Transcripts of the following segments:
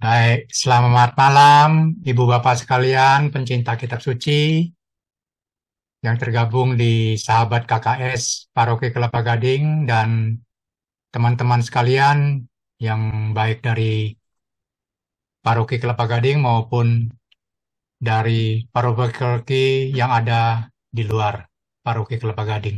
Baik, selamat malam Ibu Bapak sekalian pencinta kitab suci yang tergabung di sahabat KKS Paroki Kelapa Gading dan teman-teman sekalian yang baik dari Paroki Kelapa Gading maupun dari paroki yang ada di luar Paroki Kelapa Gading.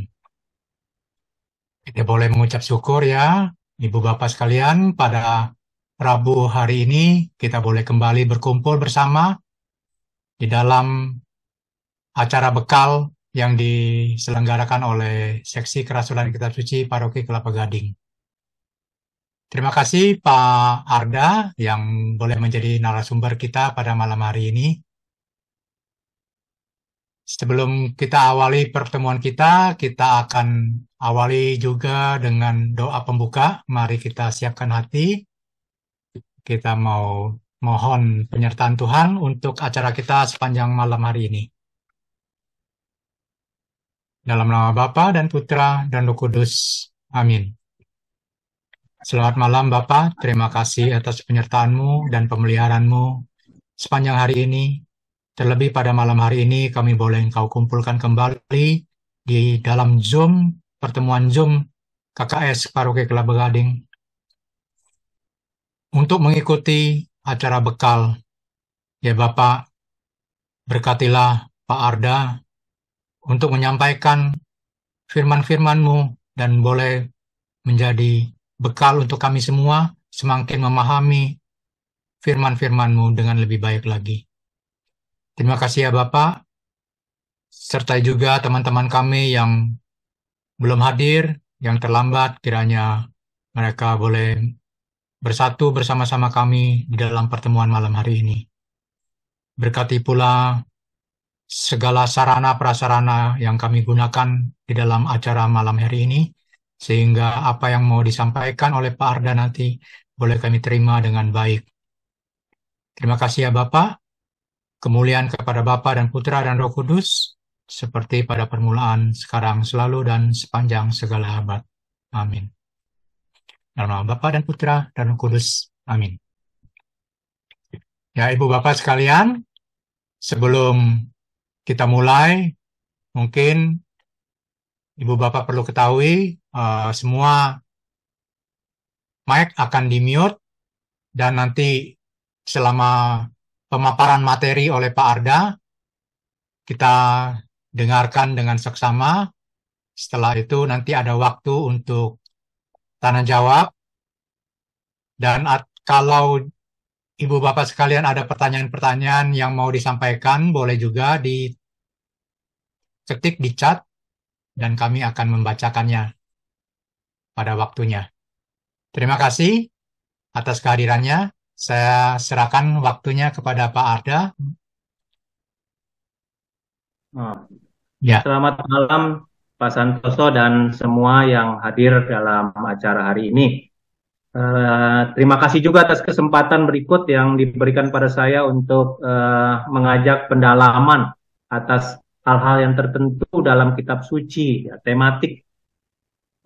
Kita boleh mengucap syukur ya Ibu Bapak sekalian, pada Rabu hari ini kita boleh kembali berkumpul bersama di dalam acara bekal yang diselenggarakan oleh Seksi Kerasulan Kitab Suci Paroki Kelapa Gading. Terima kasih Pak Arda yang boleh menjadi narasumber kita pada malam hari ini. Sebelum kita awali pertemuan kita akan awali juga dengan doa pembuka. Mari kita siapkan hati. Kita mau mohon penyertaan Tuhan untuk acara kita sepanjang malam hari ini. Dalam nama Bapa dan Putra dan Roh Kudus. Amin. Selamat malam Bapak, terima kasih atas penyertaan-Mu dan pemeliharaan-Mu sepanjang hari ini. Terlebih pada malam hari ini kami boleh Engkau kumpulkan kembali di dalam Zoom, pertemuan Zoom KKS Paroki Kelapa Gading untuk mengikuti acara bekal. Ya Bapak, berkatilah Pak Arda untuk menyampaikan firman-firman-Mu dan boleh menjadi bekal untuk kami semua semakin memahami firman-firman-Mu dengan lebih baik lagi. Terima kasih ya Bapak, serta juga teman-teman kami yang belum hadir, yang terlambat, kiranya mereka boleh bersatu bersama-sama kami di dalam pertemuan malam hari ini. Berkati pula segala sarana prasarana yang kami gunakan di dalam acara malam hari ini, sehingga apa yang mau disampaikan oleh Pak Arda nanti boleh kami terima dengan baik. Terima kasih ya Bapak. Kemuliaan kepada Bapa dan Putra dan Roh Kudus, seperti pada permulaan, sekarang, selalu, dan sepanjang segala abad. Amin. Dalam nama Bapa dan Putra dan Roh Kudus. Amin. Ya, Ibu Bapak sekalian, sebelum kita mulai, mungkin Ibu Bapak perlu ketahui, semua mic akan di-mute, dan nanti selama pemaparan materi oleh Pak Arda, kita dengarkan dengan seksama. Setelah itu nanti ada waktu untuk tanya jawab. Dan kalau Ibu Bapak sekalian ada pertanyaan-pertanyaan yang mau disampaikan, boleh juga diketik di chat dan kami akan membacakannya pada waktunya. Terima kasih atas kehadirannya. Saya serahkan waktunya kepada Pak Arda. Ya. Selamat malam Pak Santoso dan semua yang hadir dalam acara hari ini. Terima kasih juga atas kesempatan berikut yang diberikan pada saya untuk mengajak pendalaman atas hal-hal yang tertentu dalam kitab suci, ya, tematik.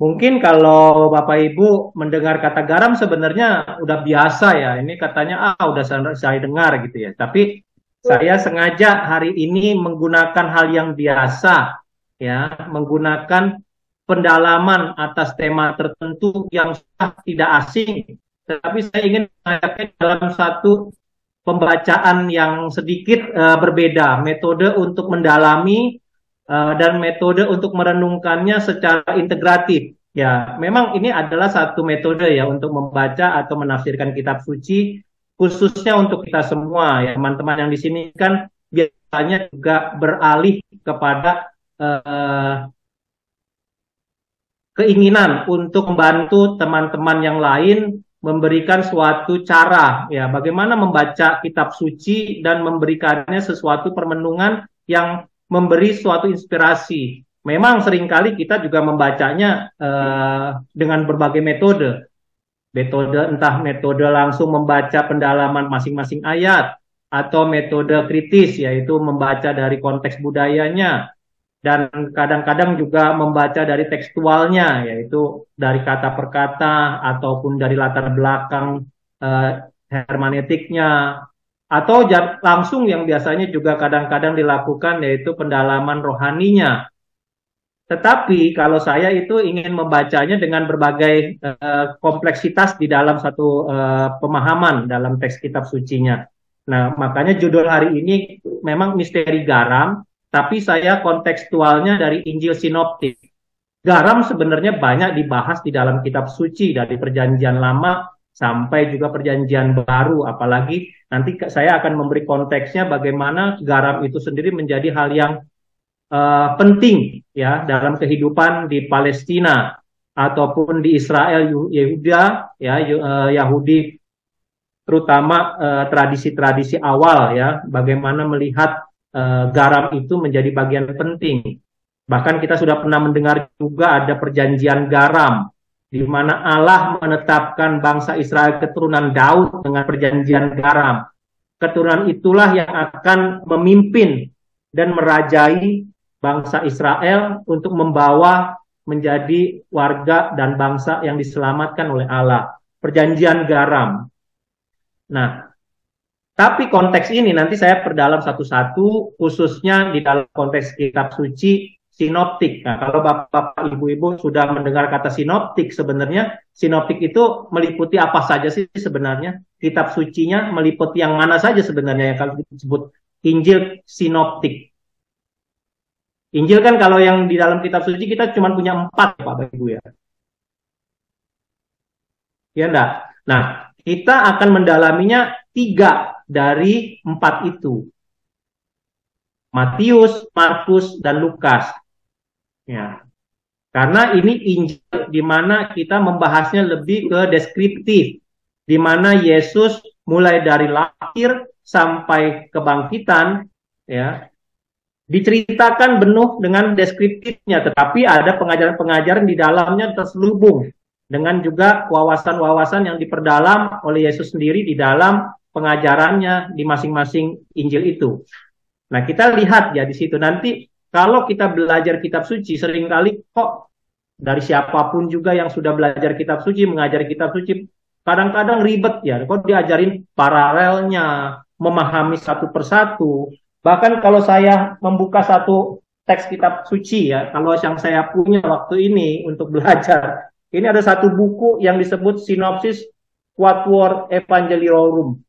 Mungkin kalau Bapak Ibu mendengar kata garam sebenarnya udah biasa ya, ini katanya udah saya dengar gitu ya. Tapi saya sengaja hari ini menggunakan hal yang biasa, ya, menggunakan pendalaman atas tema tertentu yang tidak asing, tetapi saya ingin mengajaknya dalam satu pembacaan yang sedikit berbeda, metode untuk mendalami dan metode untuk merenungkannya secara integratif. Ya, memang ini adalah satu metode ya untuk membaca atau menafsirkan kitab suci, khususnya untuk kita semua ya, teman-teman yang di sini kan biasanya juga beralih kepada keinginan untuk membantu teman-teman yang lain memberikan suatu cara ya bagaimana membaca kitab suci dan memberikannya sesuatu permenungan yang memberi suatu inspirasi. Memang seringkali kita juga membacanya dengan berbagai metode. Entah metode langsung membaca pendalaman masing-masing ayat atau metode kritis yaitu membaca dari konteks budayanya, dan kadang-kadang juga membaca dari tekstualnya, yaitu dari kata per kata ataupun dari latar belakang hermeneutiknya, atau langsung yang biasanya juga kadang-kadang dilakukan yaitu pendalaman rohaninya. Tetapi kalau saya itu ingin membacanya dengan berbagai kompleksitas di dalam satu pemahaman dalam teks kitab sucinya. Nah, makanya judul hari ini memang misteri garam, tapi saya kontekstualnya dari Injil Sinoptik. Garam sebenarnya banyak dibahas di dalam kitab suci dari Perjanjian Lama sampai juga Perjanjian Baru, apalagi nanti saya akan memberi konteksnya bagaimana garam itu sendiri menjadi hal yang penting ya dalam kehidupan di Palestina ataupun di Israel Yehuda ya Yahudi, terutama tradisi-tradisi awal ya, bagaimana melihat garam itu menjadi bagian penting. Bahkan kita sudah pernah mendengar juga ada perjanjian garam di mana Allah menetapkan bangsa Israel keturunan Daud dengan perjanjian garam. Keturunan itulah yang akan memimpin dan merajai bangsa Israel untuk membawa menjadi warga dan bangsa yang diselamatkan oleh Allah. Perjanjian garam. Nah, tapi konteks ini nanti saya perdalam satu-satu, khususnya di dalam konteks kitab suci sinoptik. Nah, kalau bapak-bapak, ibu-ibu sudah mendengar kata sinoptik, sebenarnya sinoptik itu meliputi apa saja sih sebenarnya? Kitab sucinya meliputi yang mana saja sebenarnya yang kalau disebut Injil sinoptik. Injil kan kalau yang di dalam kitab suci kita cuma punya 4, Bapak Ibu ya. Ya enggak? Nah, kita akan mendalaminya 3 dari 4 itu. Matius, Markus, dan Lukas. Ya. Karena ini Injil di mana kita membahasnya lebih ke deskriptif, di mana Yesus mulai dari lahir sampai kebangkitan ya diceritakan penuh dengan deskriptifnya, tetapi ada pengajaran-pengajaran di dalamnya terselubung dengan juga wawasan-wawasan yang diperdalam oleh Yesus sendiri di dalam pengajarannya di masing-masing Injil itu. Nah, kita lihat ya di situ nanti kalau kita belajar kitab suci seringkali kok dari siapapun juga yang sudah belajar kitab suci, mengajar kitab suci, kadang-kadang ribet ya, kok diajarin paralelnya, memahami satu persatu. Bahkan kalau saya membuka satu teks kitab suci ya, kalau yang saya punya waktu ini untuk belajar, ini ada satu buku yang disebut Sinopsis Quatuor Evangeliorum.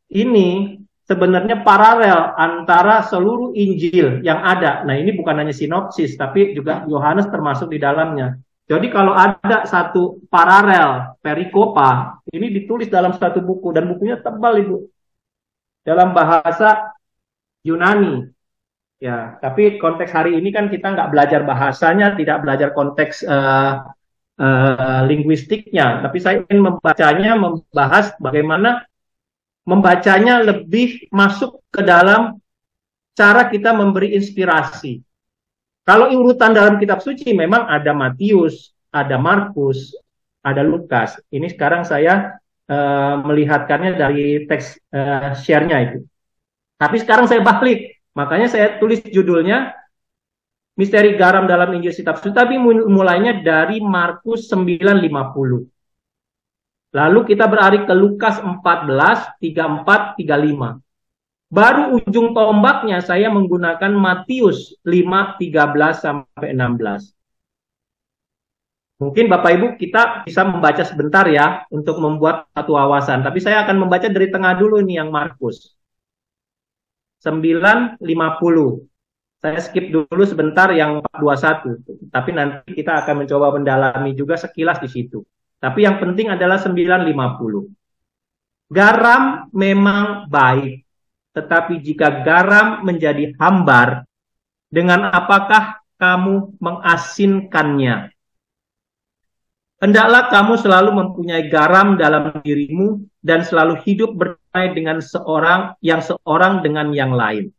Ini sebenarnya paralel antara seluruh Injil yang ada. Nah, ini bukan hanya sinopsis, tapi juga Yohanes termasuk di dalamnya. Jadi kalau ada satu paralel perikopa, ini ditulis dalam satu buku, dan bukunya tebal, Ibu. Dalam bahasa Yunani. Ya, tapi konteks hari ini kan kita nggak belajar bahasanya, tidak belajar konteks linguistiknya. Tapi saya ingin membahas bagaimana membacanya lebih masuk ke dalam cara kita memberi inspirasi. Kalau urutan dalam kitab suci memang ada Matius, ada Markus, ada Lukas. Ini sekarang saya melihatkannya dari teks share-nya itu. Tapi sekarang saya balik, makanya saya tulis judulnya Misteri Garam dalam Injil kitab suci, tapi mulainya dari Markus 9:50. Lalu kita beralih ke Lukas 14:34, 35. Baru ujung tombaknya saya menggunakan Matius 5:13 sampai 16. Mungkin Bapak Ibu kita bisa membaca sebentar ya untuk membuat satu wawasan. Tapi saya akan membaca dari tengah dulu nih yang Markus 9:50. Saya skip dulu sebentar yang 4:21. Tapi nanti kita akan mencoba mendalami juga sekilas di situ. Tapi yang penting adalah 9:50. Garam memang baik, tetapi jika garam menjadi hambar, dengan apakah kamu mengasinkannya? Hendaklah kamu selalu mempunyai garam dalam dirimu dan selalu hidup berdamai dengan seorang dengan yang lain.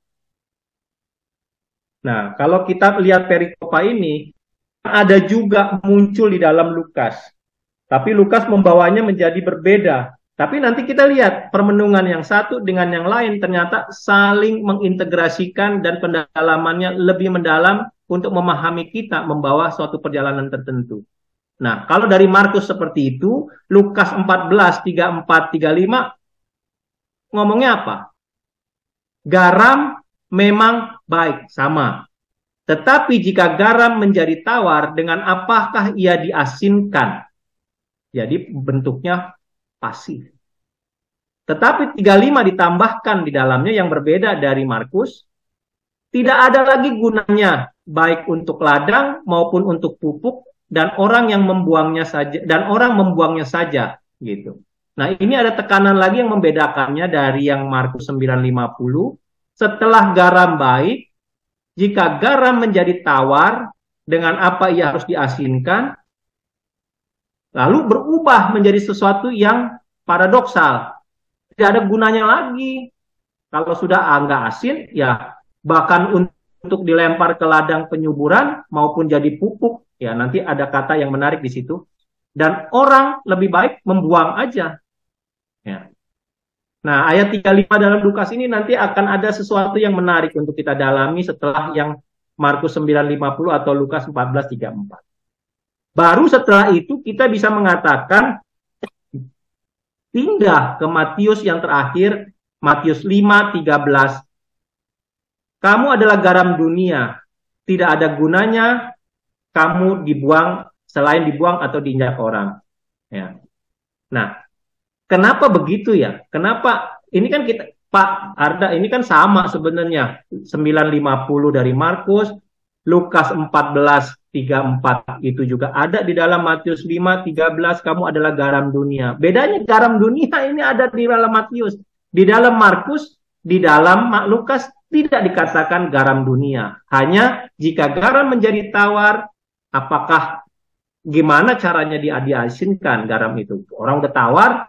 Nah, kalau kita lihat perikopa ini, ada juga muncul di dalam Lukas. Tapi Lukas membawanya menjadi berbeda. Tapi nanti kita lihat permenungan yang satu dengan yang lain ternyata saling mengintegrasikan dan pendalamannya lebih mendalam untuk memahami kita membawa suatu perjalanan tertentu. Nah, kalau dari Markus seperti itu, Lukas 14:34, 35 ngomongnya apa? Garam memang baik, sama. Tetapi jika garam menjadi tawar, dengan apakah ia diasinkan? Jadi bentuknya pasif. Tetapi 35 ditambahkan di dalamnya yang berbeda dari Markus. Tidak ada lagi gunanya, baik untuk ladang maupun untuk pupuk, dan orang membuangnya saja, gitu. Nah, ini ada tekanan lagi yang membedakannya dari yang Markus 9:50. Setelah garam baik, jika garam menjadi tawar, dengan apa ia harus diasinkan, lalu berubah menjadi sesuatu yang paradoksal. Tidak ada gunanya lagi. Kalau sudah nggak asin, ya bahkan untuk dilempar ke ladang penyuburan maupun jadi pupuk, ya nanti ada kata yang menarik di situ. Dan orang lebih baik membuang aja. Ya. Nah, ayat 35 dalam Lukas ini nanti akan ada sesuatu yang menarik untuk kita dalami setelah yang Markus 9:50 atau Lukas 14:34. Baru setelah itu kita bisa mengatakan pindah ke Matius yang terakhir, Matius 5:13. Kamu adalah garam dunia. Tidak ada gunanya kamu dibuang selain dibuang atau diinjak orang. Ya. Nah, kenapa begitu ya? Kenapa? Ini kan kita, Pak Arda, ini kan sama sebenarnya. 9:50 dari Markus, Lukas 14:34 itu juga ada di dalam Matius 5:13, kamu adalah garam dunia. Bedanya garam dunia ini ada di dalam Matius. Di dalam Markus, di dalam Lukas tidak dikatakan garam dunia. Hanya jika garam menjadi tawar, apakah gimana caranya diasinkan garam itu? Orang udah tawar,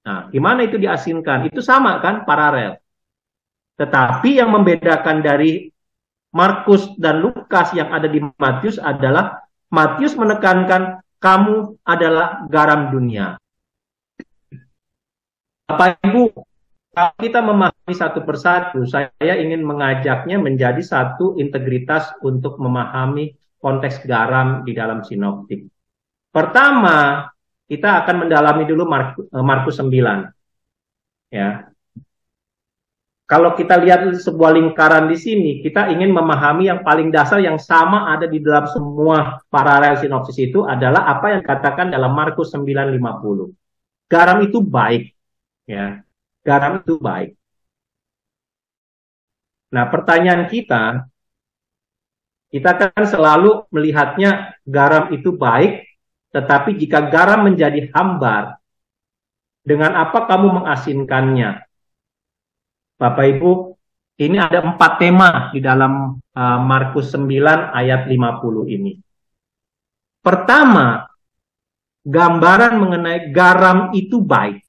nah gimana itu diasinkan? Itu sama kan, paralel. Tetapi yang membedakan dari Markus dan Lukas yang ada di Matius adalah Matius menekankan kamu adalah garam dunia. Bapak Ibu, kalau kita memahami satu persatu, saya ingin mengajaknya menjadi satu integritas untuk memahami konteks garam di dalam sinoptik. Pertama, kita akan mendalami dulu Markus 9. Ya. Kalau kita lihat sebuah lingkaran di sini, kita ingin memahami yang paling dasar yang sama ada di dalam semua paralel sinopsis itu adalah apa yang dikatakan dalam Markus 9:50. Garam itu baik. Ya. Garam itu baik. Nah, pertanyaan kita kan selalu melihatnya garam itu baik, tetapi jika garam menjadi hambar, dengan apa kamu mengasinkannya? Bapak Ibu, ini ada 4 tema di dalam Markus 9 ayat 50 ini. Pertama, gambaran mengenai garam itu baik.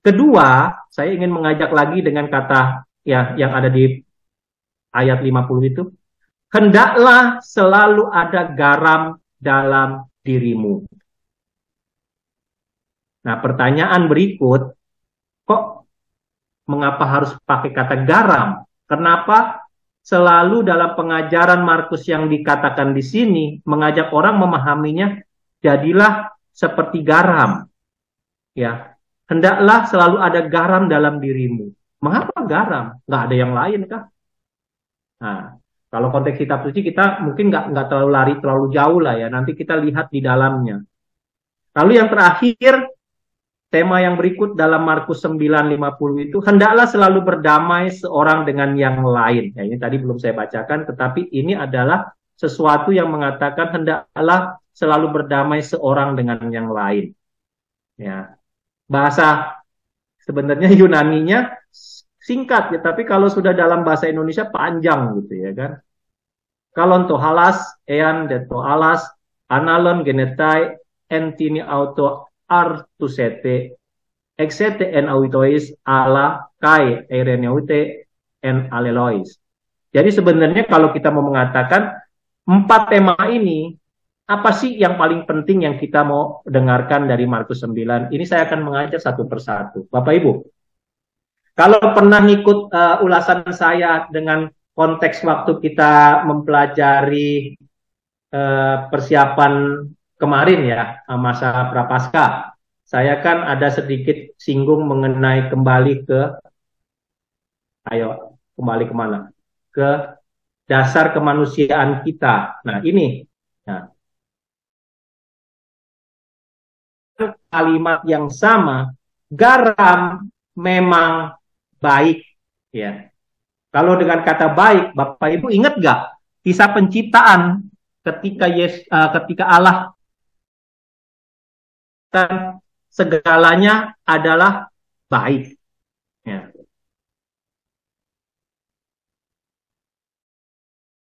Kedua, saya ingin mengajak lagi dengan kata ya yang ada di ayat 50 itu. Hendaklah selalu ada garam dalam dirimu. Nah, pertanyaan berikut, kok mengapa harus pakai kata garam? Kenapa selalu dalam pengajaran Markus yang dikatakan di sini mengajak orang memahaminya jadilah seperti garam. Ya. Hendaklah selalu ada garam dalam dirimu. Mengapa garam? Nggak ada yang lain kah? Nah, kalau konteks kitab suci kita mungkin nggak terlalu lari terlalu jauh lah ya. Nanti kita lihat di dalamnya. Lalu yang terakhir, tema yang berikut dalam Markus 9:50 itu, hendaklah selalu berdamai seorang dengan yang lain. Ya, ini tadi belum saya bacakan, tetapi ini adalah sesuatu yang mengatakan hendaklah selalu berdamai seorang dengan yang lain. Ya. Bahasa sebenarnya Yunaninya singkat ya, tapi kalau sudah dalam bahasa Indonesia panjang gitu ya kan. Kalon to halas, ean de to alas, analon genetai, entini auto artusete, exete en autois ala kai ereneute en alelois. Jadi sebenarnya kalau kita mau mengatakan 4 tema ini, apa sih yang paling penting yang kita mau dengarkan dari Markus 9? Ini saya akan mengajak satu persatu. Bapak Ibu, kalau pernah ngikut ulasan saya dengan konteks waktu kita mempelajari persiapan kemarin ya, masa Prapaskah, saya kan ada sedikit singgung mengenai kembali ke, ayo kembali kemana? Ke dasar kemanusiaan kita. Nah ini, nah, kalimat yang sama, garam memang baik. Ya, kalau dengan kata baik, Bapak Ibu ingat gak kisah penciptaan ketika Allah dan segalanya adalah baik. Ya.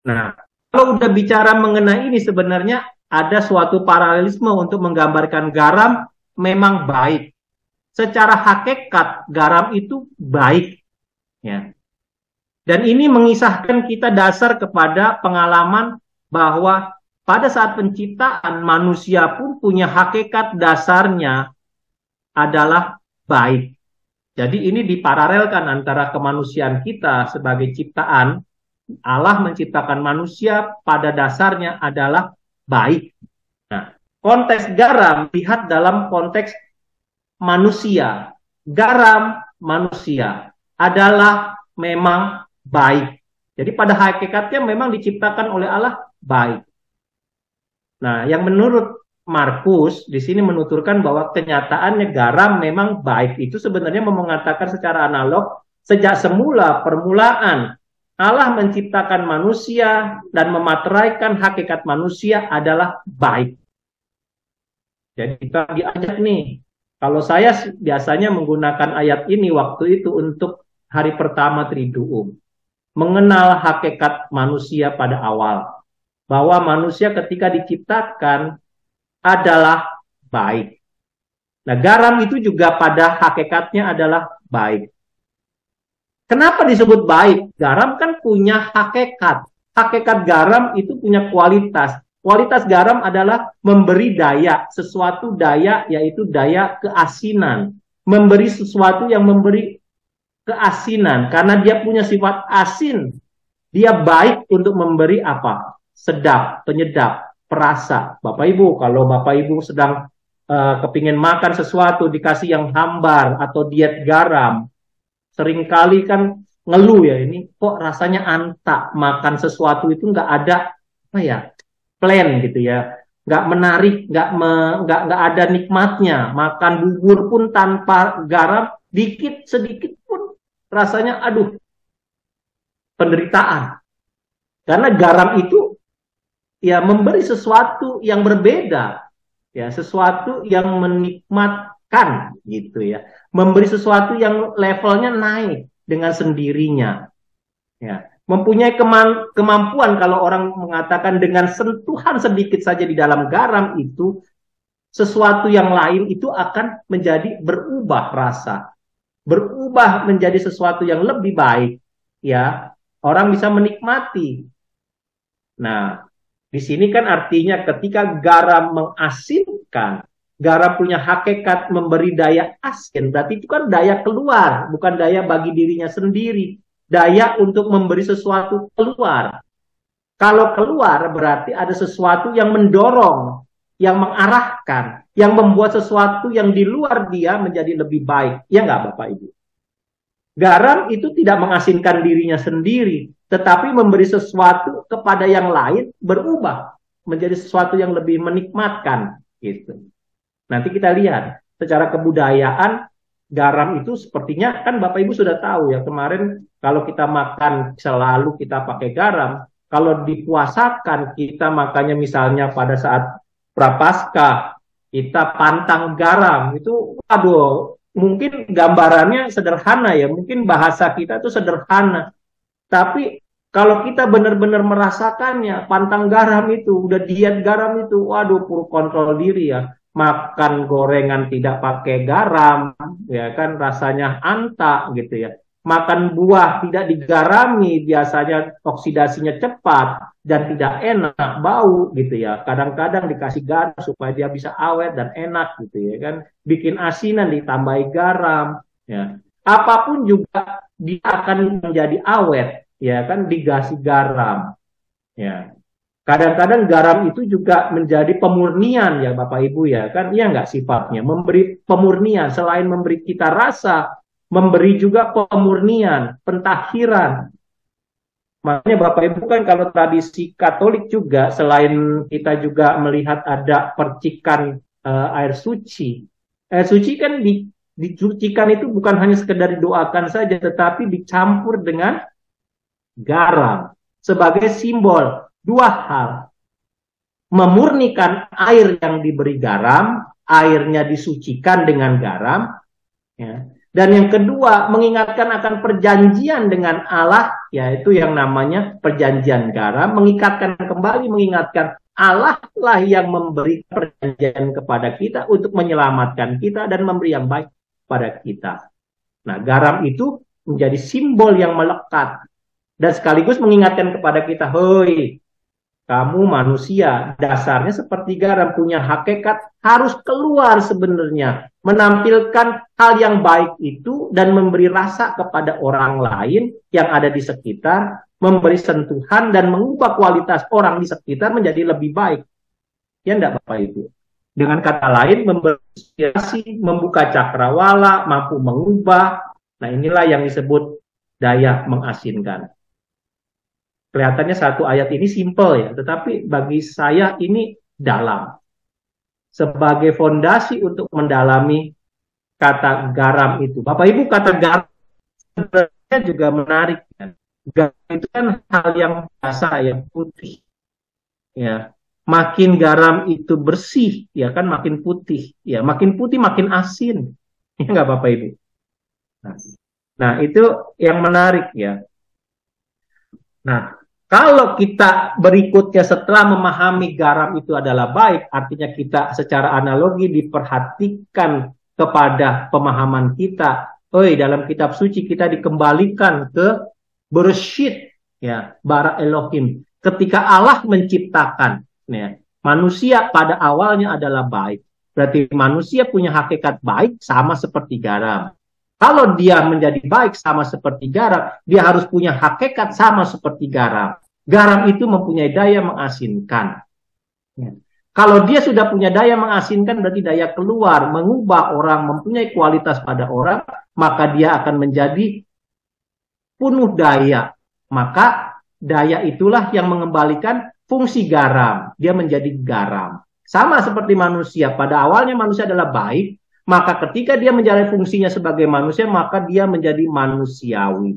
Nah, kalau udah bicara mengenai ini sebenarnya ada suatu paralelisme untuk menggambarkan garam memang baik. Secara hakikat garam itu baik. Ya. Dan ini mengisahkan kita dasar kepada pengalaman bahwa pada saat penciptaan manusia pun punya hakikat dasarnya adalah baik. Jadi ini diparalelkan antara kemanusiaan kita sebagai ciptaan. Allah menciptakan manusia pada dasarnya adalah baik. Nah, konteks garam lihat dalam konteks manusia. Garam manusia adalah memang baik. Jadi pada hakikatnya memang diciptakan oleh Allah baik. Nah, yang menurut Markus di sini menuturkan bahwa kenyataannya garam memang baik. Itu sebenarnya mengatakan secara analog sejak semula permulaan Allah menciptakan manusia dan memateraikan hakikat manusia adalah baik. Jadi kita diajak nih, kalau saya biasanya menggunakan ayat ini waktu itu untuk hari pertama Triduum. Mengenal hakikat manusia pada awal. Bahwa manusia ketika diciptakan adalah baik. Nah, garam itu juga pada hakikatnya adalah baik. Kenapa disebut baik? Garam kan punya hakikat. Hakikat garam itu punya kualitas. Kualitas garam adalah memberi daya, sesuatu daya yaitu daya keasinan. Memberi sesuatu yang memberi keasinan karena dia punya sifat asin. Dia baik untuk memberi apa? Sedap, penyedap, perasa. Bapak Ibu, kalau Bapak Ibu sedang kepingin makan sesuatu dikasih yang hambar atau diet garam, seringkali kan ngeluh ya, ini kok rasanya antak, makan sesuatu itu nggak ada apa ya, plan gitu ya, nggak menarik, nggak ada nikmatnya. Makan bubur pun tanpa garam, dikit sedikit pun rasanya aduh penderitaan. Karena garam itu ya memberi sesuatu yang berbeda, ya sesuatu yang menikmatkan gitu ya, memberi sesuatu yang levelnya naik dengan sendirinya, ya mempunyai kemampuan kalau orang mengatakan dengan sentuhan sedikit saja di dalam garam itu sesuatu yang lain itu akan menjadi berubah rasa, berubah menjadi sesuatu yang lebih baik, ya orang bisa menikmati. Nah, di sini kan artinya ketika garam mengasinkan, garam punya hakikat memberi daya asin, berarti itu kan daya keluar, bukan daya bagi dirinya sendiri. Daya untuk memberi sesuatu keluar. Kalau keluar berarti ada sesuatu yang mendorong, yang mengarahkan, yang membuat sesuatu yang di luar dia menjadi lebih baik. Ya nggak Bapak Ibu? Garam itu tidak mengasinkan dirinya sendiri, tetapi memberi sesuatu kepada yang lain berubah menjadi sesuatu yang lebih menikmatkan gitu. Nanti kita lihat secara kebudayaan garam itu sepertinya kan Bapak Ibu sudah tahu ya, kemarin kalau kita makan selalu kita pakai garam, kalau dipuasakan kita makannya misalnya pada saat Prapaskah kita pantang garam itu waduh, mungkin gambarannya sederhana ya, mungkin bahasa kita itu sederhana. Tapi kalau kita benar-benar merasakannya, pantang garam itu, udah diet garam itu, waduh, perlu kontrol diri ya. Makan gorengan tidak pakai garam, ya kan rasanya antak gitu ya. Makan buah tidak digarami, biasanya oksidasinya cepat dan tidak enak, bau gitu ya. Kadang-kadang dikasih garam supaya dia bisa awet dan enak gitu ya kan. Bikin asinan ditambahi garam, ya. Apapun juga dia akan menjadi awet, ya kan dikasih garam, ya. Kadang-kadang garam itu juga menjadi pemurnian ya Bapak Ibu ya kan, iya nggak sifatnya memberi pemurnian, selain memberi kita rasa, memberi juga pemurnian, pentahiran. Makanya Bapak Ibu kan kalau tradisi Katolik juga selain kita juga melihat ada percikan air suci. Air suci kan disucikan itu bukan hanya sekedar didoakan saja, tetapi dicampur dengan garam sebagai simbol dua hal. Memurnikan air yang diberi garam, airnya disucikan dengan garam, ya. Dan yang kedua, mengingatkan akan perjanjian dengan Allah, yaitu yang namanya perjanjian garam, mengingatkan Allah lah yang memberi perjanjian kepada kita untuk menyelamatkan kita dan memberi yang baik pada kita. Nah, garam itu menjadi simbol yang melekat dan sekaligus mengingatkan kepada kita, hoi, kamu manusia, dasarnya seperti garam, punya hakikat, harus keluar sebenarnya. Menampilkan hal yang baik itu dan memberi rasa kepada orang lain yang ada di sekitar, memberi sentuhan dan mengubah kualitas orang di sekitar menjadi lebih baik. Ya enggak Bapak Ibu? Dengan kata lain, memberi inspirasi, membuka cakrawala, mampu mengubah. Nah inilah yang disebut daya mengasinkan. Kelihatannya satu ayat ini simple ya, tetapi bagi saya ini dalam. Sebagai fondasi untuk mendalami kata garam itu. Bapak Ibu, kata garam sebenarnya juga menarik. Ya. Garam itu kan hal yang biasa, yang putih. Ya, makin garam itu bersih, ya kan makin putih. Ya, makin putih makin asin. Ya nggak Bapak Ibu? Nah, itu yang menarik ya. Nah, kalau kita berikutnya setelah memahami garam itu adalah baik, artinya kita secara analogi diperhatikan kepada pemahaman kita. Dalam kitab suci kita dikembalikan ke Bereshit, ya, bara Elohim. Ketika Allah menciptakan, ya, manusia pada awalnya adalah baik. Berarti manusia punya hakikat baik sama seperti garam. Kalau dia menjadi baik sama seperti garam, dia harus punya hakikat sama seperti garam. Garam itu mempunyai daya mengasinkan. Ya. Kalau dia sudah punya daya mengasinkan, berarti daya keluar, mengubah orang, mempunyai kualitas pada orang, maka dia akan menjadi penuh daya. Maka daya itulah yang mengembalikan fungsi garam. Dia menjadi garam. Sama seperti manusia, pada awalnya manusia adalah baik, maka ketika dia menjalani fungsinya sebagai manusia, maka dia menjadi manusiawi.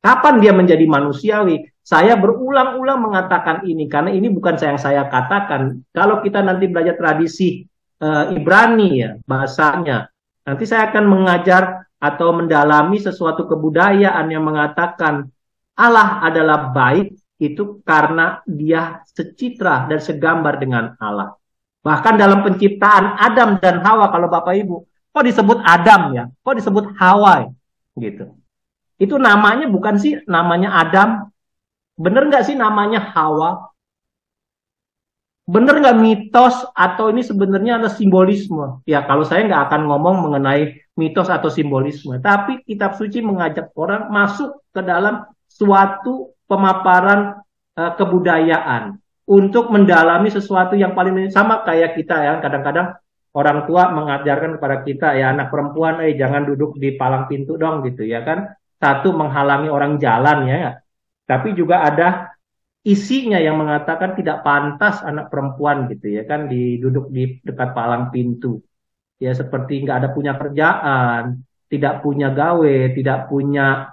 Kapan dia menjadi manusiawi? Saya berulang-ulang mengatakan ini, karena ini bukan yang saya katakan. Kalau kita nanti belajar tradisi Ibrani ya, bahasanya, nanti saya akan mengajar atau mendalami sesuatu kebudayaan yang mengatakan Allah adalah baik itu karena dia secitra dan segambar dengan Allah. Bahkan dalam penciptaan Adam dan Hawa, kalau Bapak Ibu, kok disebut Adam ya? Kok disebut Hawa? Gitu. Itu namanya bukan sih namanya Adam? Bener nggak sih namanya Hawa? Bener nggak mitos atau ini sebenarnya ada simbolisme? Ya kalau saya nggak akan ngomong mengenai mitos atau simbolisme. Tapi kitab suci mengajak orang masuk ke dalam suatu pemaparan kebudayaan. Untuk mendalami sesuatu yang paling sama kayak kita ya, kadang-kadang orang tua mengajarkan kepada kita ya, anak perempuan jangan duduk di palang pintu dong gitu ya kan, satu menghalangi orang jalan ya, tapi juga ada isinya yang mengatakan tidak pantas anak perempuan gitu ya kan duduk di dekat palang pintu ya, seperti nggak ada punya kerjaan, tidak punya gawe, tidak punya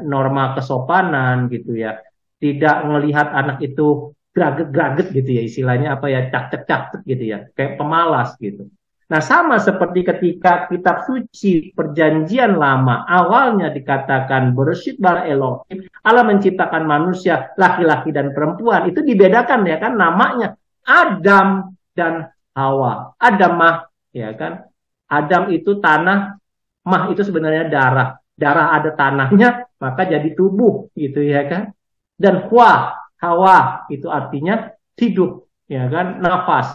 norma kesopanan gitu ya, tidak melihat anak itu graget-graget gitu ya, istilahnya apa ya, cak-cak gitu ya, kayak pemalas gitu. Nah sama seperti ketika kitab suci perjanjian lama awalnya dikatakan Bereshit bara Elohim, Allah menciptakan manusia laki-laki dan perempuan, itu dibedakan ya kan namanya Adam dan Hawa. Adam mah ya kan, Adam itu tanah, mah itu sebenarnya darah, darah ada tanahnya maka jadi tubuh gitu ya kan, dan Hawa itu artinya hidup, ya kan, nafas.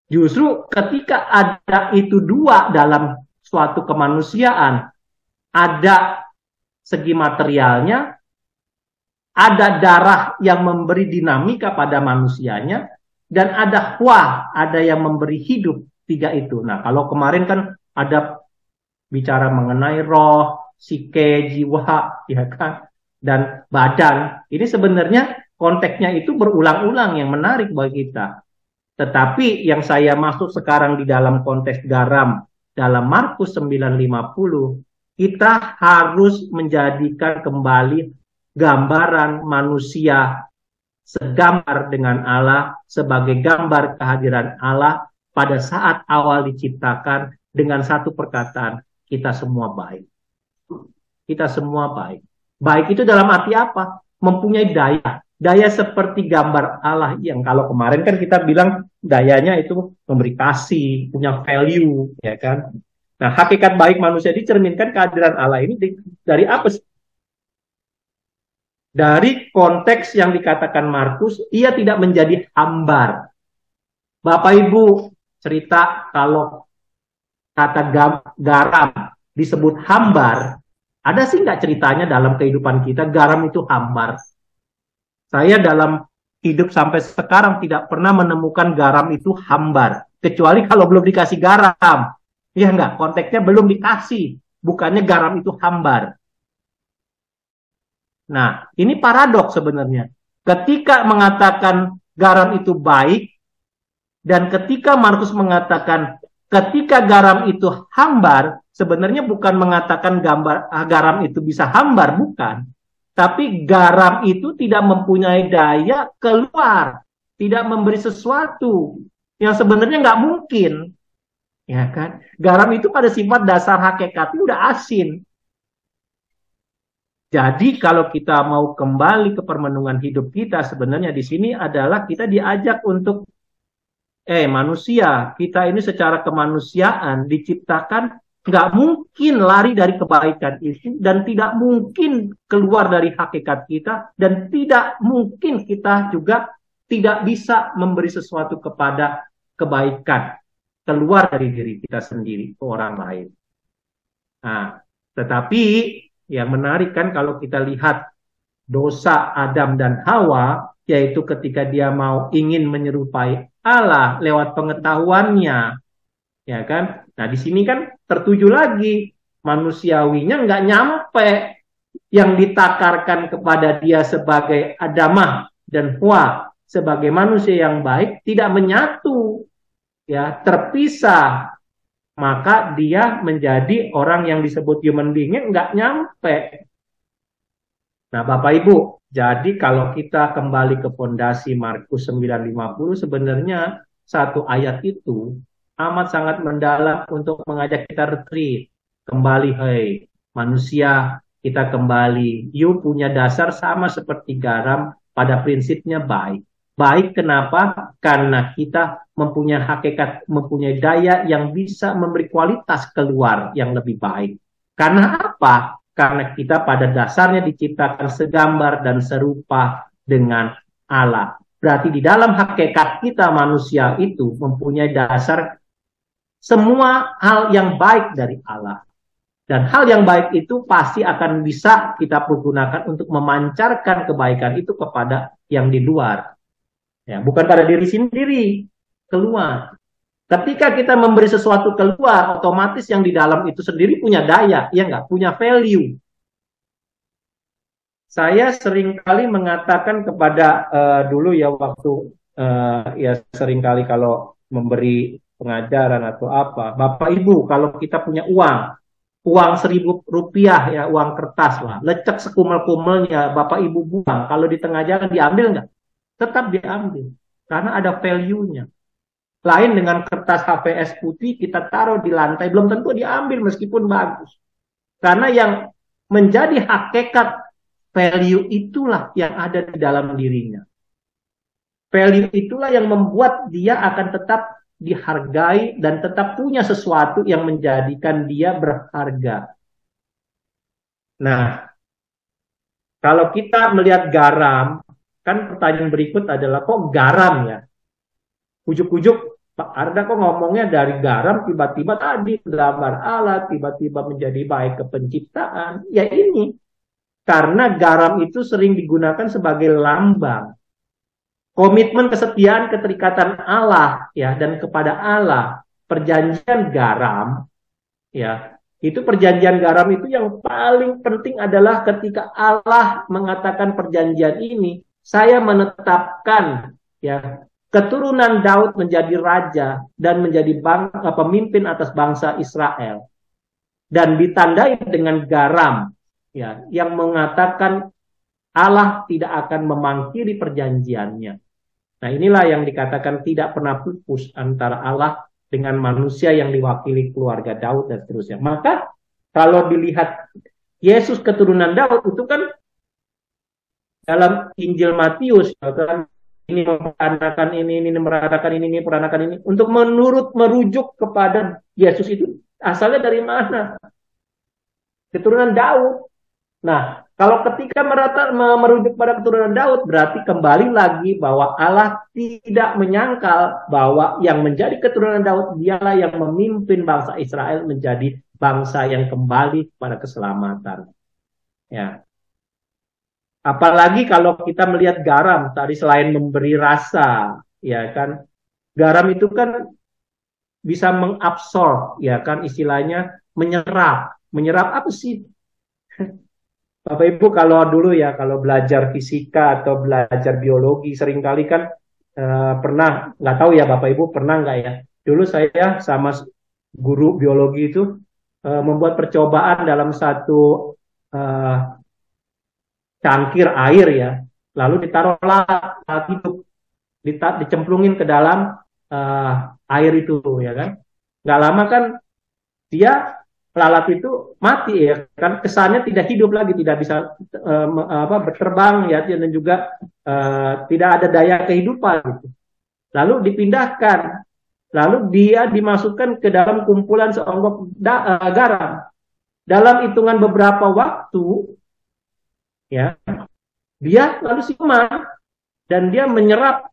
Justru ketika ada itu dua dalam suatu kemanusiaan, ada segi materialnya, ada darah yang memberi dinamika pada manusianya, dan ada hua, ada yang memberi hidup, tiga itu. Nah, kalau kemarin kan ada bicara mengenai roh, psike, jiwa, ya kan, dan badan. Ini sebenarnya konteksnya itu berulang-ulang yang menarik bagi kita. Tetapi yang saya masuk sekarang di dalam konteks garam, dalam Markus 9:50, kita harus menjadikan kembali gambaran manusia segambar dengan Allah sebagai gambar kehadiran Allah pada saat awal diciptakan dengan satu perkataan, kita semua baik. Kita semua baik. Baik itu dalam arti apa? Mempunyai daya. Daya seperti gambar Allah yang kalau kemarin kan kita bilang dayanya itu memberi kasih, punya value, ya kan? Nah, hakikat baik manusia dicerminkan kehadiran Allah ini dari apa sih? Dari konteks yang dikatakan Markus, ia tidak menjadi hambar. Bapak Ibu cerita kalau kata garam disebut hambar, ada sih nggak ceritanya dalam kehidupan kita garam itu hambar? Saya dalam hidup sampai sekarang tidak pernah menemukan garam itu hambar. Kecuali kalau belum dikasih garam. Ya enggak, konteksnya belum dikasih. Bukannya garam itu hambar. Nah, ini paradoks sebenarnya. Ketika mengatakan garam itu baik, dan ketika Markus mengatakan ketika garam itu hambar, sebenarnya bukan mengatakan garam itu bisa hambar, bukan. Tapi garam itu tidak mempunyai daya keluar, tidak memberi sesuatu yang sebenarnya nggak mungkin, ya kan? Garam itu pada sifat dasar hakikatnya udah asin. Jadi kalau kita mau kembali ke permenungan hidup kita, sebenarnya di sini adalah kita diajak untuk manusia, kita ini secara kemanusiaan diciptakan nggak mungkin lari dari kebaikan itu, dan tidak mungkin keluar dari hakikat kita, dan tidak mungkin kita juga tidak bisa memberi sesuatu kepada kebaikan keluar dari diri kita sendiri ke orang lain. Nah, tetapi yang menarik kan kalau kita lihat dosa Adam dan Hawa, yaitu ketika dia mau ingin menyerupai Allah lewat pengetahuannya, ya kan? Nah, di sini kan tertuju lagi manusiawinya nggak nyampe yang ditakarkan kepada dia sebagai Adamah dan Hawa sebagai manusia yang baik tidak menyatu, ya, terpisah. Maka dia menjadi orang yang disebut human being-nya nggak nyampe. Nah, Bapak Ibu, jadi kalau kita kembali ke fondasi Markus 9:50, sebenarnya satu ayat itu amat sangat mendalam untuk mengajak kita retreat. Kembali, hei, manusia, kita kembali. You punya dasar sama seperti garam, pada prinsipnya baik. Baik kenapa? Karena kita mempunyai hakikat, mempunyai daya yang bisa memberi kualitas keluar yang lebih baik. Karena apa? Karena kita pada dasarnya diciptakan segambar dan serupa dengan Allah. Berarti di dalam hakikat kita manusia itu mempunyai dasar semua hal yang baik dari Allah. Dan hal yang baik itu pasti akan bisa kita pergunakan untuk memancarkan kebaikan itu kepada yang di luar. Ya, bukan pada diri sendiri, keluar. Ketika kita memberi sesuatu keluar, otomatis yang di dalam itu sendiri punya daya, ya nggak? Punya value. Saya seringkali mengatakan kepada dulu ya waktu ya seringkali kalau memberi pengajaran atau apa, Bapak Ibu kalau kita punya uang 1.000 rupiah ya, uang kertas lah, lecek sekumel-kumelnya, Bapak Ibu buang, kalau di tengah jalan diambil nggak? Tetap diambil, karena ada value-nya. Lain dengan kertas HVS putih, kita taruh di lantai, belum tentu diambil meskipun bagus. Karena yang menjadi hakikat value itulah yang ada di dalam dirinya. Value itulah yang membuat dia akan tetap dihargai dan tetap punya sesuatu yang menjadikan dia berharga. Nah, kalau kita melihat garam, kan pertanyaan berikut adalah kok garam ya? Ujuk-ujuk Pak Arda kok ngomongnya dari garam tiba-tiba tadi gambar Allah, tiba-tiba menjadi baik ke penciptaan. Ya ini, Karena garam itu sering digunakan sebagai lambang komitmen kesetiaan keterikatan Allah ya dan kepada Allah. Perjanjian garam ya, itu perjanjian garam itu yang paling penting adalah ketika Allah mengatakan perjanjian ini, saya menetapkan ya keturunan Daud menjadi raja dan menjadi pemimpin atas bangsa Israel, dan ditandai dengan garam ya yang mengatakan Allah tidak akan memangkiri perjanjiannya. Nah, inilah yang dikatakan tidak pernah pupus antara Allah dengan manusia yang diwakili keluarga Daud dan seterusnya. Maka kalau dilihat Yesus keturunan Daud itu kan dalam Injil Matius kan, ini memperanakan ini meratakan ini peranakan ini, untuk merujuk kepada Yesus itu asalnya dari mana? Keturunan Daud. Nah, kalau ketika merujuk pada keturunan Daud, berarti kembali lagi bahwa Allah tidak menyangkal bahwa yang menjadi keturunan Daud dialah yang memimpin bangsa Israel menjadi bangsa yang kembali pada keselamatan. Ya. Apalagi kalau kita melihat garam tadi, selain memberi rasa, ya kan, garam itu kan bisa mengabsorb, ya kan, istilahnya menyerap. Menyerap apa sih? Bapak Ibu kalau dulu ya, kalau belajar fisika atau belajar biologi, seringkali kan pernah, nggak tahu ya Bapak Ibu pernah nggak ya, dulu saya sama guru biologi itu membuat percobaan dalam satu cangkir air ya, lalu ditaruh lalat hidup, dicemplungin ke dalam air itu ya kan, nggak lama kan dia lalat itu mati ya kan, kesannya tidak hidup lagi, tidak bisa berterbang ya, dan juga tidak ada daya kehidupan gitu. Lalu dipindahkan, lalu dia dimasukkan ke dalam kumpulan seonggok garam. Dalam hitungan beberapa waktu ya, dia lalu siuman dan dia menyerap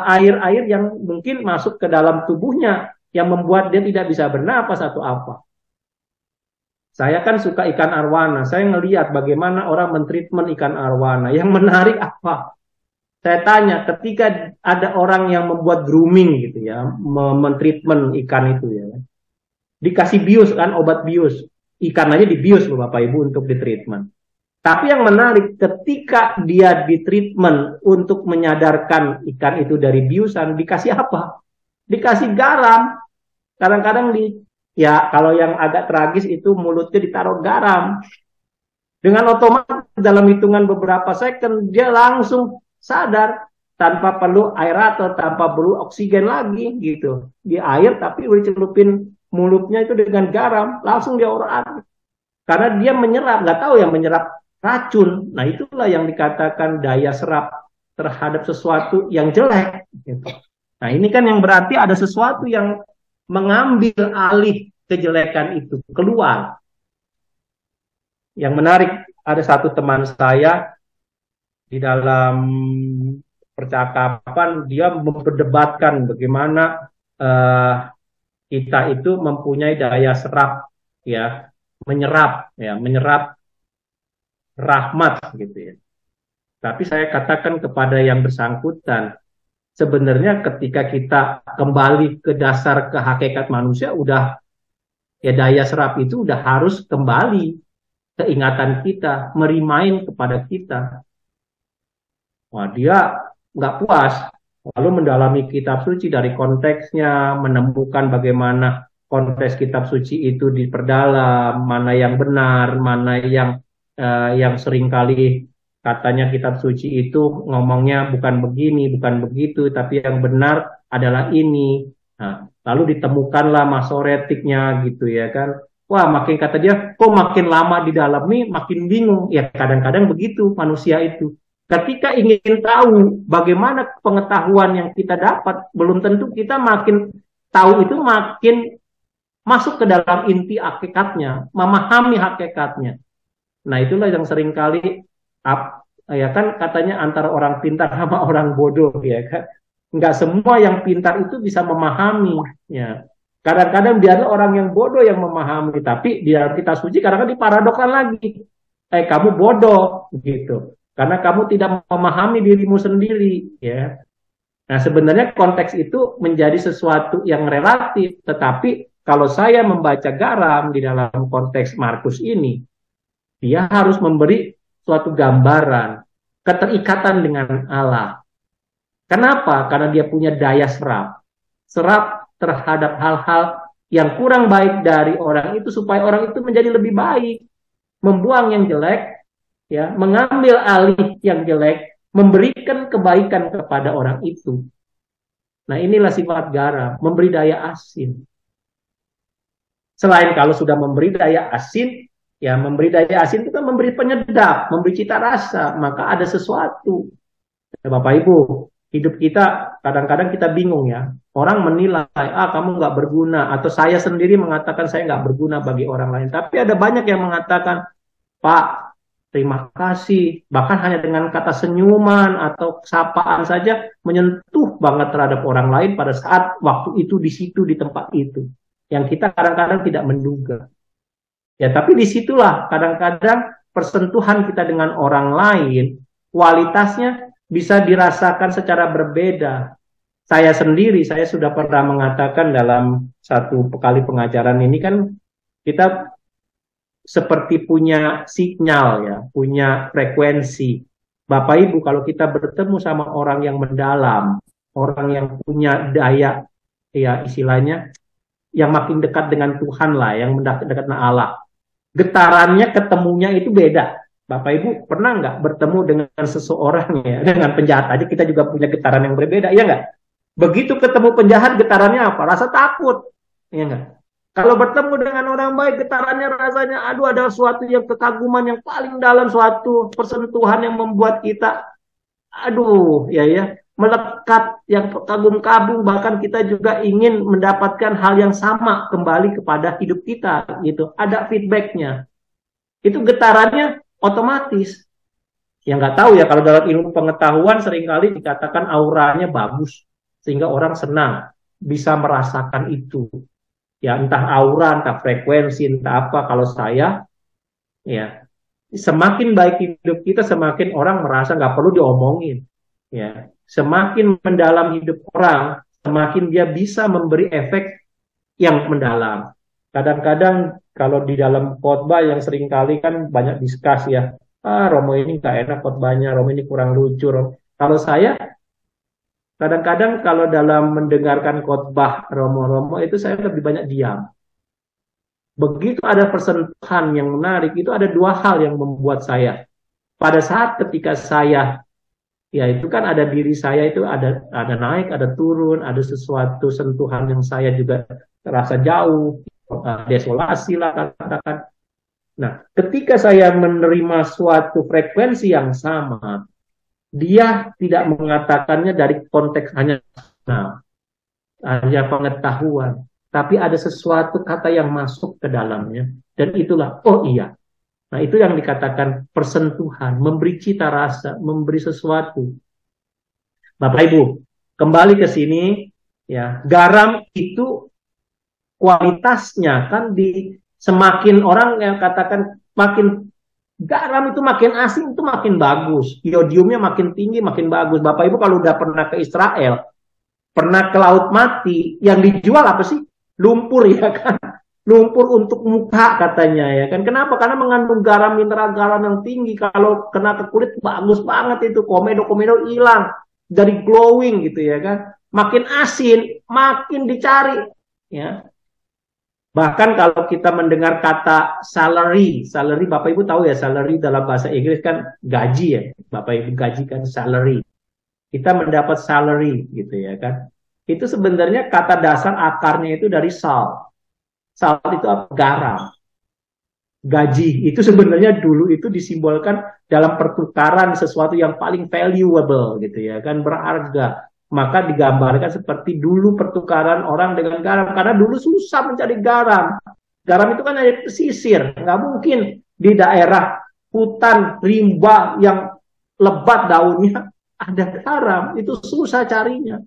air-air yang mungkin masuk ke dalam tubuhnya yang membuat dia tidak bisa bernapas atau apa. Saya kan suka ikan arwana. Saya ngelihat bagaimana orang mentreatment ikan arwana. Yang menarik apa? Saya tanya, ketika ada orang yang membuat grooming gitu ya, mentreatment ikan itu ya, dikasih bius kan, obat bius. Ikan aja dibius loh Bapak Ibu untuk ditreatment. Tapi yang menarik, ketika dia ditreatment untuk menyadarkan ikan itu dari biusan, dikasih apa? Dikasih garam. Kadang-kadang ya kalau yang agak tragis itu mulutnya ditaruh garam. Dengan otomatis dalam hitungan beberapa second dia langsung sadar tanpa perlu aerator, tanpa perlu oksigen lagi gitu. Di air tapi udah celupin mulutnya itu dengan garam, langsung dia orat. Karena dia menyerap, nggak tahu yang menyerap racun. Nah itulah yang dikatakan daya serap terhadap sesuatu yang jelek. Gitu. Nah ini kan yang berarti ada sesuatu yang mengambil alih kejelekan itu keluar. Yang menarik, ada satu teman saya di dalam percakapan dia memperdebatkan bagaimana kita itu mempunyai daya serap ya, menyerap rahmat gitu ya. Tapi saya katakan kepada yang bersangkutan, sebenarnya ketika kita kembali ke dasar, ke hakikat manusia, udah ya daya serap itu udah harus kembali ke ingatan kita, merimain kepada kita. Wah, dia nggak puas, lalu mendalami kitab suci dari konteksnya, menemukan bagaimana konteks kitab suci itu diperdalam, mana yang benar, mana yang seringkali katanya kitab suci itu ngomongnya bukan begini, bukan begitu, tapi yang benar adalah ini. Nah, lalu ditemukanlah masoretiknya gitu ya kan. Wah, makin kata dia, kok makin lama didalami makin bingung. Ya kadang-kadang begitu manusia itu. Ketika ingin tahu bagaimana pengetahuan yang kita dapat, belum tentu kita makin tahu itu makin masuk ke dalam inti hakikatnya, memahami hakikatnya. Nah itulah yang seringkali ya kan katanya antara orang pintar sama orang bodoh ya kan. Nggak semua yang pintar itu bisa memahami ya. Kadang-kadang biarlah orang yang bodoh yang memahami, tapi di dalam kitab suci kadang-kadang diparadokkan lagi. kamu bodoh gitu. Karena kamu tidak memahami dirimu sendiri, ya. Nah, sebenarnya konteks itu menjadi sesuatu yang relatif, tetapi kalau saya membaca garam di dalam konteks Markus ini, dia harus memberi suatu gambaran keterikatan dengan Allah. Kenapa? Karena dia punya daya serap terhadap hal-hal yang kurang baik dari orang itu supaya orang itu menjadi lebih baik, membuang yang jelek, ya, mengambil alih yang jelek, memberikan kebaikan kepada orang itu. Nah, inilah sifat garam, memberi daya asin. Selain kalau sudah memberi daya asin, ya memberi daya asin itu kan memberi penyedap, memberi cita rasa, maka ada sesuatu. Ya, Bapak Ibu, hidup kita kadang-kadang kita bingung ya. Orang menilai, kamu nggak berguna, atau saya sendiri mengatakan saya nggak berguna bagi orang lain. Tapi ada banyak yang mengatakan, Pak, terima kasih. Bahkan hanya dengan kata senyuman atau sapaan saja menyentuh banget terhadap orang lain pada saat waktu itu, di situ, di tempat itu. Yang kita kadang-kadang tidak menduga. Ya, tapi disitulah kadang-kadang persentuhan kita dengan orang lain, kualitasnya bisa dirasakan secara berbeda. Saya sendiri, saya sudah pernah mengatakan dalam satu kali pengajaran ini kan, kita seperti punya sinyal ya, punya frekuensi. Bapak Ibu, kalau kita bertemu sama orang yang mendalam, orang yang punya daya, ya istilahnya, yang makin dekat dengan Tuhan lah, yang dekat dengan Allah, getarannya ketemunya itu beda. Bapak Ibu pernah nggak bertemu dengan seseorang ya, dengan penjahat aja kita juga punya getaran yang berbeda, iya nggak? Begitu ketemu penjahat getarannya apa? Rasa takut, iya nggak? Kalau bertemu dengan orang baik, getarannya rasanya, aduh, ada suatu yang kekaguman yang paling dalam, suatu persentuhan yang membuat kita, aduh, ya, melekat, yang kagum-kagum, bahkan kita juga ingin mendapatkan hal yang sama kembali kepada hidup kita, gitu. Ada feedbacknya. Itu getarannya otomatis. Ya nggak tahu ya, kalau dalam ilmu pengetahuan seringkali dikatakan auranya bagus, sehingga orang senang bisa merasakan itu. Ya entah aura, entah frekuensi, entah apa. Kalau saya, ya semakin baik hidup kita, semakin orang merasa nggak perlu diomongin. Ya, semakin mendalam hidup orang, semakin dia bisa memberi efek yang mendalam. Kadang-kadang kalau di dalam khotbah yang seringkali kan banyak diskusi ya, Romo ini nggak enak khotbahnya, Romo ini kurang lucu. Kalau saya kadang-kadang kalau dalam mendengarkan khotbah Romo-Romo itu saya lebih banyak diam. Begitu ada persentuhan yang menarik, itu ada dua hal yang membuat saya. Pada saat ketika saya, ya itu kan ada diri saya itu ada naik, ada turun, ada sesuatu sentuhan yang saya juga terasa jauh, desolasi lah katakan. Nah, ketika saya menerima suatu frekuensi yang sama, dia tidak mengatakannya dari konteks hanya pengetahuan, tapi ada sesuatu kata yang masuk ke dalamnya, dan itulah, oh iya. Nah, itu yang dikatakan persentuhan, memberi cita rasa, memberi sesuatu. Bapak Ibu, kembali ke sini, ya, garam itu kualitasnya kan semakin orang yang katakan makin garam itu makin asin itu makin bagus, iodiumnya makin tinggi makin bagus. Bapak Ibu kalau udah pernah ke Israel, pernah ke Laut Mati, yang dijual apa sih? Lumpur ya kan? Lumpur untuk muka katanya ya kan? Kenapa? Karena mengandung garam, mineral garam yang tinggi. Kalau kena ke kulit bagus banget itu, komedo hilang, dari glowing gitu ya kan? Makin asin, makin dicari ya. Bahkan kalau kita mendengar kata salary Bapak Ibu tahu ya, salary dalam bahasa Inggris kan gaji ya, Bapak Ibu, gaji kan salary. Kita mendapat salary gitu ya kan. Itu sebenarnya kata dasar akarnya itu dari salt. Salt itu apa? Garam. Gaji itu sebenarnya dulu itu disimbolkan dalam pertukaran sesuatu yang paling valuable gitu ya kan, berharga. Maka digambarkan seperti dulu pertukaran orang dengan garam. Karena dulu susah mencari garam. Garam itu kan ada pesisir. Nggak mungkin di daerah hutan rimba yang lebat daunnya ada garam. Itu susah carinya.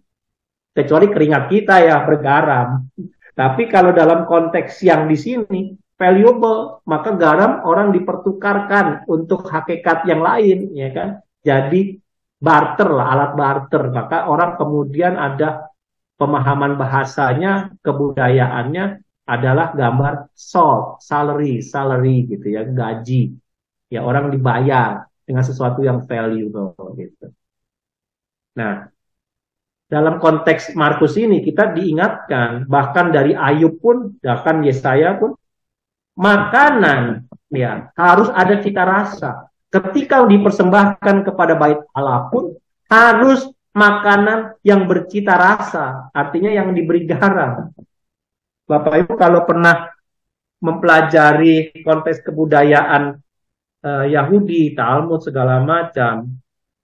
Kecuali keringat kita ya bergaram. Tapi kalau dalam konteks yang di sini, valuable, maka garam orang dipertukarkan untuk hakikat yang lain, ya kan? Jadi barter lah, alat barter. Maka orang kemudian ada pemahaman bahasanya, kebudayaannya adalah gambar salary gitu ya, gaji. Ya orang dibayar dengan sesuatu yang valuable gitu. Nah, dalam konteks Markus ini kita diingatkan, bahkan dari Ayub pun, bahkan Yesaya pun, makanan ya harus ada cita rasa. Ketika dipersembahkan kepada bait Allah pun harus makanan yang bercita rasa, artinya yang diberi garam. Bapak Ibu kalau pernah mempelajari konteks kebudayaan Yahudi, Talmud segala macam,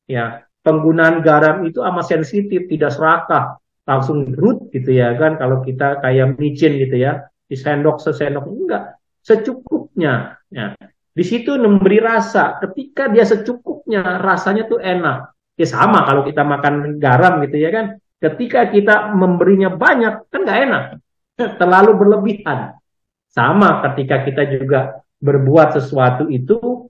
ya penggunaan garam itu amat sensitif, tidak serakah, langsung root gitu ya kan. Kalau kita kayak micin gitu ya, disendok sesendok, enggak, secukupnya. Ya. Di situ memberi rasa. Ketika dia secukupnya, rasanya tuh enak. Ya sama kalau kita makan garam gitu ya kan. Ketika kita memberinya banyak, kan nggak enak. Terlalu berlebihan. Sama ketika kita juga berbuat sesuatu itu,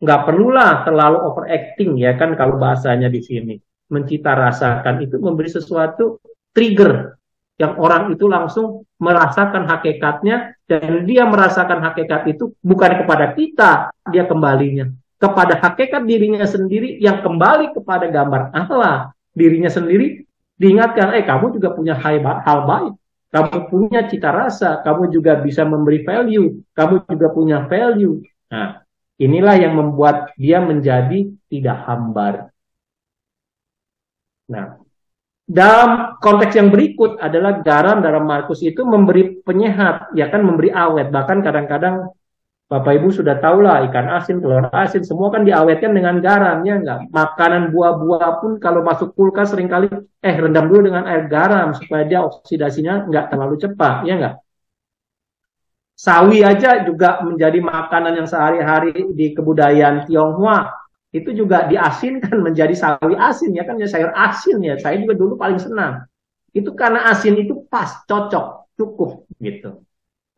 nggak perlulah terlalu overacting ya kan kalau bahasanya di sini. Mencita rasakan itu memberi sesuatu trigger yang orang itu langsung merasakan hakikatnya, dan dia merasakan hakikat itu bukan kepada kita, dia kembalinya kepada hakikat dirinya sendiri yang kembali kepada gambar Allah. Dirinya sendiri diingatkan, kamu juga punya hal baik, kamu punya cita rasa, kamu juga bisa memberi value, kamu juga punya value. Nah, inilah yang membuat dia menjadi tidak hambar. Nah, dalam konteks yang berikut adalah garam dalam Markus itu memberi penyehat, ya kan, memberi awet. Bahkan kadang-kadang Bapak Ibu sudah tahu lah, ikan asin, telur asin, semua kan diawetkan dengan garam, ya enggak? Makanan buah-buah pun kalau masuk kulkas seringkali rendam dulu dengan air garam supaya dia oksidasinya enggak terlalu cepat, ya enggak? Sawi aja juga menjadi makanan yang sehari-hari di kebudayaan Tionghoa. Itu juga diasinkan menjadi sawi asin, ya kan, ya sayur asin ya. Saya juga dulu paling senang. Itu karena asin itu pas, cocok, cukup gitu.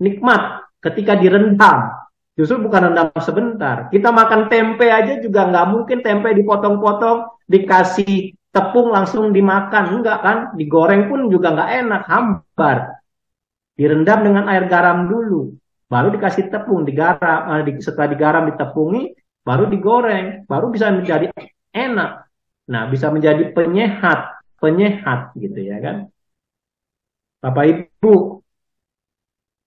Nikmat ketika direndam. Justru bukan rendam sebentar. Kita makan tempe aja juga nggak mungkin tempe dipotong-potong, dikasih tepung langsung dimakan. Enggak kan? Digoreng pun juga nggak enak, hambar. Direndam dengan air garam dulu. Baru dikasih tepung, digaram. Setelah digaram, ditepungi, baru digoreng, baru bisa menjadi enak. Nah, bisa menjadi penyehat gitu ya kan. Bapak Ibu,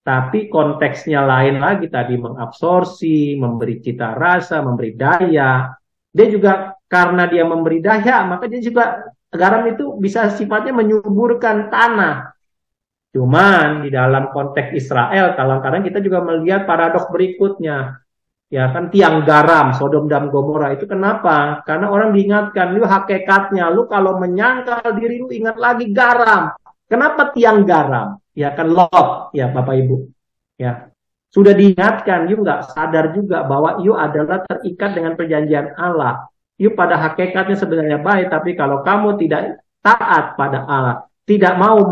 tapi konteksnya lain lagi tadi, mengabsorpsi, memberi cita rasa, memberi daya. Dia juga karena dia memberi daya, maka dia juga garam itu bisa sifatnya menyuburkan tanah. Cuman di dalam konteks Israel, kadang-kadang kita juga melihat paradoks berikutnya. Ya kan, tiang garam, Sodom dan Gomora itu kenapa? Karena orang diingatkan, lu hakikatnya, lu kalau menyangkal diri lu ingat lagi garam. Kenapa tiang garam? Ya kan, love, ya Bapak Ibu. Ya, sudah diingatkan, you nggak sadar juga bahwa you adalah terikat dengan perjanjian Allah. You pada hakikatnya sebenarnya baik, tapi kalau kamu tidak taat pada Allah, tidak mau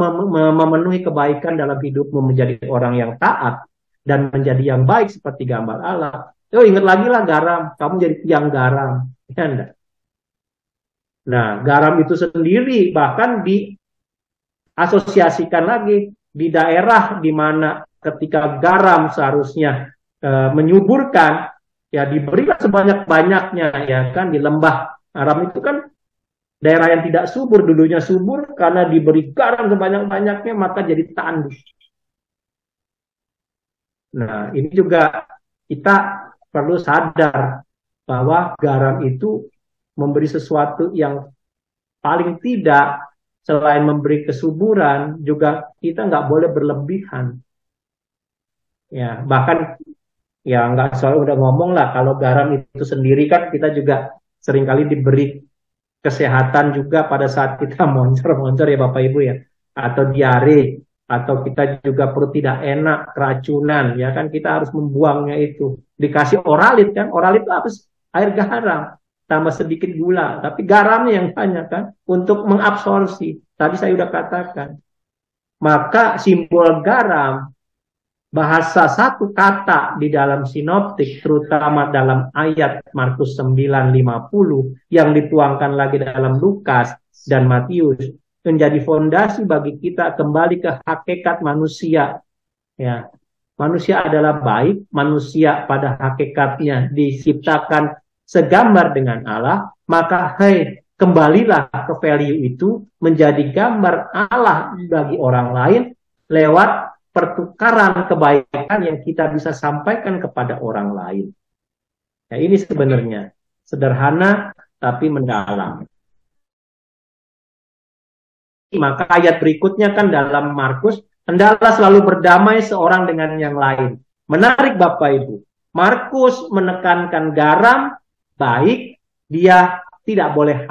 memenuhi kebaikan dalam hidupmu menjadi orang yang taat dan menjadi yang baik seperti gambar Allah, ingat lagi lah garam, kamu jadi tiang garam. Ya, enggak? Nah, garam itu sendiri bahkan diasosiasikan lagi di daerah di mana ketika garam seharusnya menyuburkan, ya diberikan sebanyak-banyaknya, ya kan, di lembah Aram itu kan daerah yang tidak subur, dulunya subur, karena diberi garam sebanyak-banyaknya maka jadi tandus. Nah, ini juga kita perlu sadar bahwa garam itu memberi sesuatu yang paling tidak, selain memberi kesuburan, juga kita nggak boleh berlebihan. Ya, bahkan ya nggak soal udah ngomong lah, kalau garam itu sendiri kan kita juga seringkali diberi kesehatan juga pada saat kita moncer-moncer ya Bapak Ibu ya, atau diare, atau kita juga perut tidak enak, keracunan, ya kan, kita harus membuangnya itu. Dikasih oralit kan, oralit itu apa? Air garam, tambah sedikit gula, tapi garamnya yang banyak kan, untuk mengabsorpsi. Tadi saya sudah katakan. Maka simbol garam bahasa satu kata di dalam sinoptik, terutama dalam ayat Markus 9:50 yang dituangkan lagi dalam Lukas dan Matius, menjadi fondasi bagi kita kembali ke hakikat manusia. Ya, manusia adalah baik, manusia pada hakikatnya diciptakan segambar dengan Allah, maka kembalilah ke value itu menjadi gambar Allah bagi orang lain lewat pertukaran kebaikan yang kita bisa sampaikan kepada orang lain. Nah, ini sebenarnya sederhana tapi mendalam. Maka ayat berikutnya kan dalam Markus, hendaklah selalu berdamai seorang dengan yang lain. Menarik Bapak Ibu. Markus menekankan garam baik, dia tidak boleh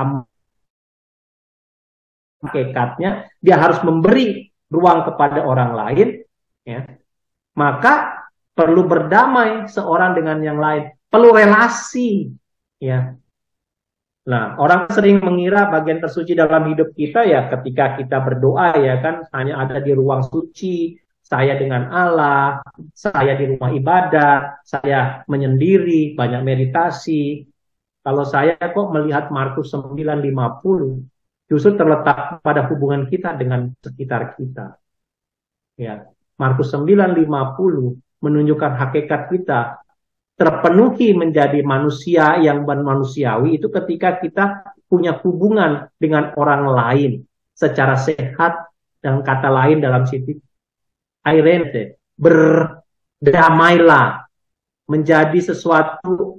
hakikatnya, dia harus memberi ruang kepada orang lain, ya. Maka perlu berdamai seorang dengan yang lain, perlu relasi, ya. Nah, orang sering mengira bagian tersuci dalam hidup kita ya ketika kita berdoa ya kan hanya ada di ruang suci, saya dengan Allah, saya di rumah ibadat, saya menyendiri, banyak meditasi. Kalau saya kok melihat Markus 9:50 justru terletak pada hubungan kita dengan sekitar kita. Ya, Markus 9:50 menunjukkan hakikat kita terpenuhi menjadi manusia yang manusiawi itu ketika kita punya hubungan dengan orang lain secara sehat, dan kata lain dalam situ airente, berdamailah, menjadi sesuatu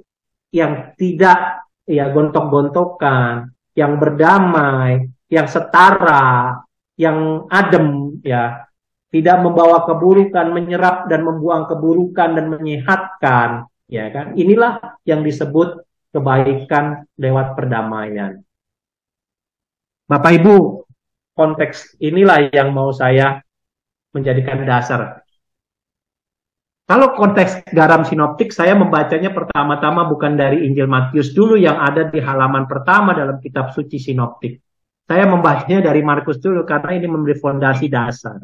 yang tidak ya gontok-gontokan, yang berdamai, yang setara, yang adem, ya, tidak membawa keburukan, menyerap dan membuang keburukan dan menyehatkan. Ya kan? Inilah yang disebut kebaikan lewat perdamaian. Bapak Ibu, konteks inilah yang mau saya menjadikan dasar. Kalau konteks garam sinoptik, saya membacanya pertama-tama bukan dari Injil Matius dulu yang ada di halaman pertama dalam kitab suci sinoptik. Saya membacanya dari Markus dulu karena ini memberi fondasi dasar.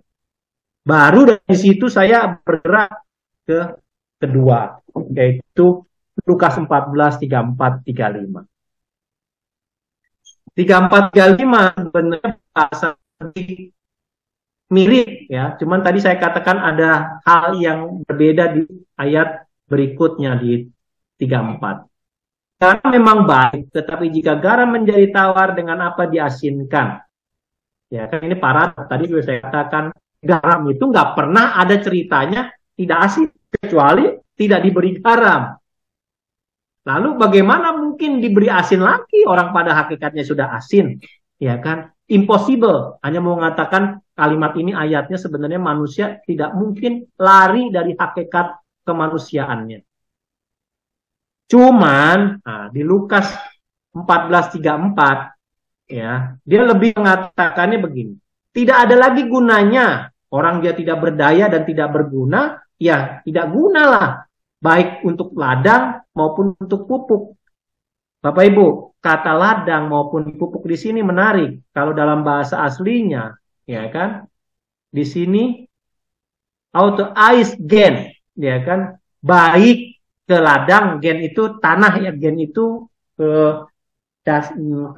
Baru dari situ saya bergerak ke kedua, yaitu Lukas 14:34-35. 34-35 sebenarnya bahasa mirip ya, cuman tadi saya katakan ada hal yang berbeda di ayat berikutnya di 34. Garam memang baik, tetapi jika garam menjadi tawar, dengan apa diasinkan? Ya kan ini parah. Tadi juga saya katakan garam itu nggak pernah ada ceritanya tidak asin kecuali tidak diberi garam. Lalu bagaimana mungkin diberi asin lagi? Orang pada hakikatnya sudah asin, ya kan? Impossible. Hanya mau mengatakan kalimat ini ayatnya sebenarnya manusia tidak mungkin lari dari hakikat kemanusiaannya. Cuman di Lukas 14:34 ya, dia lebih mengatakannya begini. Tidak ada lagi gunanya orang dia tidak berdaya dan tidak berguna, ya tidak gunalah baik untuk ladang maupun untuk pupuk. Bapak Ibu, kata ladang maupun pupuk di sini menarik. Kalau dalam bahasa aslinya, ya kan, di sini auto ice gen, ya kan, baik ke ladang, gen itu tanah ya, gen itu ke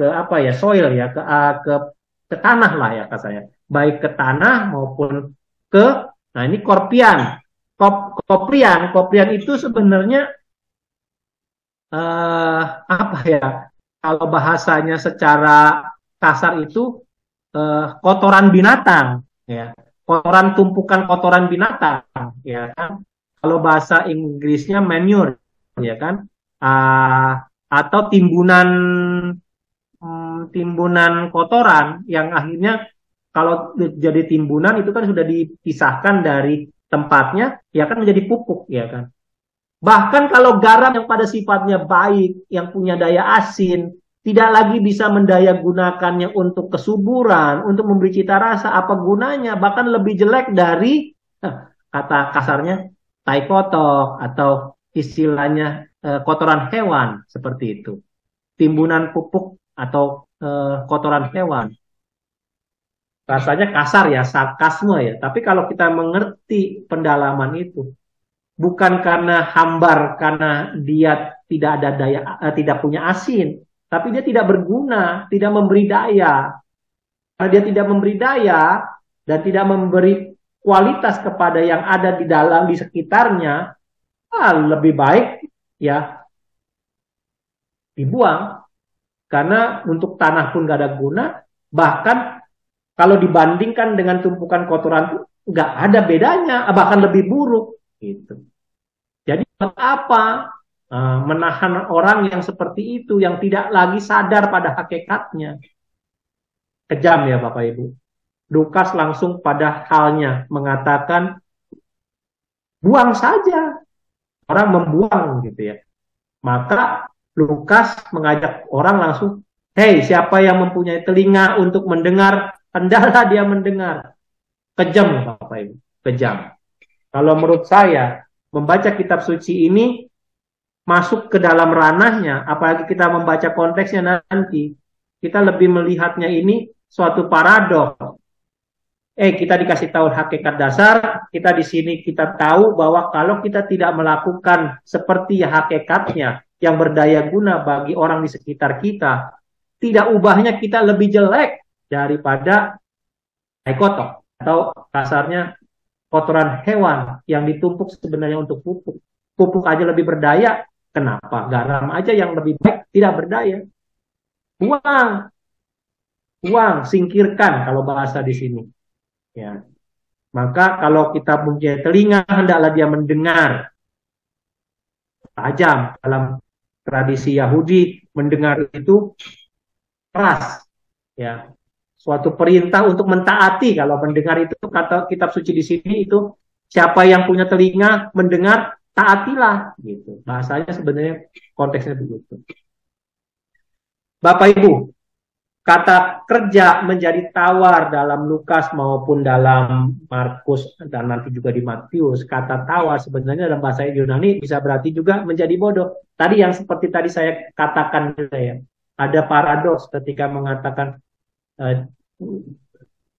apa ya, soil ya, ke tanah lah ya kata saya, baik ke tanah maupun ke, nah ini korpian. Koprian itu sebenarnya apa ya? Kalau bahasanya secara kasar itu kotoran binatang, ya, tumpukan kotoran binatang, ya kan? Kalau bahasa Inggrisnya manure, ya kan? Atau timbunan kotoran yang akhirnya kalau jadi timbunan itu kan sudah dipisahkan dari tempatnya, ya kan menjadi pupuk, ya kan. Bahkan kalau garam yang pada sifatnya baik, yang punya daya asin, tidak lagi bisa mendaya gunakannya untuk kesuburan, untuk memberi cita rasa, apa gunanya? Bahkan lebih jelek dari kata kasarnya tai kotok atau istilahnya kotoran hewan seperti itu. Timbunan pupuk atau kotoran hewan. rasanya kasar ya, sarkasme ya. Tapi kalau kita mengerti pendalaman itu, bukan karena hambar, karena dia tidak ada daya, tidak punya asin, tapi dia tidak berguna, tidak memberi daya. Karena dia tidak memberi daya dan tidak memberi kualitas kepada yang ada di dalam di sekitarnya, lebih baik ya dibuang. Karena untuk tanah pun gak ada guna, bahkan kalau dibandingkan dengan tumpukan kotoran nggak ada bedanya, bahkan lebih buruk gitu. Jadi buat apa menahan orang yang seperti itu, yang tidak lagi sadar pada hakikatnya? Kejam ya Bapak Ibu. Lukas langsung pada halnya mengatakan, buang saja. Orang membuang gitu ya. Maka Lukas mengajak orang langsung, hei, siapa yang mempunyai telinga untuk mendengar, hendaklah dia mendengar. Kejam Bapak Ibu, kejam. Kalau menurut saya, membaca kitab suci ini masuk ke dalam ranahnya, apalagi kita membaca konteksnya nanti, kita lebih melihatnya ini suatu paradoks. Kita dikasih tahu hakikat dasar, kita di sini kita tahu bahwa kalau kita tidak melakukan seperti hakikatnya yang berdaya guna bagi orang di sekitar kita, tidak ubahnya kita lebih jelek daripada kotor atau kasarnya kotoran hewan yang ditumpuk sebenarnya untuk pupuk. Pupuk aja lebih berdaya, kenapa garam aja yang lebih baik tidak berdaya? Buang, singkirkan kalau bahasa di sini. Ya. Maka kalau kita punya telinga, hendaklah dia mendengar. Tajam dalam tradisi Yahudi, mendengar itu keras. Ya. Suatu perintah untuk mentaati. Kalau mendengar itu, kata kitab suci di sini itu, siapa yang punya telinga mendengar, taatilah. Gitu. Bahasanya sebenarnya konteksnya begitu. Bapak Ibu, kata kerja menjadi tawar dalam Lukas maupun dalam Markus dan nanti juga di Matius. Kata tawar sebenarnya dalam bahasa Yunani bisa berarti juga menjadi bodoh. Tadi yang seperti tadi saya katakan ya, ada paradoks ketika mengatakan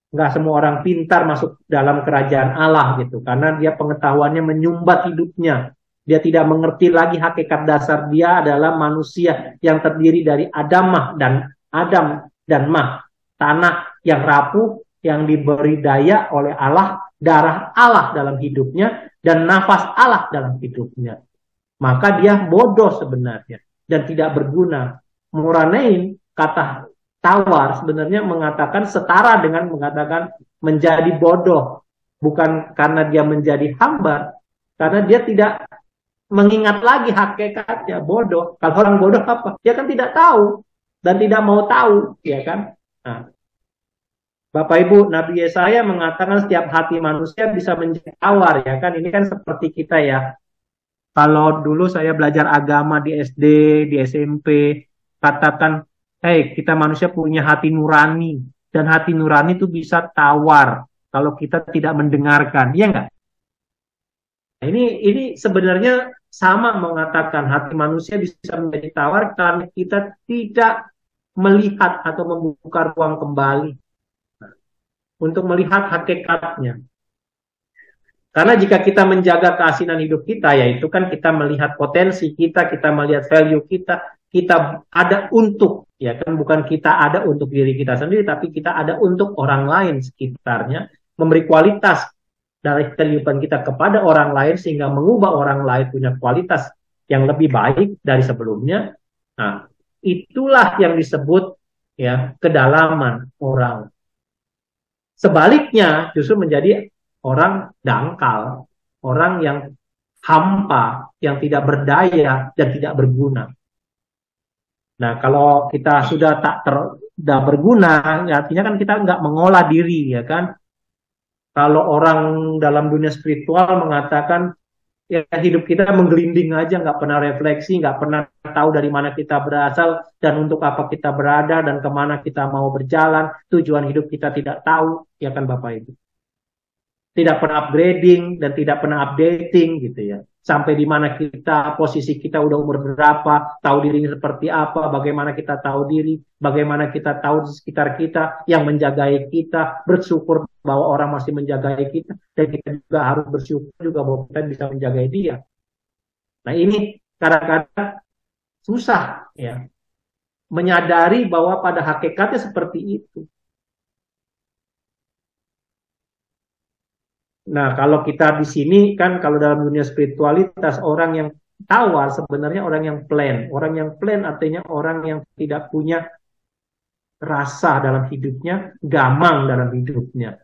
nggak semua orang pintar masuk dalam kerajaan Allah gitu, karena dia pengetahuannya menyumbat hidupnya. Dia tidak mengerti lagi hakikat dasar dia adalah manusia yang terdiri dari Adam dan Mah, tanah yang rapuh, yang diberi daya oleh Allah, darah Allah dalam hidupnya, dan nafas Allah dalam hidupnya. Maka dia bodoh sebenarnya, dan tidak berguna. Muranein, kata tawar, sebenarnya mengatakan setara dengan mengatakan menjadi bodoh. Bukan karena dia menjadi hamba, karena dia tidak mengingat lagi hakikatnya, bodoh. Kalau orang bodoh apa? Dia kan tidak tahu. Dan tidak mau tahu, ya kan? Nah, Bapak Ibu, Nabi Yesaya mengatakan setiap hati manusia bisa menjadi tawar, ya kan? Ini kan seperti kita ya. Kalau dulu saya belajar agama di SD, di SMP, katakan, kita manusia punya hati nurani, dan hati nurani itu bisa tawar kalau kita tidak mendengarkan, iya nggak? Ini sebenarnya sama mengatakan hati manusia bisa menjadi tawar karena kita tidak melihat atau membuka ruang kembali untuk melihat hakikatnya. Karena jika kita menjaga keasinan hidup kita, yaitu kan kita melihat potensi kita, kita melihat value kita ada untuk, ya kan, bukan kita ada untuk diri kita sendiri, tapi kita ada untuk orang lain sekitarnya, memberi kualitas dari kehidupan kita kepada orang lain sehingga mengubah orang lain punya kualitas yang lebih baik dari sebelumnya. Nah, itulah yang disebut ya kedalaman orang. Sebaliknya justru menjadi orang dangkal, orang yang hampa, yang tidak berdaya dan tidak berguna. Nah, kalau kita sudah tidak berguna, artinya kan kita nggak mengolah diri, ya kan? Kalau orang dalam dunia spiritual mengatakan ya hidup kita menggelinding aja, nggak pernah refleksi, nggak pernah tahu dari mana kita berasal dan untuk apa kita berada dan kemana kita mau berjalan, tujuan hidup kita tidak tahu, ya kan Bapak Ibu. Tidak pernah upgrading dan tidak pernah updating gitu ya. sampai di mana kita, posisi kita udah umur berapa, tahu dirinya seperti apa, bagaimana kita tahu diri, bagaimana kita tahu di sekitar kita yang menjagai kita, bersyukur bahwa orang masih menjagai kita, dan kita juga harus bersyukur juga bahwa kita bisa menjagai dia. Nah ini kadang-kadang susah ya menyadari bahwa pada hakikatnya seperti itu. Nah, kalau kita di sini kan kalau dalam dunia spiritualitas orang yang tawar sebenarnya orang yang plain. Orang yang plain artinya orang yang tidak punya rasa dalam hidupnya, gamang dalam hidupnya.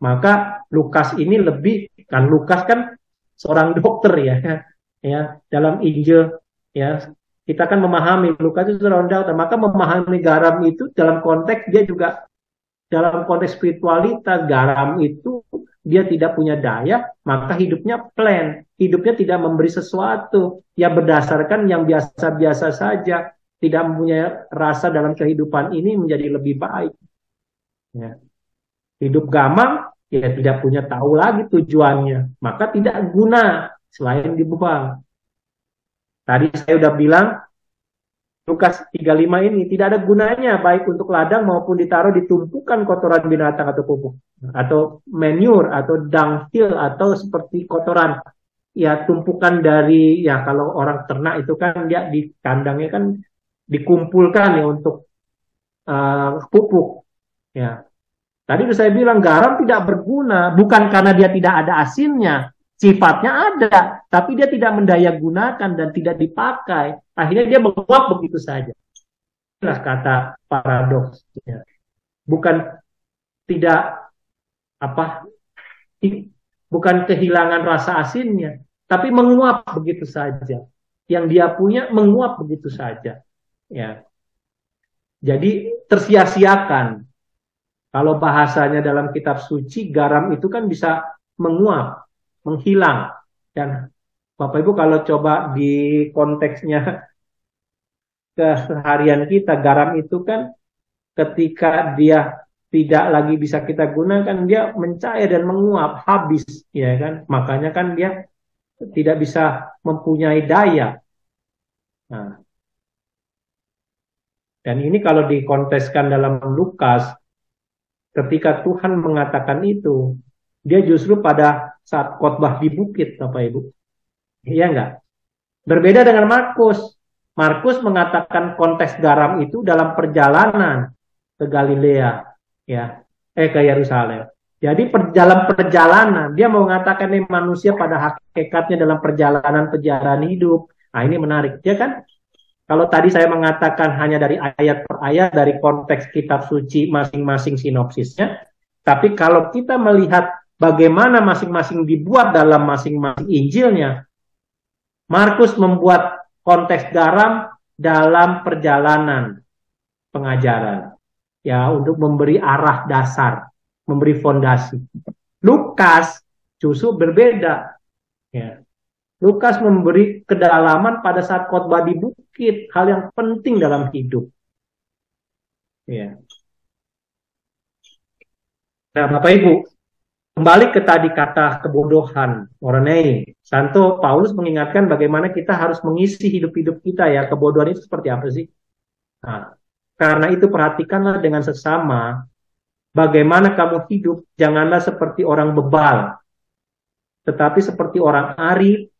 Maka Lukas ini lebih kan Lukas kan seorang dokter ya. Ya, dalam Injil ya kita kan memahami Lukas itu seorang dokter, maka memahami garam itu dalam konteks dia juga dalam konteks spiritualitas garam itu dia tidak punya daya, maka hidupnya plain, hidupnya tidak memberi sesuatu, ya berdasarkan yang biasa-biasa saja, tidak mempunyai rasa dalam kehidupan ini menjadi lebih baik. Ya. Hidup gamang, ya tidak punya tahu lagi tujuannya, maka tidak guna selain dibuang. Tadi saya udah bilang, Lukas 35 ini tidak ada gunanya baik untuk ladang maupun ditaruh di tumpukan kotoran binatang atau pupuk atau manure atau dunghill atau seperti kotoran ya tumpukan dari ya kalau orang ternak itu kan dia di kandangnya kan dikumpulkan ya untuk pupuk ya. Tadi saya bilang garam tidak berguna bukan karena dia tidak ada asinnya. Sifatnya ada, tapi dia tidak mendaya gunakan dan tidak dipakai. Akhirnya dia menguap begitu saja. Inilah kata paradoks. Bukan tidak apa, bukan kehilangan rasa asinnya, tapi menguap begitu saja. Yang dia punya menguap begitu saja. Ya. Jadi tersia-siakan. Kalau bahasanya dalam kitab suci, garam itu kan bisa menguap, menghilang. Dan Bapak Ibu kalau coba di konteksnya keseharian kita, garam itu kan ketika dia tidak lagi bisa kita gunakan, dia mencair dan menguap, habis, ya kan? Makanya kan dia tidak bisa mempunyai daya. Nah. Dan ini kalau dikonteskan dalam Lukas, ketika Tuhan mengatakan itu, dia justru pada saat khotbah di bukit, Bapak Ibu. Iya enggak? Berbeda dengan Markus. Markus mengatakan konteks garam itu dalam perjalanan ke Galilea, ya, ke Yerusalem. Jadi dalam perjalanan, dia mau mengatakan nih manusia pada hakikatnya dalam perjalanan hidup. Nah ini menarik. Dia kan, kalau tadi saya mengatakan hanya dari ayat per ayat, dari konteks kitab suci masing-masing sinopsisnya, tapi kalau kita melihat bagaimana masing-masing dibuat dalam masing-masing Injilnya, Markus membuat konteks garam dalam perjalanan pengajaran, ya untuk memberi arah dasar, memberi fondasi. Lukas justru berbeda, ya. Lukas memberi kedalaman pada saat khotbah di bukit, hal yang penting dalam hidup. Ya. Nah, Bapak Ibu, kembali ke tadi kata kebodohan, Oranei. Santo Paulus mengingatkan bagaimana kita harus mengisi hidup-hidup kita ya. Kebodohan itu seperti apa sih? Nah, karena itu perhatikanlah dengan sesama bagaimana kamu hidup. Janganlah seperti orang bebal, tetapi seperti orang arif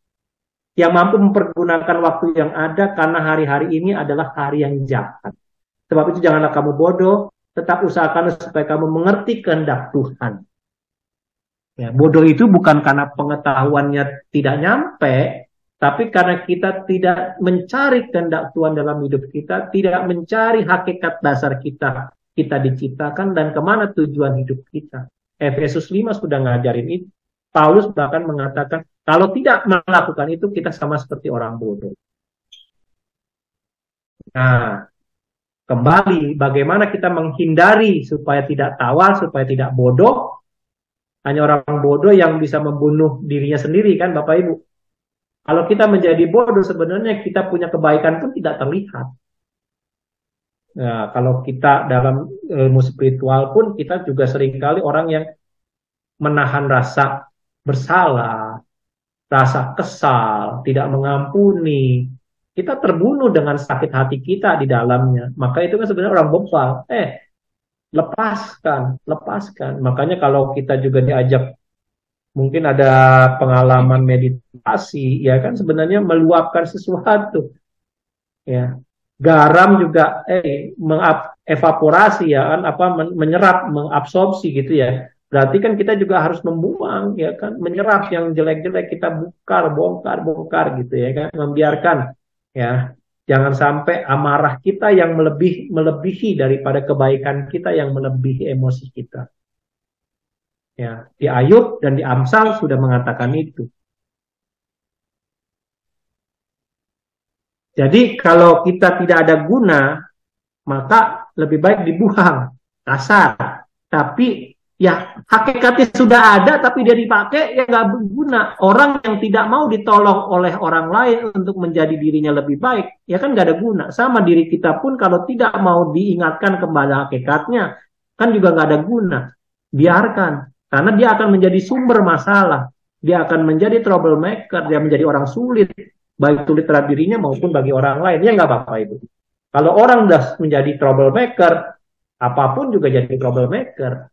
yang mampu mempergunakan waktu yang ada karena hari-hari ini adalah hari yang jahat. Sebab itu janganlah kamu bodoh, tetap usahakan supaya kamu mengerti kehendak Tuhan. Ya, bodoh itu bukan karena pengetahuannya tidak nyampe, tapi karena kita tidak mencari kehendak Tuhan dalam hidup kita, tidak mencari hakikat dasar kita diciptakan dan kemana tujuan hidup kita. Efesus 5 sudah ngajarin itu. Paulus bahkan mengatakan, kalau tidak melakukan itu, kita sama seperti orang bodoh. Nah, kembali, bagaimana kita menghindari supaya tidak tawar, supaya tidak bodoh. Hanya orang bodoh yang bisa membunuh dirinya sendiri, kan Bapak Ibu. Kalau kita menjadi bodoh, sebenarnya kita punya kebaikan pun tidak terlihat. Nah, kalau kita dalam ilmu spiritual pun, kita juga seringkali orang yang menahan rasa bersalah, rasa kesal, tidak mengampuni, kita terbunuh dengan sakit hati kita di dalamnya. Maka itu kan sebenarnya orang bebal. Lepaskan, lepaskan. Makanya kalau kita juga diajak, mungkin ada pengalaman meditasi, ya kan sebenarnya meluapkan sesuatu. Ya, garam juga mengevaporasi, ya kan, apa menyerap, mengabsorpsi gitu ya. Berarti kan kita juga harus membuang, ya kan, menyerap yang jelek-jelek, kita bongkar gitu ya kan, membiarkan, ya. Jangan sampai amarah kita yang melebihi daripada kebaikan kita yang melebihi emosi kita. Ya, di Ayub dan di Amsal sudah mengatakan itu. Jadi kalau kita tidak ada guna, maka lebih baik dibuang, kasar. Tapi ya hakikatnya sudah ada, tapi dia dipakai ya nggak berguna. Orang yang tidak mau ditolong oleh orang lain untuk menjadi dirinya lebih baik, ya kan nggak ada guna. Sama diri kita pun kalau tidak mau diingatkan kembali hakikatnya, kan juga nggak ada guna. Biarkan, karena dia akan menjadi sumber masalah. Dia akan menjadi troublemaker, dia menjadi orang sulit, baik sulit terhadap dirinya maupun bagi orang lain. Ya nggak apa-apa itu. Kalau orang sudah menjadi troublemaker, apapun juga jadi troublemaker.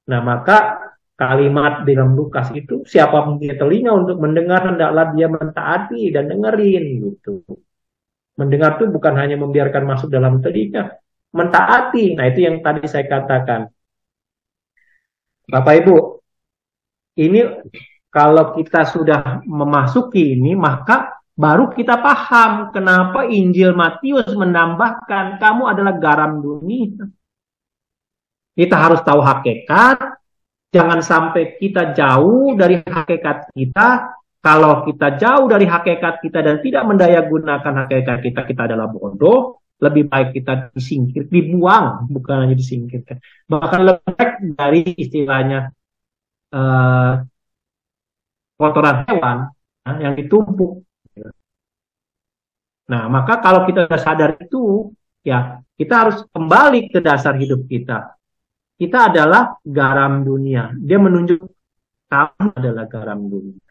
Nah, maka kalimat dalam Lukas itu, siapa punya telinga untuk mendengar, hendaklah dia mentaati dan dengerin gitu. Mendengar itu bukan hanya membiarkan masuk dalam telinga, mentaati. Nah, itu yang tadi saya katakan. Bapak Ibu, ini kalau kita sudah memasuki ini, maka baru kita paham kenapa Injil Matius menambahkan kamu adalah garam dunia. Kita harus tahu hakikat, jangan sampai kita jauh dari hakikat kita. Kalau kita jauh dari hakikat kita dan tidak mendayagunakan hakikat kita, kita adalah bodoh. Lebih baik kita disingkir, dibuang, bukan hanya disingkirkan. Bahkan lebih baik dari istilahnya kotoran hewan yang ditumpuk. Nah, maka kalau kita sadar itu, ya kita harus kembali ke dasar hidup kita. Kita adalah garam dunia. Dia menunjuk kamu adalah garam dunia.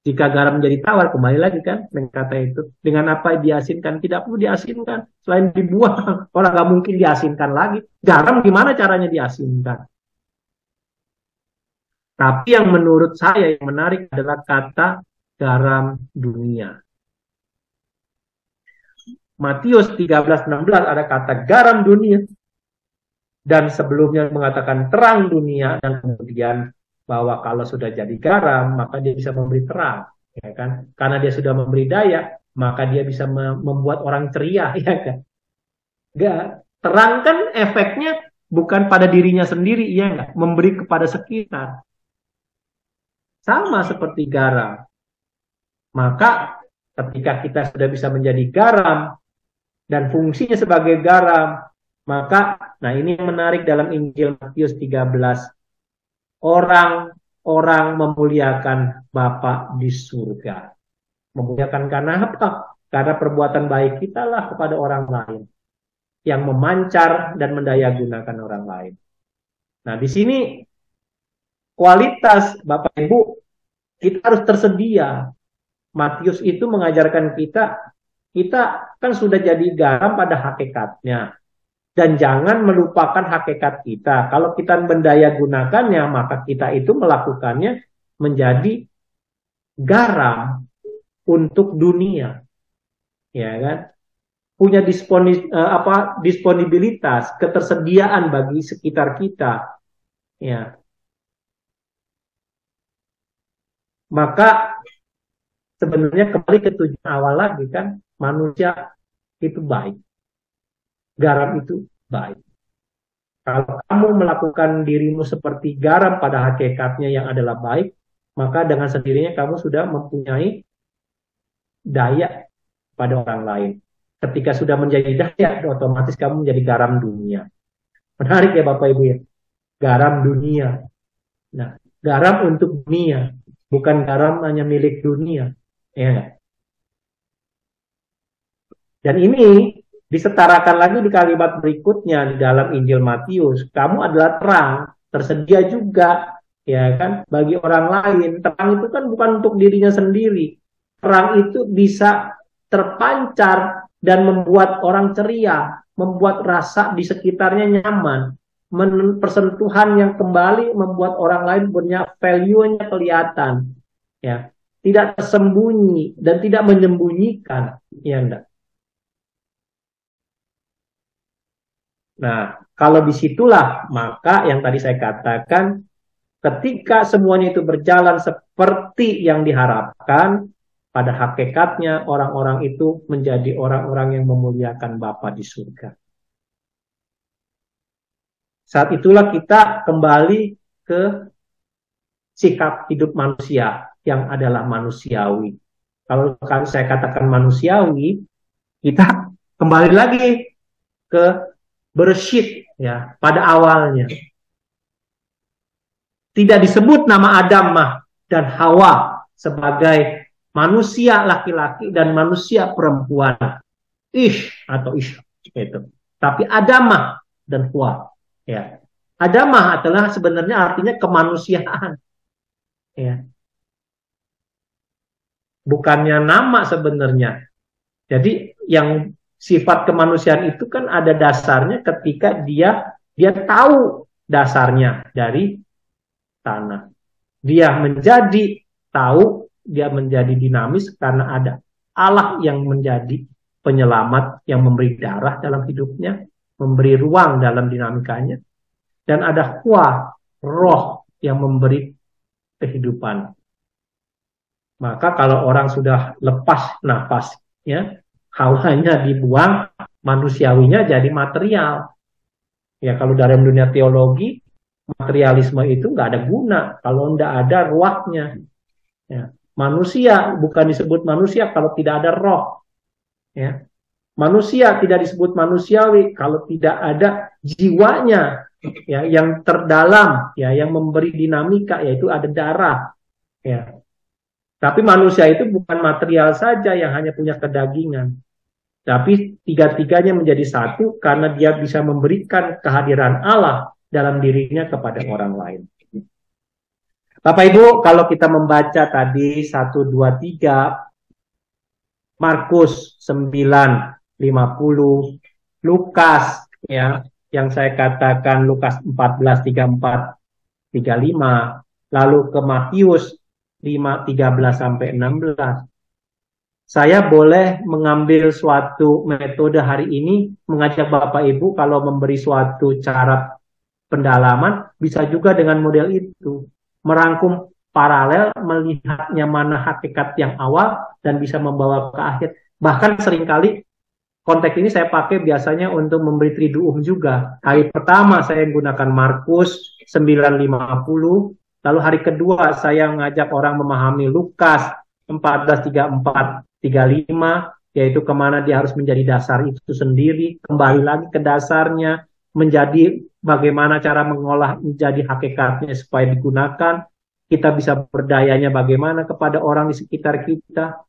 Jika garam menjadi tawar, kembali lagi kan dengan kata itu. Dengan apa diasinkan? Tidak perlu diasinkan. Selain dibuang, orang nggak mungkin diasinkan lagi. Garam gimana caranya diasinkan? Tapi yang menurut saya yang menarik adalah kata garam dunia. Matius 13:16 ada kata garam dunia. Dan sebelumnya mengatakan terang dunia, dan kemudian bahwa kalau sudah jadi garam, maka dia bisa memberi terang, ya kan? Karena dia sudah memberi daya, maka dia bisa membuat orang ceria, ya kan? Gak, terang kan efeknya bukan pada dirinya sendiri, ya enggak? Memberi kepada sekitar. Sama seperti garam. Maka ketika kita sudah bisa menjadi garam dan fungsinya sebagai garam, maka, nah ini yang menarik dalam Injil Matius 13. Orang-orang memuliakan Bapa di surga. Memuliakan karena apa? Karena perbuatan baik kita lah kepada orang lain. Yang memancar dan mendayagunakan orang lain. Nah di sini kualitas Bapak Ibu, kita harus tersedia. Matius itu mengajarkan kita kan sudah jadi garam pada hakikatnya. Dan jangan melupakan hakikat kita. Kalau kita mendaya gunakannya, maka kita itu melakukannya menjadi garam untuk dunia. Ya kan? Punya disponibilitas, ketersediaan bagi sekitar kita. Ya. Maka sebenarnya kembali ke tujuan awal lagi kan, manusia itu baik. Garam itu baik. Kalau kamu melakukan dirimu seperti garam pada hakikatnya yang adalah baik, maka dengan sendirinya kamu sudah mempunyai daya pada orang lain. Ketika sudah menjadi daya, otomatis kamu menjadi garam dunia. Menarik ya Bapak Ibu ya. Garam dunia. Nah, garam untuk dunia, bukan garam hanya milik dunia. Ya. Dan ini disetarakan lagi di kalimat berikutnya di dalam Injil Matius. Kamu adalah terang, tersedia juga. ya kan? Bagi orang lain, terang itu kan bukan untuk dirinya sendiri. Terang itu bisa terpancar dan membuat orang ceria, membuat rasa di sekitarnya nyaman. Persentuhan yang kembali membuat orang lain punya value-nya kelihatan, ya, tidak tersembunyi dan tidak menyembunyikan, ya enggak. Nah, kalau disitulah maka yang tadi saya katakan, ketika semuanya itu berjalan seperti yang diharapkan, pada hakikatnya orang-orang itu menjadi orang-orang yang memuliakan Bapa di surga. Saat itulah kita kembali ke sikap hidup manusia yang adalah manusiawi. Kalau saya katakan manusiawi, kita kembali lagi ke Bereshit, ya, pada awalnya. Tidak disebut nama Adam dan Hawa sebagai manusia laki-laki dan manusia perempuan. Atau Ish itu. Tapi Adamah dan Hawa, ya. Adamah adalah sebenarnya artinya kemanusiaan, ya. Bukannya nama sebenarnya. Jadi yang sifat kemanusiaan itu kan ada dasarnya ketika dia tahu dasarnya dari tanah. Dia menjadi tahu, dia menjadi dinamis karena ada Allah yang menjadi penyelamat, yang memberi darah dalam hidupnya, memberi ruang dalam dinamikanya, dan ada Hua, roh yang memberi kehidupan. Maka kalau orang sudah lepas nafasnya, hawanya dibuang, manusiawinya jadi material. Ya, kalau dalam dunia teologi, materialisme itu nggak ada guna kalau nggak ada ruahnya. Ya. Manusia bukan disebut manusia kalau tidak ada roh. Ya. Manusia tidak disebut manusiawi kalau tidak ada jiwanya, ya, yang terdalam, ya, yang memberi dinamika, yaitu ada darah. Ya. Tapi manusia itu bukan material saja yang hanya punya kedagingan. Tapi tiga-tiganya menjadi satu karena dia bisa memberikan kehadiran Allah dalam dirinya kepada orang lain. Bapak Ibu, kalau kita membaca tadi 1, 2, 3, Markus 9, 50, Lukas, ya, yang saya katakan Lukas 14, 34, 35, lalu ke Matius 5, 13 sampai 16. Saya boleh mengambil suatu metode hari ini, mengajak Bapak Ibu kalau memberi suatu cara pendalaman, bisa juga dengan model itu. Merangkum paralel, melihatnya mana hakikat yang awal, dan bisa membawa ke akhir. Bahkan seringkali konteks ini saya pakai biasanya untuk memberi triduum juga. Hari pertama saya menggunakan Markus 9:50, lalu hari kedua saya mengajak orang memahami Lukas 14:34, 35, yaitu kemana dia harus menjadi dasar itu sendiri, kembali lagi ke dasarnya, menjadi bagaimana cara mengolah menjadi hakikatnya supaya digunakan, kita bisa berdayanya bagaimana kepada orang di sekitar kita.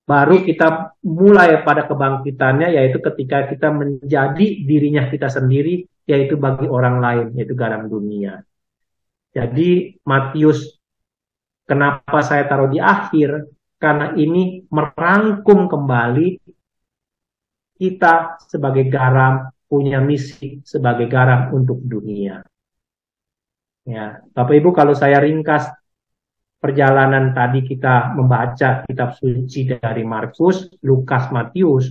Baru kita mulai pada kebangkitannya, yaitu ketika kita menjadi dirinya kita sendiri, yaitu bagi orang lain, yaitu garam dunia. Jadi Matius, kenapa saya taruh di akhir? Karena ini merangkum kembali kita sebagai garam, punya misi sebagai garam untuk dunia. Ya, Bapak Ibu, kalau saya ringkas perjalanan tadi kita membaca kitab suci dari Markus, Lukas, Matius,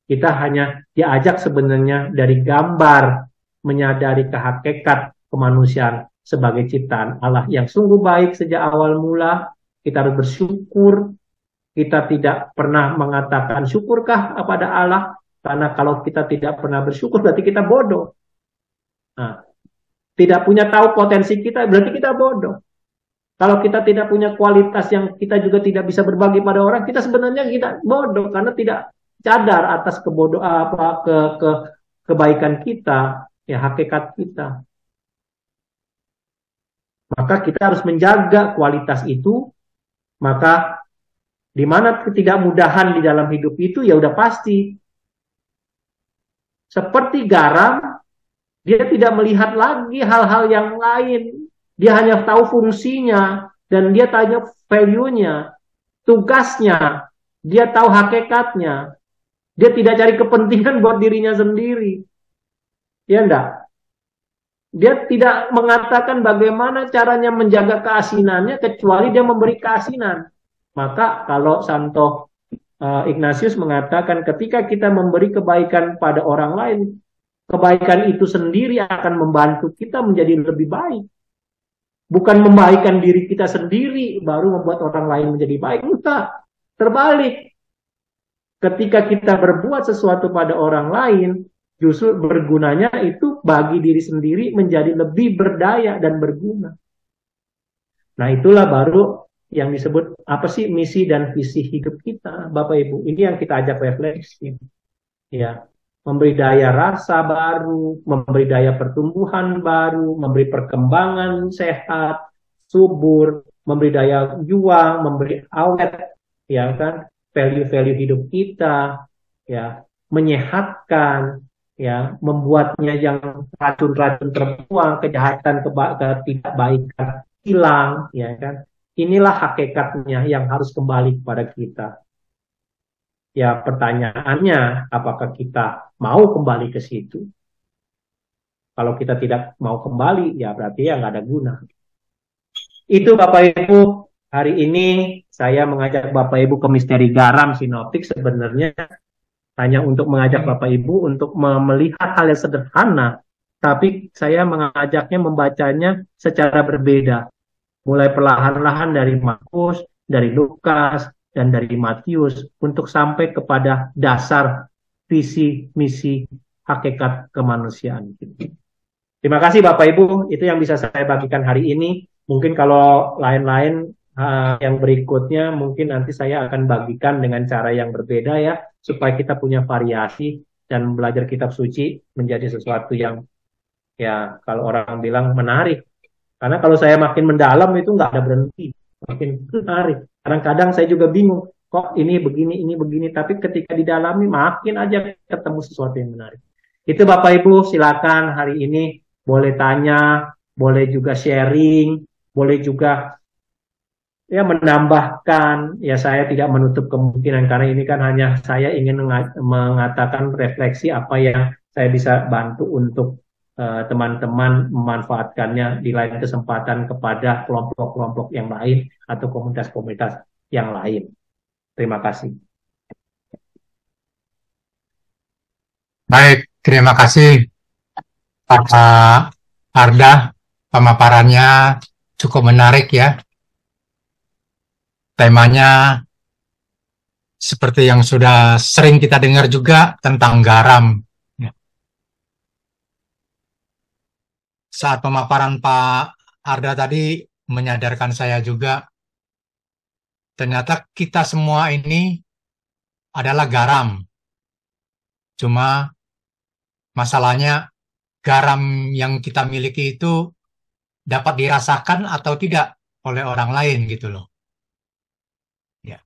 kita hanya diajak sebenarnya dari gambar menyadari kehakikat kemanusiaan sebagai ciptaan Allah yang sungguh baik sejak awal mula. Kita harus bersyukur. Kita tidak pernah mengatakan syukurkah kepada Allah, karena kalau kita tidak pernah bersyukur berarti kita bodoh. Nah, tidak punya tahu potensi kita berarti kita bodoh. Kalau kita tidak punya kualitas yang kita juga tidak bisa berbagi pada orang, kita sebenarnya kita bodoh karena tidak sadar atas kebaikan kita, ya, hakikat kita. Maka kita harus menjaga kualitas itu. Maka di mana ketidakmudahan di dalam hidup itu, ya udah pasti. Seperti garam, dia tidak melihat lagi hal-hal yang lain. Dia hanya tahu fungsinya dan dia tanya value-nya, tugasnya, dia tahu hakikatnya. Dia tidak cari kepentingan buat dirinya sendiri. Ya enggak? Dia tidak mengatakan bagaimana caranya menjaga keasinannya kecuali dia memberi keasinan. Maka kalau Santo Ignatius mengatakan ketika kita memberi kebaikan pada orang lain, kebaikan itu sendiri akan membantu kita menjadi lebih baik. Bukan membaikkan diri kita sendiri baru membuat orang lain menjadi baik. Enggak, terbalik. Ketika kita berbuat sesuatu pada orang lain, justru bergunanya itu bagi diri sendiri menjadi lebih berdaya dan berguna. Nah, itulah baru yang disebut apa sih misi dan visi hidup kita, Bapak Ibu. Ini yang kita ajak refleksi. Ya, memberi daya rasa baru, memberi daya pertumbuhan baru, memberi perkembangan sehat, subur, memberi daya juang, memberi awet, ya kan, value-value hidup kita, ya, menyehatkan, ya, membuatnya yang racun-racun terbuang, kejahatan, ketidakbaikan hilang, ya kan. Inilah hakikatnya yang harus kembali kepada kita. Ya, pertanyaannya, apakah kita mau kembali ke situ? Kalau kita tidak mau kembali, ya berarti ya nggak ada guna. Itu Bapak Ibu, hari ini saya mengajak Bapak Ibu ke misteri garam sinoptik sebenarnya hanya untuk mengajak Bapak Ibu untuk melihat hal yang sederhana, tapi saya mengajaknya membacanya secara berbeda. Mulai perlahan-lahan dari Markus, dari Lukas, dan dari Matius untuk sampai kepada dasar visi, misi, hakikat kemanusiaan. Terima kasih Bapak Ibu, itu yang bisa saya bagikan hari ini. Mungkin kalau lain-lain yang berikutnya mungkin nanti saya akan bagikan dengan cara yang berbeda ya, supaya kita punya variasi dan belajar kitab suci menjadi sesuatu yang ya kalau orang bilang menarik. Karena kalau saya makin mendalam itu nggak ada berhenti, makin menarik. Kadang-kadang saya juga bingung, kok ini begini, tapi ketika didalami makin aja ketemu sesuatu yang menarik. Itu Bapak Ibu, silakan hari ini boleh tanya, boleh juga sharing, boleh juga ya menambahkan. Ya saya tidak menutup kemungkinan karena ini kan hanya saya ingin mengatakan refleksi apa yang saya bisa bantu untuk teman-teman memanfaatkannya di lain kesempatan kepada kelompok-kelompok yang lain atau komunitas-komunitas yang lain. Terima kasih. Baik, terima kasih Pak Arda. Pemaparannya cukup menarik ya. Temanya seperti yang sudah sering kita dengar juga tentang garam. Saat pemaparan Pak Arda tadi menyadarkan saya juga, ternyata kita semua ini adalah garam. Cuma masalahnya garam yang kita miliki itu dapat dirasakan atau tidak oleh orang lain gitu loh. Ya.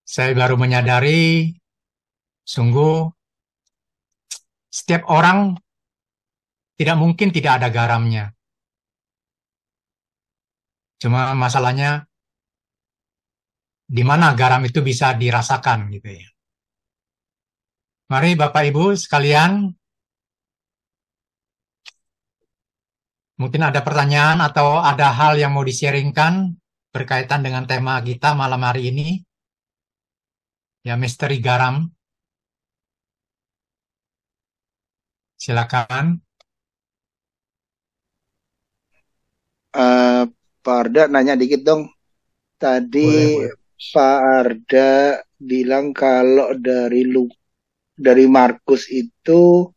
Saya baru menyadari, sungguh setiap orang tidak mungkin tidak ada garamnya. Cuma masalahnya di mana garam itu bisa dirasakan gitu ya. Mari Bapak Ibu sekalian, mungkin ada pertanyaan atau ada hal yang mau di-sharingkan berkaitan dengan tema kita malam hari ini. Ya, misteri garam. Silakan. Pak Arda nanya dikit dong. Tadi boleh. Pak Arda bilang kalau dari Markus itu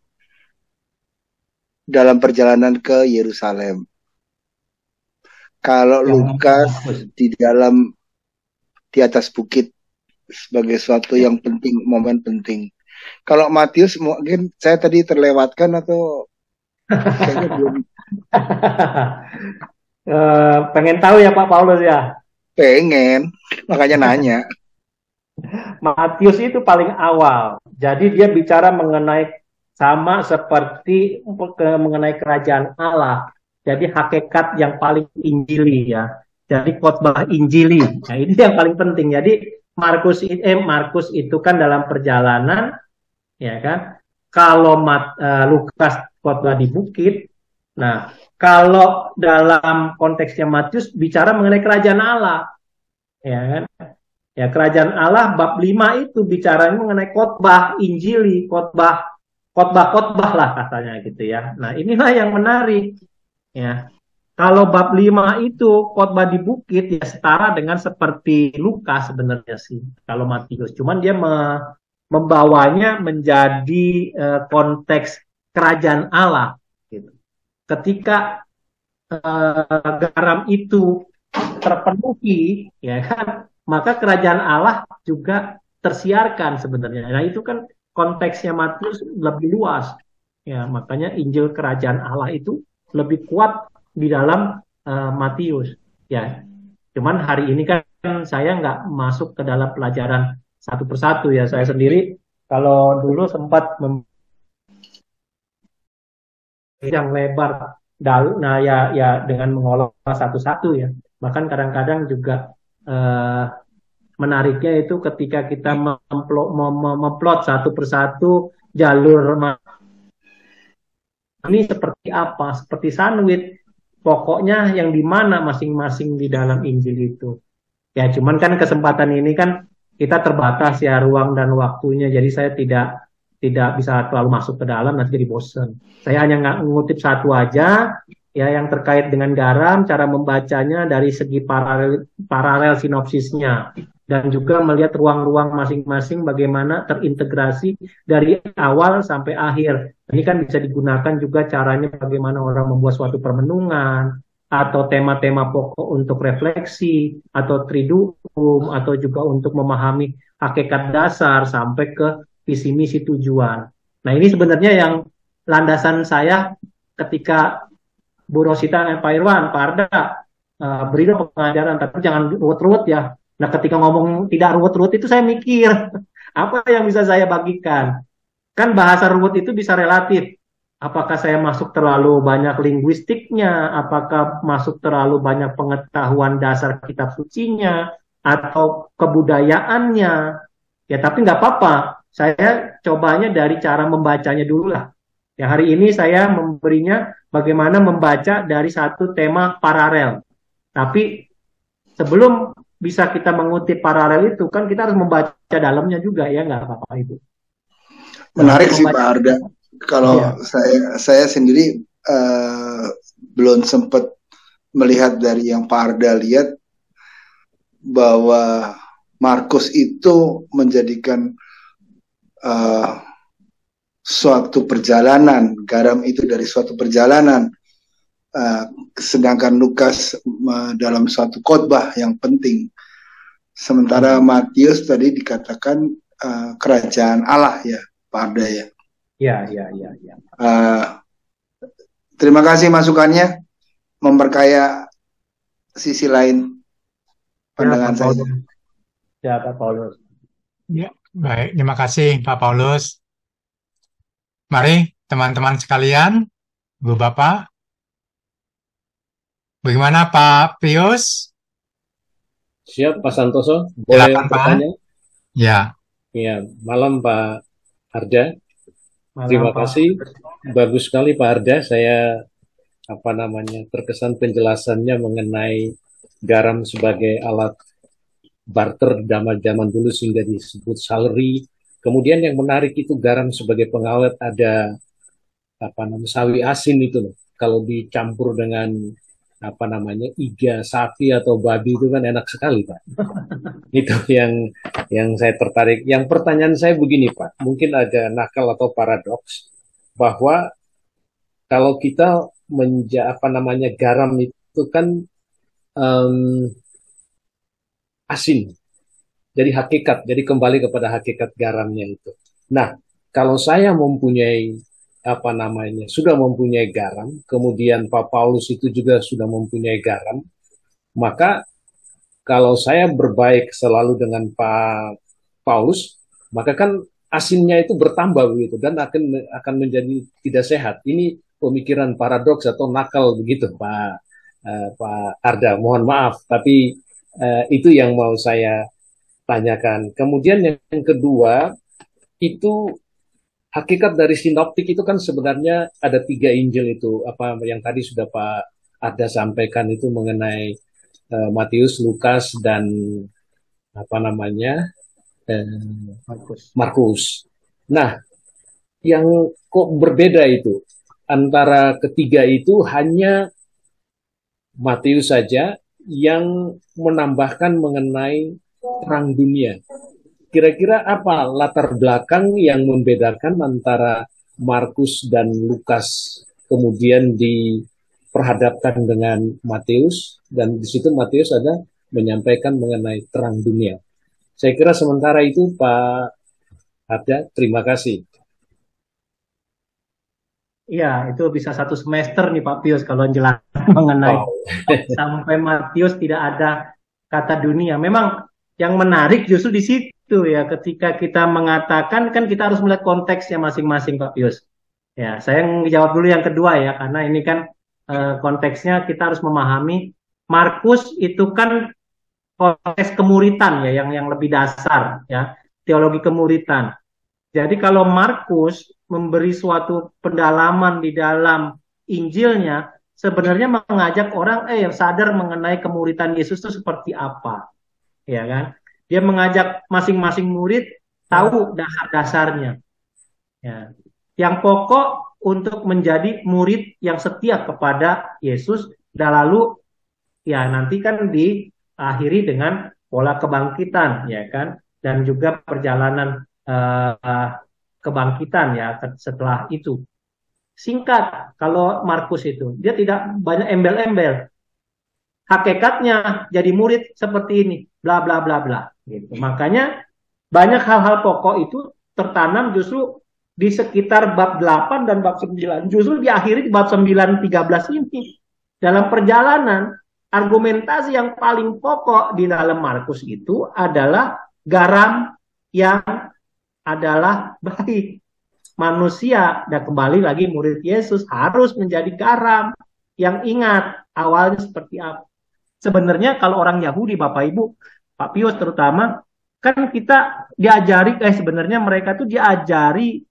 dalam perjalanan ke Yerusalem. Kalau Lukas di atas bukit sebagai suatu yang penting, momen penting. Kalau Matius mungkin saya tadi terlewatkan atau kayaknya belum. Pengen tahu ya Pak Paulus ya? Pengen, makanya nanya. Matius itu paling awal. Jadi dia bicara mengenai sama seperti mengenai kerajaan Allah. Jadi hakikat yang paling injili ya. Jadi khotbah injili. Nah, ini yang paling penting. Jadi Markus itu kan dalam perjalanan, ya kan. Kalau Lukas khotbah di bukit. Nah, kalau dalam konteksnya Matius bicara mengenai kerajaan Allah, ya kan. Ya, kerajaan Allah bab 5 itu bicaranya mengenai khotbah injili, khotbah lah katanya gitu ya. Nah, inilah yang menarik ya. Kalau bab 5 itu khotbah di bukit ya setara dengan seperti Lukas sebenarnya sih kalau Matius. Cuman dia membawanya menjadi konteks kerajaan Allah gitu. Ketika garam itu terpenuhi ya kan, maka kerajaan Allah juga tersiarkan sebenarnya. Nah, itu kan konteksnya Matius lebih luas. Ya, makanya Injil kerajaan Allah itu lebih kuat di dalam Matius. Ya, cuman hari ini kan saya nggak masuk ke dalam pelajaran satu persatu ya. Saya sendiri kalau dulu sempat yang lebar, nah ya dengan mengolah satu-satu ya. Bahkan kadang-kadang juga menariknya itu ketika kita memplot satu persatu jalur ini seperti apa, seperti sandwich. Pokoknya yang di mana masing-masing di dalam Injil itu. Ya, cuman kan kesempatan ini kan kita terbatas ya ruang dan waktunya. Jadi saya tidak bisa terlalu masuk ke dalam, nanti jadi bosen. Saya hanya nggak ngutip satu aja, ya yang terkait dengan garam, cara membacanya dari segi paralel sinopsisnya. Dan juga melihat ruang-ruang masing-masing bagaimana terintegrasi dari awal sampai akhir. Ini kan bisa digunakan juga caranya bagaimana orang membuat suatu permenungan, atau tema-tema pokok untuk refleksi, atau triduum, atau juga untuk memahami hakikat dasar sampai ke visi misi tujuan. Nah, ini sebenarnya yang landasan saya ketika Bu Rosita dan Pak Irwan, Pak Arda beri pengajaran, tapi jangan ruwet-ruwet ya. Nah, ketika ngomong tidak ruwet-ruwet itu saya mikir apa yang bisa saya bagikan. Kan bahasa ruwet itu bisa relatif. Apakah saya masuk terlalu banyak linguistiknya, apakah masuk terlalu banyak pengetahuan dasar kitab sucinya, atau kebudayaannya. Ya, tapi nggak apa-apa. Saya cobanya dari cara membacanya dulu lah. Ya, hari ini saya memberinya bagaimana membaca dari satu tema paralel. Tapi sebelum bisa kita mengutip paralel itu, kan kita harus membaca dalamnya juga, ya nggak apa-apa itu. Menarik sih Pak Arda. Kalau saya sendiri belum sempat melihat dari yang Pak Arda lihat bahwa Markus itu menjadikan suatu perjalanan, garam itu dari suatu perjalanan, sedangkan Lukas dalam suatu khotbah yang penting. Sementara Matius tadi dikatakan kerajaan Allah ya, Pak Arda ya. Ya. Terima kasih masukannya, memperkaya sisi lain pandangan saya. Ya, Pak Paulus. Ya, baik. Terima kasih, Pak Paulus. Mari, teman-teman sekalian, Bu Bapak. Bagaimana Pak Pius? Siap, Pak Santoso. Boleh bertanya? Ya. Ya, malam Pak Arda. Terima kasih. Bagus sekali Pak Arda. Saya terkesan penjelasannya mengenai garam sebagai alat barter zaman dulu sehingga disebut salary. Kemudian yang menarik itu garam sebagai pengawet, ada sawi asin itu loh. Kalau dicampur dengan iga sapi atau babi itu kan enak sekali Pak. Itu yang saya tertarik. Yang pertanyaan saya begini Pak, mungkin agak nakal atau paradoks, bahwa kalau kita garam itu kan asin. Jadi hakikat, jadi kembali kepada hakikat garamnya itu. Nah, kalau saya mempunyai sudah mempunyai garam, kemudian Pak Paulus itu juga sudah mempunyai garam, maka kalau saya berbaik selalu dengan Pak Paulus, maka kan asinnya itu bertambah begitu dan akan menjadi tidak sehat. Ini pemikiran paradoks atau nakal begitu, Pak Arda. Mohon maaf, tapi itu yang mau saya tanyakan. Kemudian yang kedua, itu hakikat dari sinoptik itu kan sebenarnya ada 3 Injil itu, apa yang tadi sudah Pak Arda sampaikan itu mengenai Matius, Lukas, dan apa namanya Markus. Nah, yang kok berbeda itu antara ketiga itu hanya Matius saja yang menambahkan mengenai perang dunia. Kira-kira apa latar belakang yang membedakan antara Markus dan Lukas kemudian diperhadapkan dengan Matius, dan di situ Matius ada menyampaikan mengenai terang dunia. Saya kira sementara itu Pak Arda, terima kasih. Iya, itu bisa 1 semester nih Pak Pius kalau jelaskan mengenai sampai Matius tidak ada kata dunia. Memang yang menarik justru di situ ya, ketika kita mengatakan kan kita harus melihat konteksnya masing-masing Pak Pius. Ya, saya jawab dulu yang kedua ya, karena ini kan konteksnya kita harus memahami Markus itu kan konteks kemuritan ya, yang lebih dasar ya, teologi kemuritan. Jadi kalau Markus memberi suatu pendalaman di dalam Injilnya, sebenarnya mengajak orang yang sadar mengenai kemuritan Yesus itu seperti apa, ya kan? Dia mengajak masing-masing murid tahu dasar-dasarnya. Ya. Yang pokok untuk menjadi murid yang setia kepada Yesus, dan lalu ya nanti kan diakhiri dengan pola kebangkitan, ya kan? Dan juga perjalanan kebangkitan ya setelah itu. Singkat kalau Markus itu, dia tidak banyak embel-embel. Hakikatnya jadi murid seperti ini, bla bla bla bla gitu. Makanya banyak hal-hal pokok itu tertanam justru di sekitar bab 8 dan bab 9. Justru diakhiri di bab 9 13 ini. Dalam perjalanan, argumentasi yang paling pokok di dalam Markus itu adalah garam yang adalah baik. Manusia, dan kembali lagi murid Yesus harus menjadi garam yang ingat awalnya seperti apa. Sebenarnya kalau orang Yahudi, Bapak Ibu, Pak Pius terutama, kan kita diajari, sebenarnya mereka tuh diajari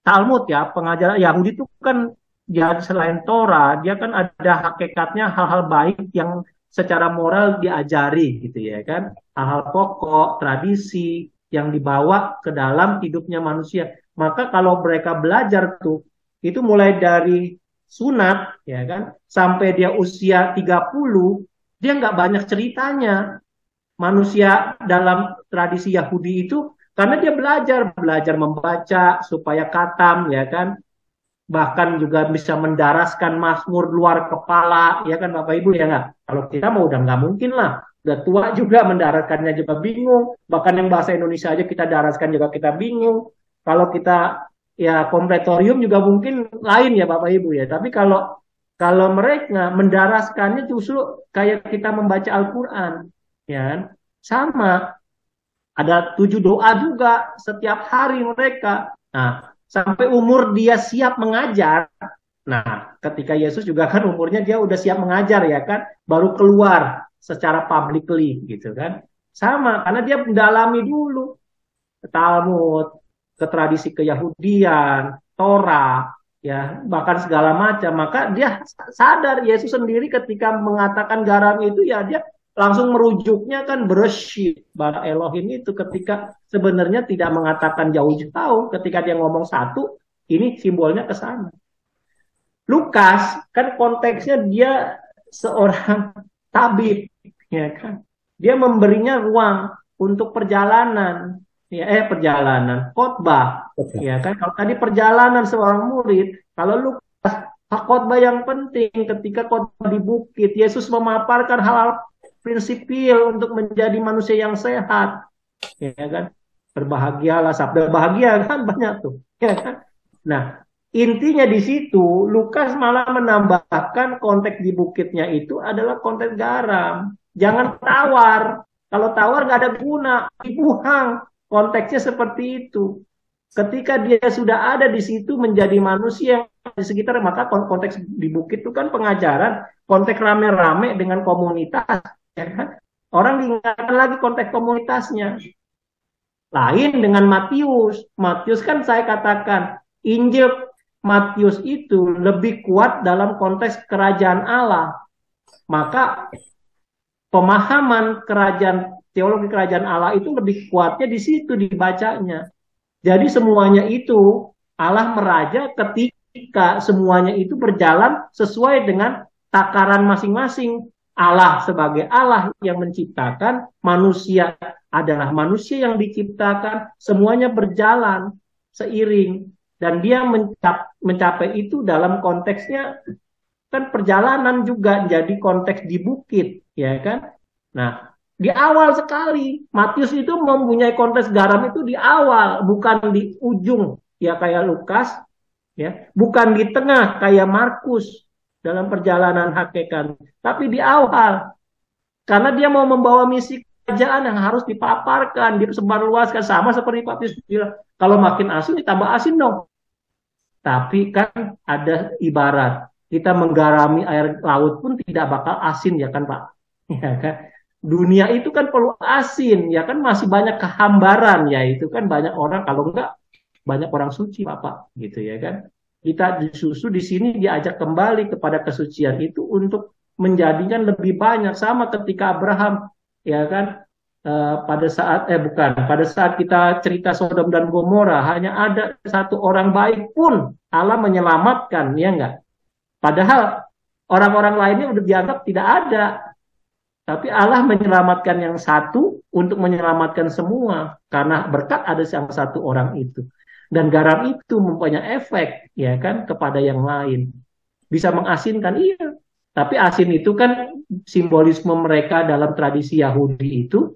Talmud ya, pengajaran Yahudi itu kan dia selain Torah, dia kan ada hakikatnya hal-hal baik yang secara moral diajari gitu ya kan, hal-hal pokok, tradisi yang dibawa ke dalam hidupnya manusia. Maka kalau mereka belajar tuh, itu mulai dari sunat ya kan, sampai dia usia 30, dia nggak banyak ceritanya. Manusia dalam tradisi Yahudi itu karena dia belajar membaca supaya khatam ya kan, bahkan juga bisa mendaraskan Mazmur luar kepala ya kan Bapak Ibu ya nggak. Kalau kita mau udah nggak mungkin lah, udah tua juga mendaraskannya juga bingung, bahkan yang bahasa Indonesia aja kita daraskan juga kita bingung. Kalau kita ya kompletorium juga mungkin lain ya Bapak Ibu ya, tapi kalau mereka mendaraskannya justru kayak kita membaca Al-Quran ya kan? Sama ada 7 doa juga setiap hari mereka. Nah, sampai umur dia siap mengajar. Nah, ketika Yesus juga kan umurnya dia udah siap mengajar ya kan, baru keluar secara publicly gitu kan. Sama, karena dia mendalami dulu Talmud, ke tradisi keyahudian, Torah, ya bahkan segala macam. Maka dia sadar, Yesus sendiri ketika mengatakan garam itu ya dia langsung merujuknya kan Bereshit, bara Elohim itu, ketika sebenarnya tidak mengatakan jauh-jauh, ketika dia ngomong satu, ini simbolnya ke sana. Lukas kan konteksnya dia seorang tabib, ya kan? Dia memberinya ruang untuk perjalanan, ya perjalanan khotbah, ya kan? Kalau tadi perjalanan seorang murid, kalau Lukas khotbah yang penting ketika khotbah di bukit, Yesus memaparkan hal-hal prinsipil untuk menjadi manusia yang sehat, ya kan? Berbahagialah, sabda bahagia kan banyak tuh, ya kan? Nah, intinya di situ Lukas malah menambahkan konteks di bukitnya itu adalah konteks garam. Jangan tawar. Kalau tawar nggak ada guna, dibuang. Konteksnya seperti itu. Ketika dia sudah ada di situ menjadi manusia di sekitar, maka konteks di bukit itu kan pengajaran, konteks rame-rame dengan komunitas, ya kan? Orang diingatkan lagi konteks komunitasnya. Lain dengan Matius. Matius kan saya katakan, Injil Matius itu lebih kuat dalam konteks kerajaan Allah. Maka pemahaman kerajaan, teologi kerajaan Allah itu lebih kuatnya di situ dibacanya. Jadi semuanya itu Allah meraja ketika semuanya itu berjalan sesuai dengan takaran masing-masing. Allah sebagai Allah yang menciptakan, manusia adalah manusia yang diciptakan, semuanya berjalan seiring. Dan dia mencapai itu dalam konteksnya, kan perjalanan juga jadi konteks di bukit, ya kan? Nah, di awal sekali, Matius itu mempunyai konteks garam itu di awal, bukan di ujung, ya kayak Lukas, ya, bukan di tengah kayak Markus dalam perjalanan hakikat, tapi di awal, karena dia mau membawa misi kerajaan yang harus dipaparkan, disebarluaskan, sama seperti Pak Pius bilang, kalau makin asin ditambah asin dong. Tapi kan ada ibarat, kita menggarami air laut pun tidak bakal asin, ya kan Pak? Ya kan? Dunia itu kan perlu asin, ya kan, masih banyak kehambaran, ya itu kan banyak orang, kalau enggak banyak orang suci Bapak, gitu ya kan. Kita disusu di sini diajak kembali kepada kesucian itu untuk menjadikan lebih banyak, sama ketika Abraham, ya kan, pada saat kita cerita Sodom dan Gomora, hanya ada satu orang baik pun Allah menyelamatkan, ya enggak. Padahal orang-orang lainnya udah dianggap tidak ada. Tapi Allah menyelamatkan yang satu untuk menyelamatkan semua. Karena berkat ada yang satu orang itu. Dan garam itu mempunyai efek, ya kan, kepada yang lain. Bisa mengasinkan, iya. Tapi asin itu kan simbolisme mereka dalam tradisi Yahudi itu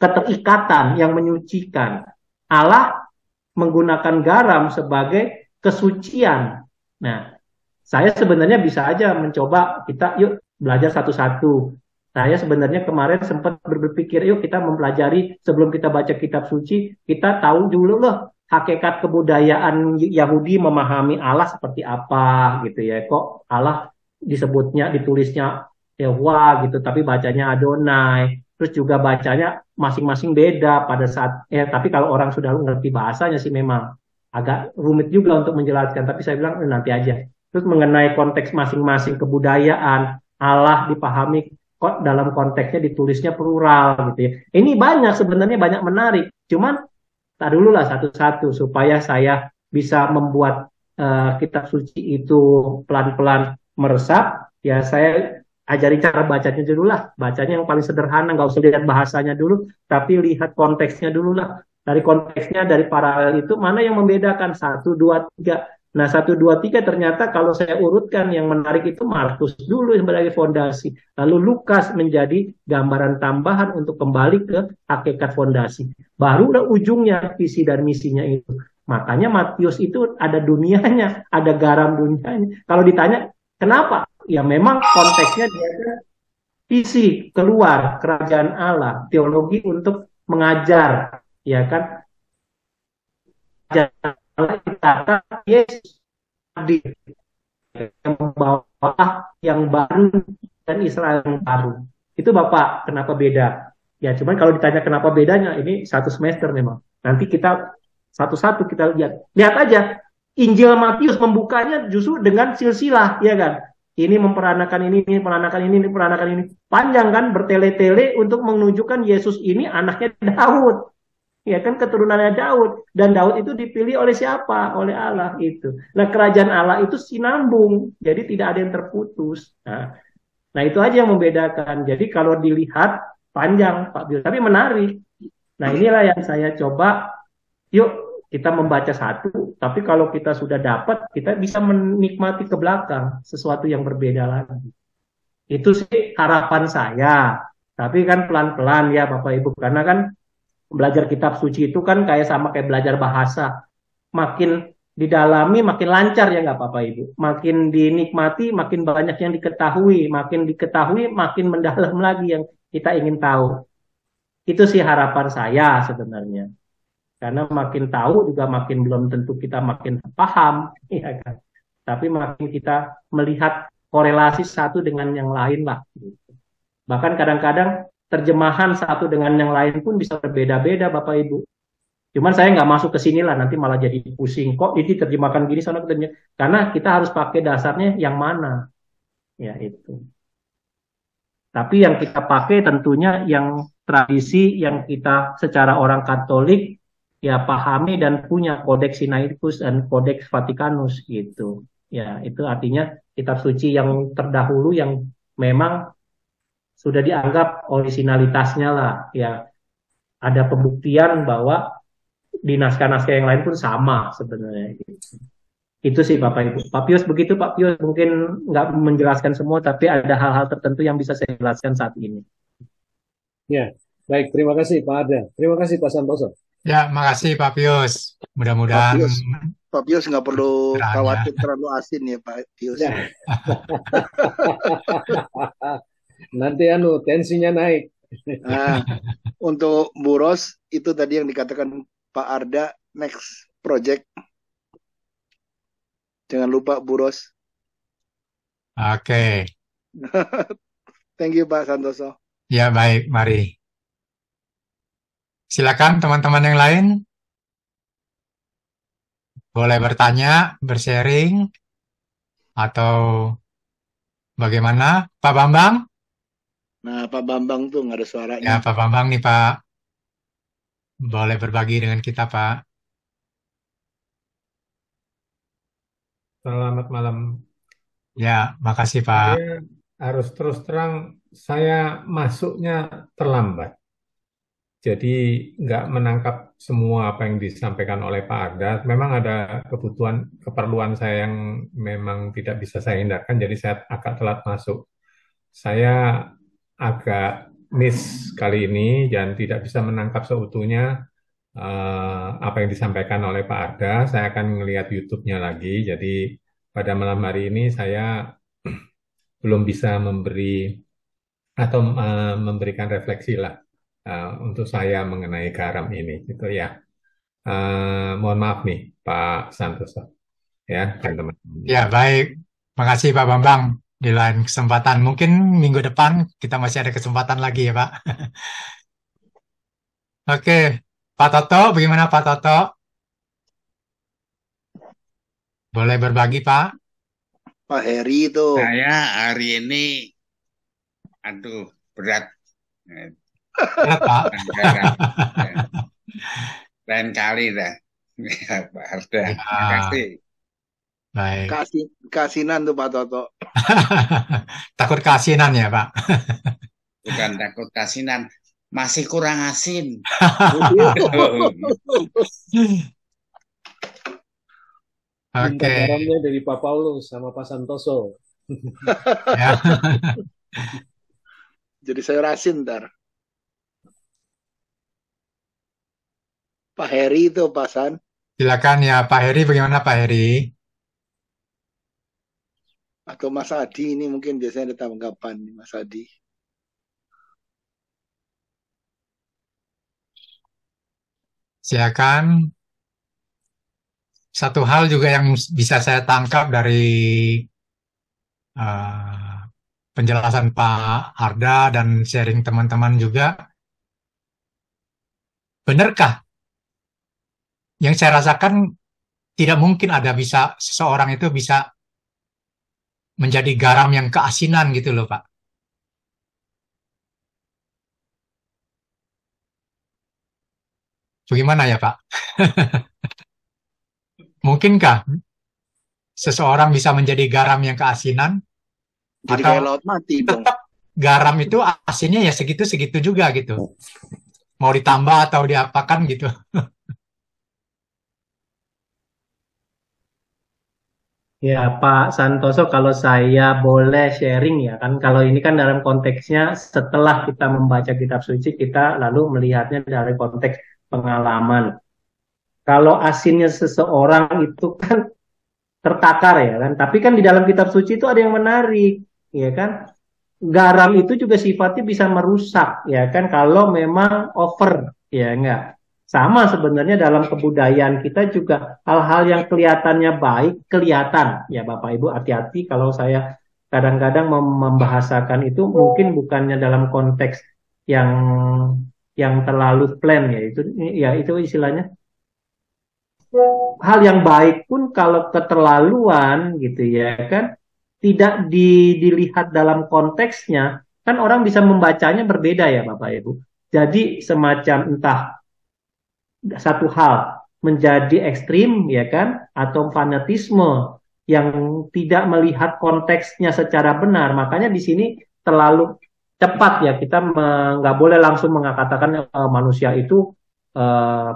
keterikatan yang menyucikan. Allah menggunakan garam sebagai kesucian. Nah, saya sebenarnya bisa aja mencoba, kita yuk belajar satu-satu. Saya sebenarnya kemarin sempat berpikir, yuk kita mempelajari sebelum kita baca kitab suci, kita tahu dulu loh hakikat kebudayaan Yahudi memahami Allah seperti apa gitu ya. Kok Allah disebutnya, ditulisnya Yahwa gitu, tapi bacanya Adonai. Terus juga bacanya masing-masing beda pada saat, tapi kalau orang sudah ngerti bahasanya sih memang agak rumit juga untuk menjelaskan, tapi saya bilang nanti aja. Terus mengenai konteks masing-masing kebudayaan, Allah dipahami kok dalam konteksnya ditulisnya plural gitu ya. Ini banyak sebenarnya, banyak menarik. Cuman tak dulu lah satu-satu supaya saya bisa membuat kitab suci itu pelan-pelan meresap. Ya saya ajari cara bacanya dulu lah. Bacanya yang paling sederhana, nggak usah lihat bahasanya dulu, tapi lihat konteksnya dulu lah. Dari konteksnya, dari paralel itu mana yang membedakan 1, 2, 3. Nah 1, 2, 3 ternyata kalau saya urutkan yang menarik itu Markus dulu sebagai fondasi. Lalu Lukas menjadi gambaran tambahan untuk kembali ke hakikat fondasi. Baru ujungnya visi dan misinya itu. Makanya Matius itu ada dunianya, ada garam dunianya. Kalau ditanya kenapa? Ya memang konteksnya dia visi keluar kerajaan Allah, teologi untuk mengajar, ya kan? Allah Yesus hadir yang membawa yang baru dan Israel yang baru. Itu Bapak, kenapa beda? Ya cuman kalau ditanya kenapa bedanya, ini 1 semester memang. Nanti kita satu-satu kita lihat. Lihat aja, Injil Matius membukanya justru dengan silsilah, ya kan? Ini memperanakan ini memperanakan ini memperanakan ini. Panjang kan, bertele-tele untuk menunjukkan Yesus ini anaknya Daud. Ya kan, keturunannya Daud, dan Daud itu dipilih oleh siapa? Oleh Allah itu. Nah kerajaan Allah itu sinambung, jadi tidak ada yang terputus. Nah itu aja yang membedakan. Jadi kalau dilihat panjang Pak Bill, tapi menarik. Nah inilah yang saya coba. Yuk kita membaca satu, tapi kalau kita sudah dapat, kita bisa menikmati ke belakang sesuatu yang berbeda lagi. Itu sih harapan saya. Tapi kan pelan-pelan ya Bapak Ibu, karena kan belajar kitab suci itu kan sama kayak belajar bahasa. Makin didalami, makin lancar ya nggak Bapak Ibu. Makin dinikmati, makin banyak yang diketahui. Makin diketahui, makin mendalam lagi yang kita ingin tahu. Itu sih harapan saya sebenarnya. Karena makin tahu juga makin belum tentu kita makin paham, ya kan. Tapi makin kita melihat korelasi satu dengan yang lain lah. Gitu. Bahkan kadang-kadang terjemahan satu dengan yang lain pun bisa berbeda-beda, Bapak Ibu. Cuman saya nggak masuk ke sini lah, nanti malah jadi pusing. Kok ini terjemahkan gini, sana terjemah. Karena kita harus pakai dasarnya yang mana. Ya itu. Tapi yang kita pakai tentunya yang tradisi yang kita secara orang Katolik ya pahami dan punya Codex Sinaiticus dan Codex Vaticanus gitu. Ya, itu artinya kitab suci yang terdahulu yang memang sudah dianggap originalitasnya lah. Ya, ada pembuktian bahwa di naskah-naskah yang lain pun sama sebenarnya. Itu sih Bapak Ibu. Pak Pius begitu Pak Pius mungkin nggak menjelaskan semua tapi ada hal-hal tertentu yang bisa saya jelaskan saat ini. Ya, baik. Terima kasih Pak Arda. Terima kasih Pak Santoso. Ya, makasih Pak Pius. Mudah-mudahan Pak Pius nggak perlu pencerahannya. khawatir terlalu asin ya Pak Pius. Ya. Nanti tensinya naik. Nah, untuk Bu Ros itu tadi yang dikatakan Pak Arda, next project. Jangan lupa Bu Ros. Oke. Thank you Pak Santoso. Ya, baik. Mari. Silakan teman-teman yang lain. Boleh bertanya, bersharing, atau bagaimana? Pak Bambang? Nah, Pak Bambang tuh nggak ada suaranya. Ya, Pak Bambang nih, Pak. Boleh berbagi dengan kita, Pak. Selamat malam. Ya, makasih, Pak. Saya harus terus terang, saya masuknya terlambat. Jadi nggak menangkap semua apa yang disampaikan oleh Pak Arda. Memang ada keperluan saya yang memang tidak bisa saya hindarkan, jadi saya agak telat masuk. Saya agak miss kali ini dan tidak bisa menangkap seutuhnya apa yang disampaikan oleh Pak Arda. Saya akan melihat YouTube-nya lagi. Jadi pada malam hari ini saya belum bisa memberi atau memberikan refleksi lah untuk saya mengenai garam ini, gitu ya. Mohon maaf nih Pak Santoso, ya teman-teman. Ya, baik. Makasih Pak Bambang. Di lain kesempatan, mungkin minggu depan kita masih ada kesempatan lagi ya Pak. Oke, Pak Toto, bagaimana Pak Toto? Boleh berbagi Pak? Pak Heri itu. Saya hari ini, aduh, berat. Berat Pak. Lain kali dah. Pak Arda, Ya. terima kasih. Baik. Kasinan tuh Pak Toto. Takut keasinan ya Pak? Bukan takut kasinan, masih kurang asin. Minta Oke. garamnya dari Pak Paulus sama Pak Santoso. Ya. Jadi sayur asin ntar. Pak Heri itu Pak San. Silakan ya Pak Heri, bagaimana Pak Heri? Atau Mas Adi ini mungkin biasanya ada tanggapan nih Mas Adi. Silakan. Satu hal juga yang bisa saya tangkap dari penjelasan Pak Arda dan sharing teman-teman juga, benarkah? Yang saya rasakan tidak mungkin ada bisa seseorang itu bisa menjadi garam yang keasinan gitu loh Pak. Bagaimana ya Pak? Mungkinkah seseorang bisa menjadi garam yang keasinan? Jadi Atau kayak laut mati dong. tetap garam itu asinnya ya segitu-segitu juga gitu. Mau ditambah atau diapakan gitu. Ya Pak Santoso, kalau saya boleh sharing ya kan, kalau ini kan dalam konteksnya setelah kita membaca kitab suci kita lalu melihatnya dari konteks pengalaman. Kalau asinnya seseorang itu kan tertakar ya kan, tapi kan di dalam kitab suci itu ada yang menarik, ya kan? garam itu juga sifatnya bisa merusak, ya kan, kalau memang over, ya enggak. Sama sebenarnya dalam kebudayaan kita juga hal-hal yang kelihatannya baik, kelihatan. Ya Bapak Ibu hati-hati kalau saya kadang-kadang membahasakan itu mungkin bukannya dalam konteks yang terlalu plain ya itu istilahnya hal yang baik pun kalau keterlaluan gitu ya kan tidak dilihat dalam konteksnya kan orang bisa membacanya berbeda ya Bapak Ibu. Jadi semacam entah satu hal menjadi ekstrim ya kan atau fanatisme yang tidak melihat konteksnya secara benar. Makanya di sini terlalu cepat ya kita nggak boleh langsung mengatakan manusia itu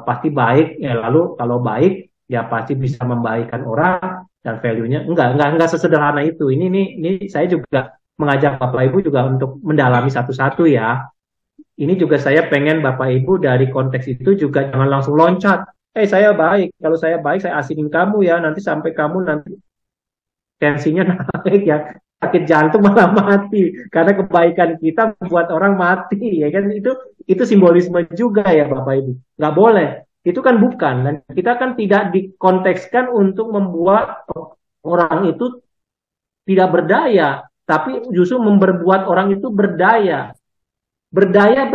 pasti baik ya lalu kalau baik ya pasti bisa membaikkan orang dan value-nya enggak sesederhana itu. Ini saya juga mengajak Bapak Ibu juga untuk mendalami satu-satu ya. Ini juga saya pengen Bapak Ibu dari konteks itu juga jangan langsung loncat. Saya baik. Kalau saya baik, saya asingin kamu ya. Nanti sampai kamu nanti tensinya naik ya. Sakit jantung malah mati. Karena kebaikan kita membuat orang mati. Ya kan itu simbolisme juga ya Bapak Ibu. Nggak boleh. Itu kan bukan. Dan kita kan tidak dikontekskan untuk membuat orang itu tidak berdaya. Tapi justru memperbuat orang itu berdaya. Berdaya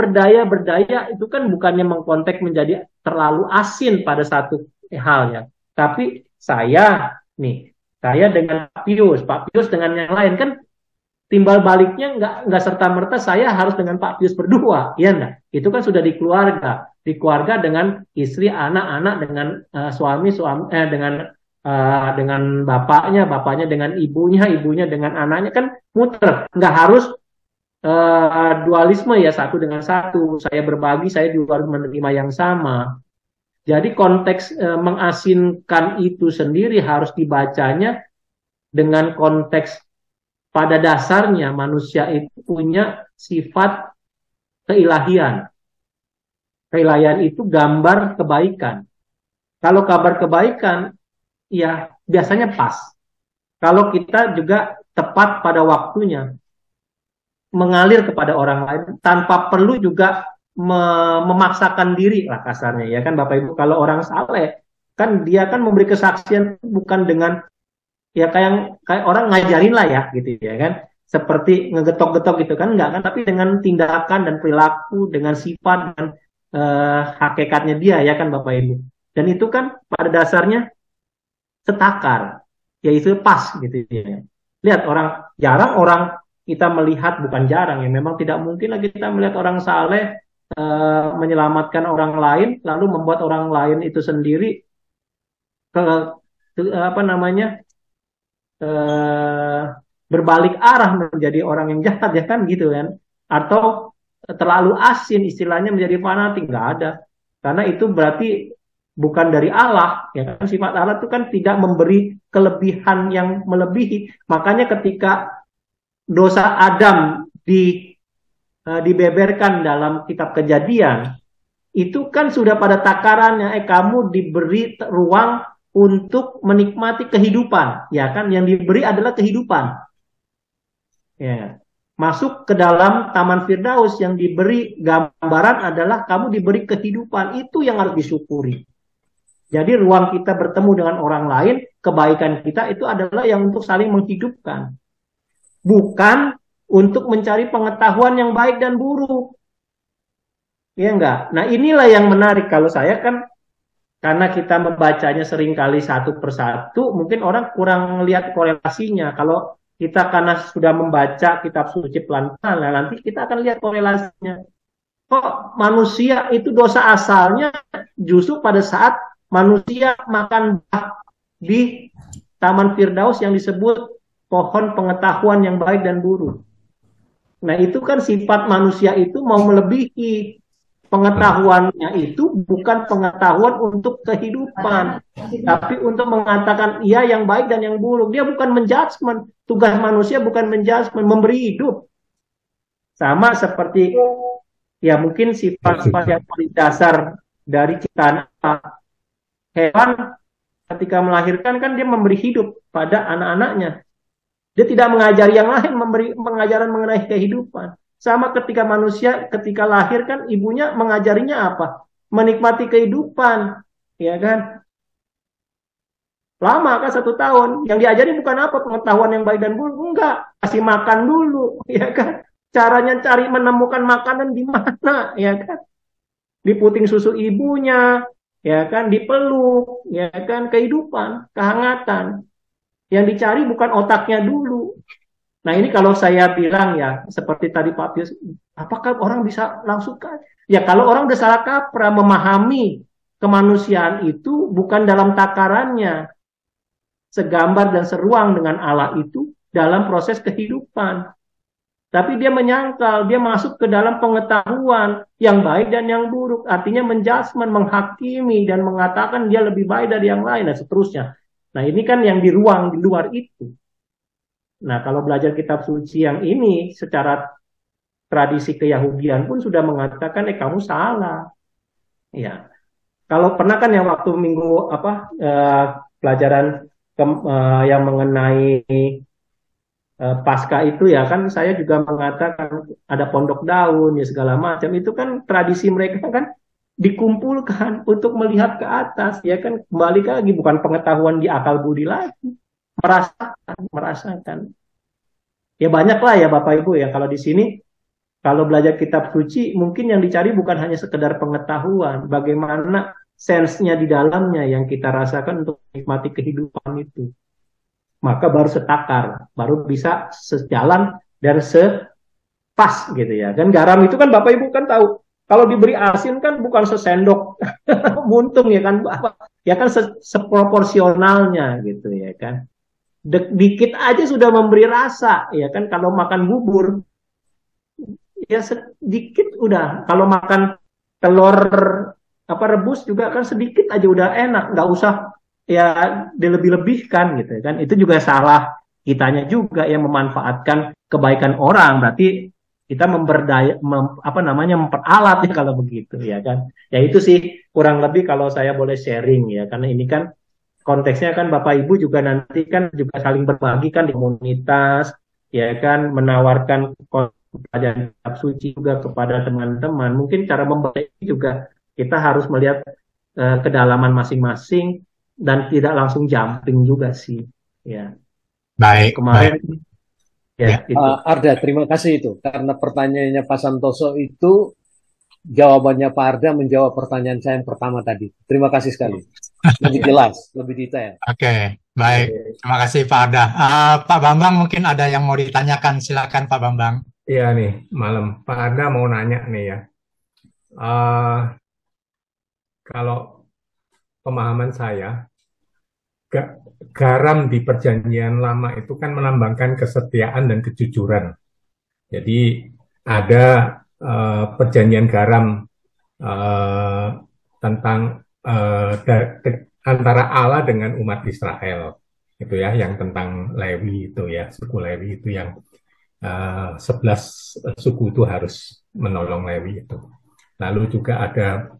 itu kan bukannya mengkonteks menjadi terlalu asin pada satu hal ya. Tapi saya dengan Pak Pius dengan yang lain kan timbal baliknya nggak serta-merta saya harus dengan Pak Pius berdua, ya enggak? Itu kan sudah di keluarga dengan istri, anak-anak, dengan suami dengan bapaknya dengan ibunya dengan anaknya kan muter, nggak harus dualisme ya satu dengan satu. Saya berbagi, saya juga harus menerima yang sama. Jadi konteks mengasinkan itu sendiri harus dibacanya dengan konteks pada dasarnya manusia itu punya sifat keilahian. Keilahian itu gambar kebaikan. Kalau kabar kebaikan, ya biasanya pas. Kalau kita juga tepat pada waktunya, mengalir kepada orang lain tanpa perlu juga memaksakan diri lah kasarnya ya kan Bapak Ibu. Kalau orang saleh kan dia kan memberi kesaksian bukan dengan ya kayak orang ngajarin lah ya gitu ya kan seperti ngegetok-getok gitu kan enggak kan tapi dengan tindakan dan perilaku dengan sifat dan hakikatnya dia ya kan Bapak Ibu. Dan itu kan pada dasarnya setakar yaitu pas gitu ya. Lihat jarang orang kita melihat bukan jarang ya memang tidak mungkin lagi kita melihat orang saleh menyelamatkan orang lain lalu membuat orang lain itu sendiri berbalik arah menjadi orang yang jahat ya kan gitu kan atau terlalu asin istilahnya menjadi fanatik nggak ada karena itu berarti bukan dari Allah ya kan sifat Allah itu kan tidak memberi kelebihan yang melebihi. Makanya ketika dosa Adam dibeberkan dalam kitab Kejadian, itu kan sudah pada takarannya, kamu diberi ruang untuk menikmati kehidupan, ya kan? Yang diberi adalah kehidupan. Ya. Masuk ke dalam Taman Firdaus yang diberi gambaran adalah kamu diberi kehidupan, itu yang harus disyukuri. Jadi ruang kita bertemu dengan orang lain, kebaikan kita itu adalah yang untuk saling menghidupkan. Bukan untuk mencari pengetahuan yang baik dan buruk. Ya enggak? Nah inilah yang menarik. Kalau saya kan, karena kita membacanya seringkali satu persatu, mungkin orang kurang melihat korelasinya. Kalau kita karena sudah membaca kitab suci pelan-pelan, nah nanti kita akan lihat korelasinya. Kok manusia itu dosa asalnya justru pada saat manusia makan buah di Taman Firdaus yang disebut pohon pengetahuan yang baik dan buruk. Nah itu kan sifat manusia itu mau melebihi. Pengetahuannya itu bukan pengetahuan untuk kehidupan, tapi untuk mengatakan iya yang baik dan yang buruk. Dia bukan menjudgment. Tugas manusia bukan menjudgment, memberi hidup. Sama seperti ya mungkin sifat-sifat yang paling dasar dari ciptaan hewan ketika melahirkan kan dia memberi hidup pada anak-anaknya. Dia tidak mengajari yang lain, memberi pengajaran mengenai kehidupan. Sama ketika manusia ketika lahir kan ibunya mengajarinya apa? Menikmati kehidupan, ya kan? Lama kan 1 tahun. Yang diajari bukan apa pengetahuan yang baik dan buruk, enggak. Kasih makan dulu, ya kan? Caranya cari menemukan makanan di mana, ya kan? Di puting susu ibunya, ya kan? Dipeluk, ya kan? Kehidupan, kehangatan. Yang dicari bukan otaknya dulu. Nah ini kalau saya bilang ya, seperti tadi Pak Pius, apakah orang bisa langsung kan? Ya kalau orang udah salah kaprah memahami kemanusiaan itu bukan dalam takarannya, segambar dan seruang dengan Allah itu dalam proses kehidupan. Tapi dia menyangkal, dia masuk ke dalam pengetahuan yang baik dan yang buruk. Artinya menjudgment, menghakimi, dan mengatakan dia lebih baik dari yang lain, dan seterusnya. Nah ini kan yang di ruang, di luar itu. Nah, kalau belajar kitab suci yang ini secara tradisi keyahudian pun sudah mengatakan, kamu salah. Ya, kalau pernah kan yang waktu minggu pelajaran yang mengenai Paskah itu ya kan saya juga mengatakan ada pondok daun ya segala macam itu kan tradisi mereka kan dikumpulkan untuk melihat ke atas ya kan kembali lagi bukan pengetahuan di akal budi lagi. Merasakan. Ya banyak lah ya Bapak Ibu ya kalau di sini kalau belajar kitab suci mungkin yang dicari bukan hanya sekedar pengetahuan, bagaimana sensenya di dalamnya yang kita rasakan untuk menikmati kehidupan itu. Maka baru setakar, baru bisa sejalan dan sepas gitu ya. Dan garam itu kan Bapak Ibu kan tahu, kalau diberi asin kan bukan sesendok buntung ya kan, ya kan seproporsionalnya gitu ya kan. Dikit aja sudah memberi rasa ya kan kalau makan bubur ya sedikit udah kalau makan telur rebus juga kan sedikit aja udah enak nggak usah ya dilebih-lebihkan gitu kan itu juga salah kitanya juga yang memanfaatkan kebaikan orang berarti kita memperalat ya kalau begitu ya kan ya itu sih kurang lebih kalau saya boleh sharing ya karena ini kan konteksnya kan Bapak Ibu juga nanti kan juga saling berbagi kan di komunitas, ya kan menawarkan pelajaran kitab suci juga kepada teman-teman. Mungkin cara membaca juga kita harus melihat kedalaman masing-masing dan tidak langsung jumping juga sih. Ya. Baik. Kemarin baik. ya. Itu. Arda, terima kasih itu karena pertanyaannya Pak Santoso itu. Jawabannya Pak Arda menjawab pertanyaan saya yang pertama tadi. Terima kasih sekali. Lebih jelas, lebih detail. Oke, baik. Terima kasih Pak Arda. Pak Bambang mungkin ada yang mau ditanyakan. Silakan Pak Bambang. Iya nih, malam. Pak Arda mau nanya nih ya. Kalau pemahaman saya, garam di Perjanjian Lama itu kan melambangkan kesetiaan dan kejujuran. Jadi ada perjanjian garam tentang antara Allah dengan umat Israel itu ya yang tentang Lewi itu ya suku Lewi itu yang 11 suku itu harus menolong Lewi itu lalu juga ada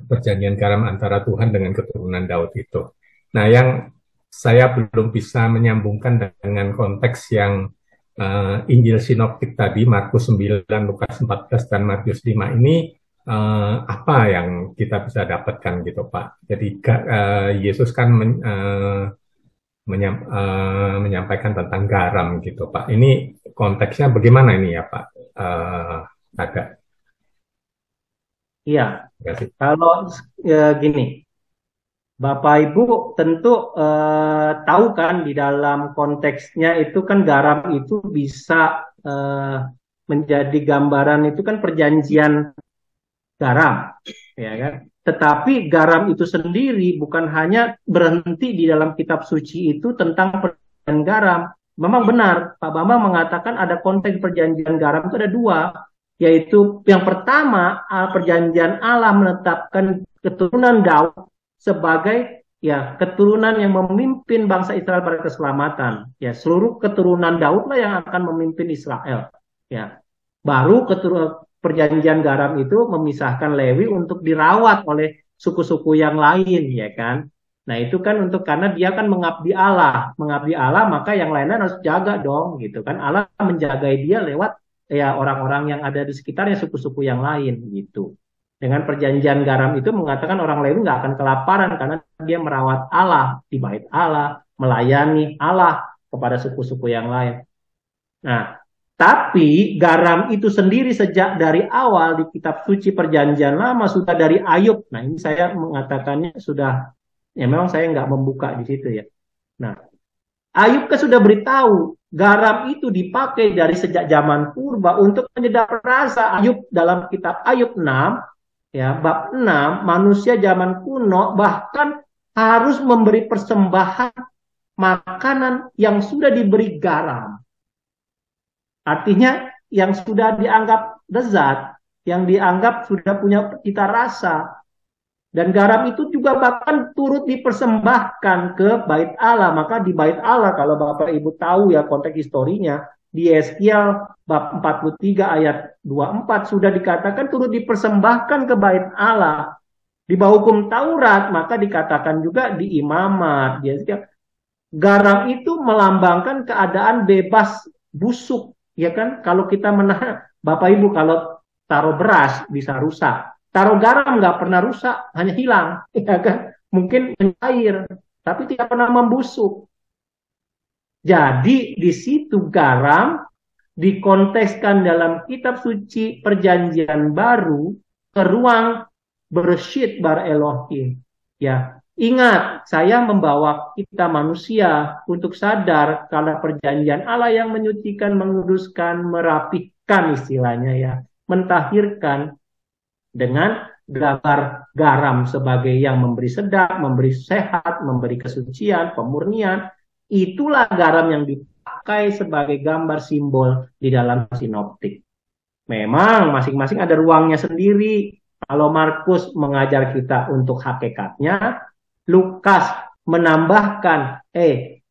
perjanjian garam antara Tuhan dengan keturunan Daud itu nah yang saya belum bisa menyambungkan dengan konteks yang Injil sinoptik tadi, Markus 9, Lukas 14, dan Matius 5 ini apa yang kita bisa dapatkan gitu Pak. Jadi Yesus kan menyampaikan tentang garam gitu Pak. Ini konteksnya bagaimana ini ya Pak? Ada. Iya, kalau gini, Bapak Ibu tentu tahu kan di dalam konteksnya itu kan garam itu bisa menjadi gambaran itu kan perjanjian garam, ya kan? Tetapi garam itu sendiri bukan hanya berhenti di dalam kitab suci itu tentang perjanjian garam. Memang benar, Pak Bambang mengatakan ada konteks perjanjian garam itu ada dua, yaitu yang pertama perjanjian Allah menetapkan keturunan Daud sebagai ya keturunan yang memimpin bangsa Israel pada keselamatan. Ya, seluruh keturunan Daud lah yang akan memimpin Israel. Ya. Baru perjanjian garam itu memisahkan Lewi untuk dirawat oleh suku-suku yang lain, ya kan? Nah, itu kan karena dia kan mengabdi Allah maka yang lainnya harus jaga dong gitu kan. Allah menjagai dia lewat ya orang-orang yang ada di sekitarnya, suku-suku yang lain gitu. Dengan perjanjian garam itu mengatakan orang lain nggak akan kelaparan karena dia merawat Allah di bait Allah, melayani Allah kepada suku-suku yang lain. Nah, tapi garam itu sendiri sejak dari awal di kitab suci perjanjian lama sudah dari Ayub. Nah, ini saya mengatakannya sudah, ya memang saya nggak membuka di situ ya. Nah, Ayub kan sudah beritahu garam itu dipakai dari sejak zaman purba untuk menyedap rasa. Ayub dalam kitab Ayub 6, ya bab 6, manusia zaman kuno bahkan harus memberi persembahan makanan yang sudah diberi garam. Artinya yang sudah dianggap lezat, yang dianggap sudah punya cita rasa. Dan garam itu juga bahkan turut dipersembahkan ke bait Allah. Maka di bait Allah, kalau Bapak Ibu tahu ya konteks historinya, di Yeskiel bab 43 ayat 24 sudah dikatakan turut dipersembahkan ke bait Allah. Di bawah hukum Taurat, maka dikatakan juga di Imamat. Garam itu melambangkan keadaan bebas busuk. Ya kan, kalau kita menahan, Bapak Ibu kalau taruh beras bisa rusak, taruh garam nggak pernah rusak, hanya hilang, ya kan? Mungkin air, tapi tidak pernah membusuk. Jadi di situ garam dikontekskan dalam kitab suci perjanjian baru ke ruang bersyit bar Elohim. Ya, ingat, saya membawa kita manusia untuk sadar kalau perjanjian Allah yang menyucikan, menguduskan, merapihkan istilahnya ya, mentahirkan dengan gambar garam sebagai yang memberi sedap, memberi sehat, memberi kesucian, pemurnian. Itulah garam yang dipakai sebagai gambar simbol di dalam sinoptik. Memang masing-masing ada ruangnya sendiri. Kalau Markus mengajar kita untuk hakikatnya, Lukas menambahkan,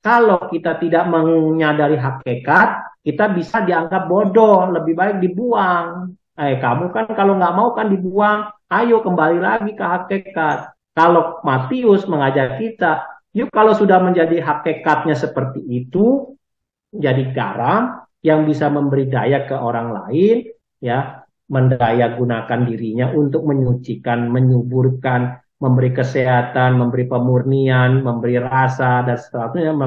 kalau kita tidak menyadari hakikat, kita bisa dianggap bodoh, lebih baik dibuang. Kamu kan kalau nggak mau kan dibuang, ayo kembali lagi ke hakikat. Kalau Matius mengajar kita, yuk kalau sudah menjadi hakikatnya seperti itu, jadi garam yang bisa memberi daya ke orang lain, ya, mendaya gunakan dirinya untuk menyucikan, menyuburkan, memberi kesehatan, memberi pemurnian, memberi rasa, dan seterusnya,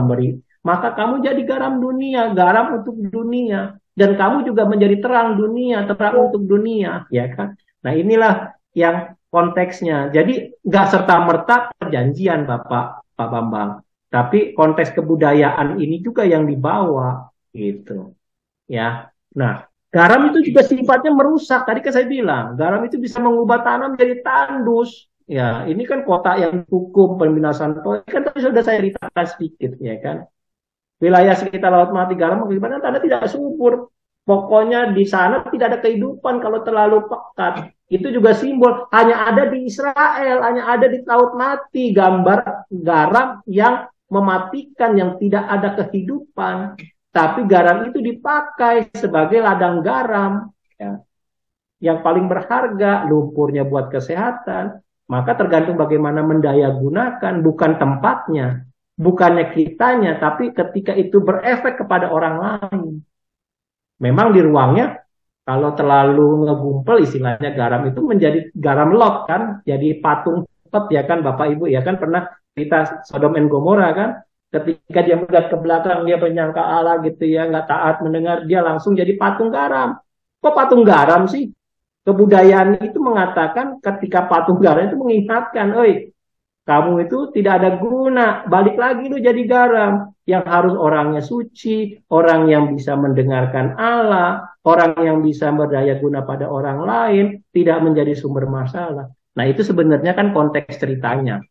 maka kamu jadi garam dunia, garam untuk dunia. Dan kamu juga menjadi terang dunia, terang untuk dunia. Ya kan? Nah inilah yang konteksnya. Jadi nggak serta-merta perjanjian Pak Bambang. Tapi konteks kebudayaan ini juga yang dibawa. Gitu. Ya. Nah, garam itu juga sifatnya merusak. Tadi kan saya bilang, garam itu bisa mengubah tanah menjadi tandus. Ya, ini kan kota yang hukum pembinasan. Kan tadi sudah saya ceritakan sedikit, ya kan. Wilayah sekitar Laut Mati garam bagaimana tanah tidak subur. Pokoknya di sana tidak ada kehidupan kalau terlalu pekat. Itu juga simbol. Hanya ada di Israel, hanya ada di Laut Mati gambar garam yang mematikan, yang tidak ada kehidupan. Tapi garam itu dipakai sebagai ladang garam. Ya. Yang paling berharga, lumpurnya buat kesehatan. Maka tergantung bagaimana mendaya gunakan, bukan tempatnya. Bukannya kitanya, tapi ketika itu berefek kepada orang lain. Memang di ruangnya, kalau terlalu ngegumpel istilahnya garam itu menjadi garam lot kan. Jadi patung pet ya kan Bapak Ibu ya kan pernah cerita Sodom and Gomora kan. Ketika dia melihat ke belakang, dia menyangka Allah gitu ya, nggak taat mendengar, dia langsung jadi patung garam. Kok patung garam sih? Kebudayaan itu mengatakan ketika patung garam itu mengingatkan, kamu itu tidak ada guna, balik lagi lu jadi garam. Yang harus orangnya suci, orang yang bisa mendengarkan Allah, orang yang bisa berdaya guna pada orang lain, tidak menjadi sumber masalah. Nah itu sebenarnya kan konteks ceritanya.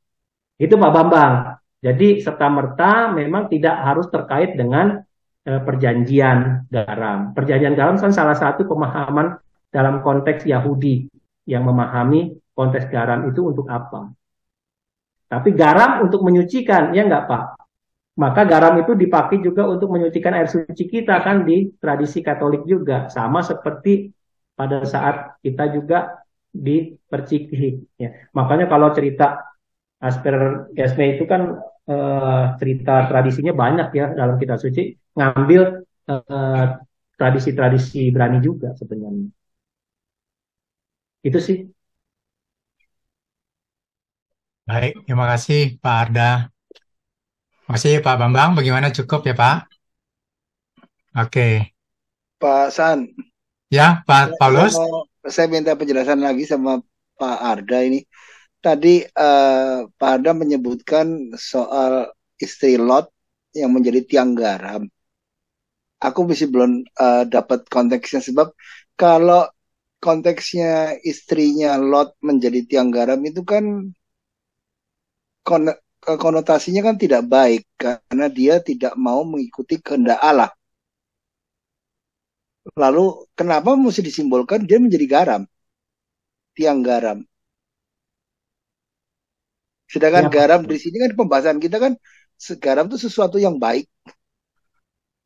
Itu Pak Bambang. Jadi serta-merta memang tidak harus terkait dengan perjanjian garam. Perjanjian garam kan salah satu pemahaman dalam konteks Yahudi yang memahami konteks garam itu untuk apa. Tapi garam untuk menyucikan, ya enggak Pak? Maka garam itu dipakai juga untuk menyucikan air suci kita kan di tradisi Katolik juga. Sama seperti pada saat kita juga diperciki. Ya. Makanya kalau cerita Asper Yasme itu kan cerita tradisinya banyak ya dalam kitab suci, ngambil eh, tradisi-tradisi Ibrani juga sebenarnya. Itu sih. Baik, terima kasih Pak Arda. Masih Pak Bambang, bagaimana cukup ya Pak? Oke, Pak San, ya Pak saya Paulus. saya minta penjelasan lagi sama Pak Arda ini. Tadi Pak Arda menyebutkan soal istri Lot yang menjadi tiang garam. Aku masih belum dapat konteksnya sebab kalau konteksnya istrinya Lot menjadi tiang garam itu kan konotasinya kan tidak baik karena dia tidak mau mengikuti kehendak Allah. Lalu kenapa mesti disimbolkan dia menjadi garam, tiang garam? Sedangkan Ya, garam di sini kan pembahasan kita kan garam itu sesuatu yang baik.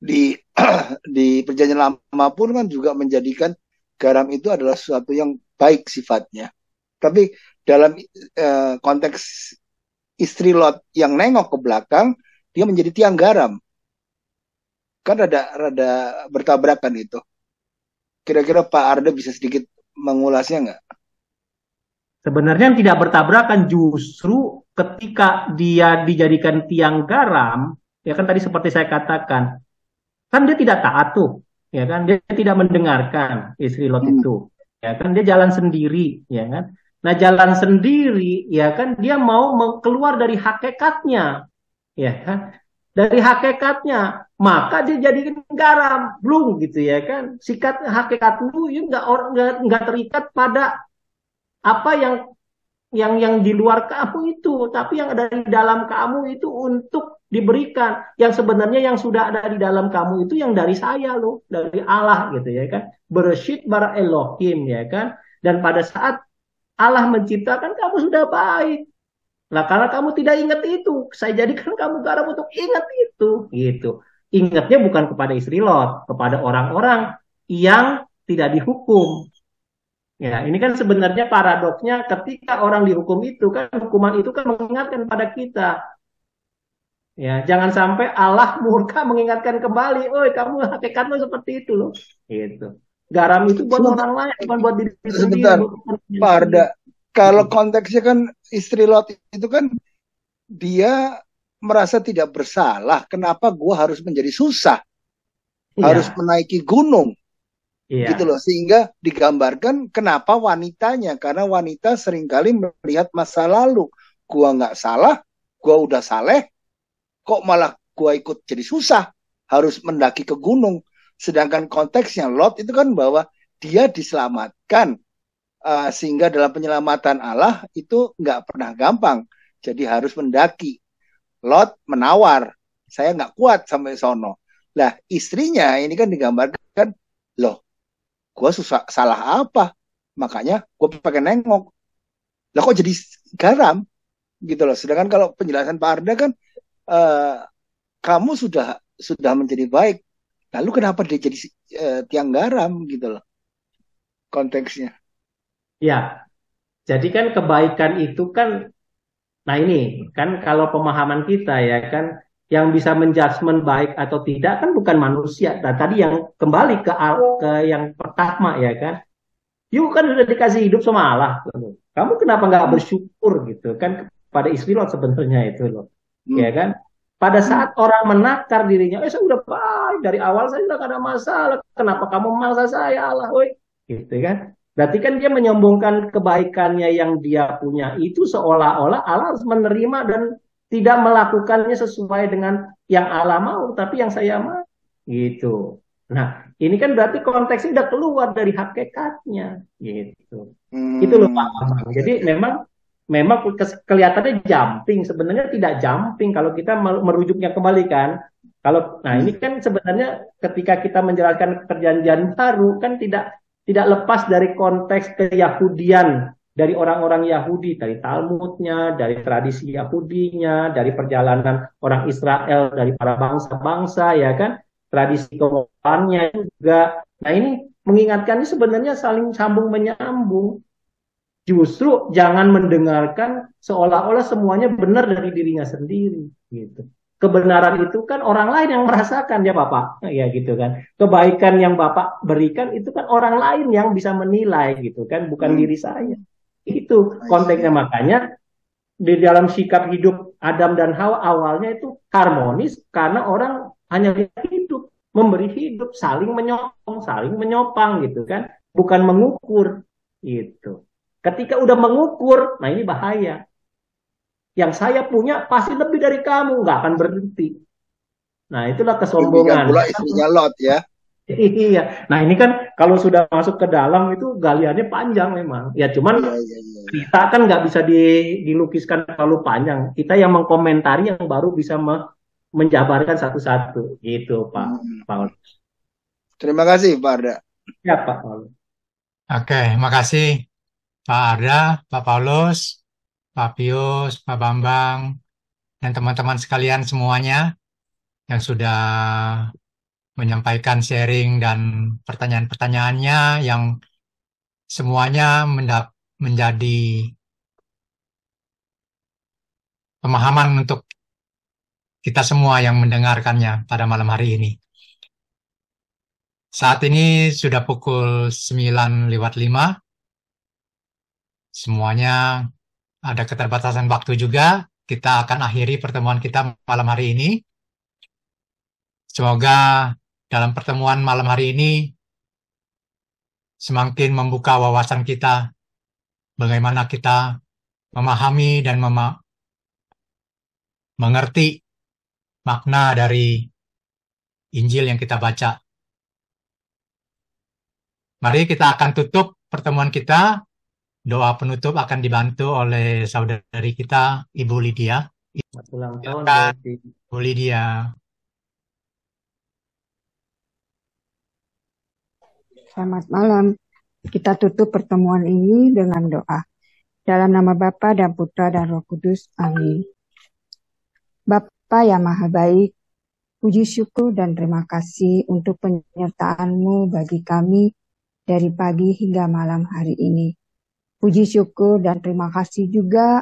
Di di perjanjian lama pun kan juga menjadikan garam itu adalah sesuatu yang baik sifatnya. Tapi dalam konteks istri Lot yang nengok ke belakang, dia menjadi tiang garam. Kan rada bertabrakan itu. Kira-kira Pak Arda bisa sedikit mengulasnya nggak? sebenarnya tidak bertabrakan, justru ketika dia dijadikan tiang garam, ya kan tadi seperti saya katakan, kan dia tidak taat tuh, ya kan, dia tidak mendengarkan istri Lot itu, ya kan, dia jalan sendiri, ya kan. Nah, jalan sendiri, ya kan, dia mau keluar dari hakikatnya, ya kan, dari hakikatnya, maka dia jadikan garam, belum gitu, ya kan. Sikat hakikatmu, ya nggak terikat pada apa yang di luar kamu itu, tapi yang ada di dalam kamu itu untuk diberikan. Yang sebenarnya yang sudah ada di dalam kamu itu yang dari saya loh, dari Allah gitu ya kan. Bereshit bara Elohim ya kan. Dan pada saat Allah menciptakan kamu sudah baik. Nah, karena kamu tidak ingat itu, saya jadikan kamu garam untuk ingat itu, gitu. Ingatnya bukan kepada istri Lot, kepada orang-orang yang tidak dihukum. Ya, ini kan sebenarnya paradoksnya ketika orang dihukum itu kan hukuman itu kan mengingatkan pada kita. Ya, jangan sampai Allah murka mengingatkan kembali, "Oi, kamu hakikatnya seperti itu loh." Gitu. Garam itu buat orang lain, bukan buat diri sendiri. Sebentar, Pak Arda. Kalau konteksnya kan istri Lot itu kan dia merasa tidak bersalah. Kenapa gua harus menjadi susah? Harus menaiki gunung. Gitu loh, sehingga digambarkan kenapa wanitanya, karena wanita seringkali melihat masa lalu, gua nggak salah, gua udah saleh, kok malah gua ikut jadi susah, harus mendaki ke gunung. Sedangkan konteksnya Lot itu kan bahwa dia diselamatkan, sehingga dalam penyelamatan Allah itu nggak pernah gampang, jadi harus mendaki. Lot menawar, saya nggak kuat sampai sono. Lah istrinya ini kan digambarkan, loh gue susah salah apa, makanya gue pengen nengok, lah kok jadi garam gitu loh. Sedangkan kalau penjelasan Pak Arda kan kamu sudah menjadi baik, lalu kenapa dia jadi tiang garam gitu loh konteksnya. Ya, jadi kan kebaikan itu kan, nah ini kan kalau pemahaman kita ya kan, yang bisa menjudgment baik atau tidak kan bukan manusia. Nah, tadi yang kembali ke yang pertama ya kan, you kan sudah dikasih hidup sama Allah. Kamu kenapa nggak bersyukur gitu kan pada istri lo sebenarnya itu loh, ya kan? Pada saat orang menakar dirinya, saya udah baik dari awal, saya udah gak ada masalah. Kenapa kamu memaksa saya Allah, woi? Gitu kan? Berarti kan dia menyombongkan kebaikannya yang dia punya itu seolah-olah Allah harus menerima dan tidak melakukannya sesuai dengan yang Allah mau, tapi yang saya mau. Gitu. Nah, ini kan berarti konteksnya udah keluar dari hakikatnya. Gitu. Itu loh Pak. Jadi memang kelihatannya jumping, sebenarnya tidak jumping kalau kita merujuknya kembali kan. Kalau ini kan sebenarnya ketika kita menjelaskan perjanjian baru kan tidak lepas dari konteks keyahudian dari orang-orang Yahudi, dari Talmudnya, dari tradisi Yahudinya, dari perjalanan orang Israel, dari para bangsa-bangsa, ya kan, tradisi kewahannya juga. Nah ini mengingatkannya sebenarnya saling sambung menyambung. Justru jangan mendengarkan seolah-olah semuanya benar dari dirinya sendiri, gitu. Kebenaran itu kan orang lain yang merasakan ya Bapak, ya gitu kan. Kebaikan yang Bapak berikan itu kan orang lain yang bisa menilai gitu kan, bukan diri saya. Itu konteksnya, makanya di dalam sikap hidup Adam dan Hawa awalnya itu harmonis karena orang hanya hidup, memberi hidup, saling menyopang gitu kan, bukan mengukur gitu. Ketika udah mengukur, nah ini bahaya. Yang saya punya pasti lebih dari kamu, nggak akan berhenti. Nah, itulah kesombongan. Pula istrinya Lot ya. Iya. Nah, ini kan kalau sudah masuk ke dalam itu galiannya panjang memang. Ya, cuman kita kan nggak bisa dilukiskan terlalu panjang. Kita yang mengkomentari yang baru bisa menjabarkan satu-satu. Gitu, Pak Paulus. Terima kasih, Pak Arda. Ya, Pak Paulus. Oke, makasih Pak Arda, Pak Paulus, Pak Pius, Pak Bambang, dan teman-teman sekalian semuanya yang sudah menyampaikan sharing dan pertanyaan-pertanyaannya yang semuanya menjadi pemahaman untuk kita semua yang mendengarkannya pada malam hari ini. Saat ini sudah pukul 9:05. Semuanya ada keterbatasan waktu juga. Kita akan akhiri pertemuan kita malam hari ini. Semoga dalam pertemuan malam hari ini semakin membuka wawasan kita bagaimana kita memahami dan mengerti makna dari Injil yang kita baca. Mari kita akan tutup pertemuan kita. Doa penutup akan dibantu oleh saudari kita, Ibu Lydia. Ulang tahun, Ibu Lydia. Selamat malam. Kita tutup pertemuan ini dengan doa. Dalam nama Bapa dan Putra dan Roh Kudus. Amin. Bapa yang Maha Baik, puji syukur dan terima kasih untuk penyertaan-Mu bagi kami dari pagi hingga malam hari ini. Puji syukur dan terima kasih juga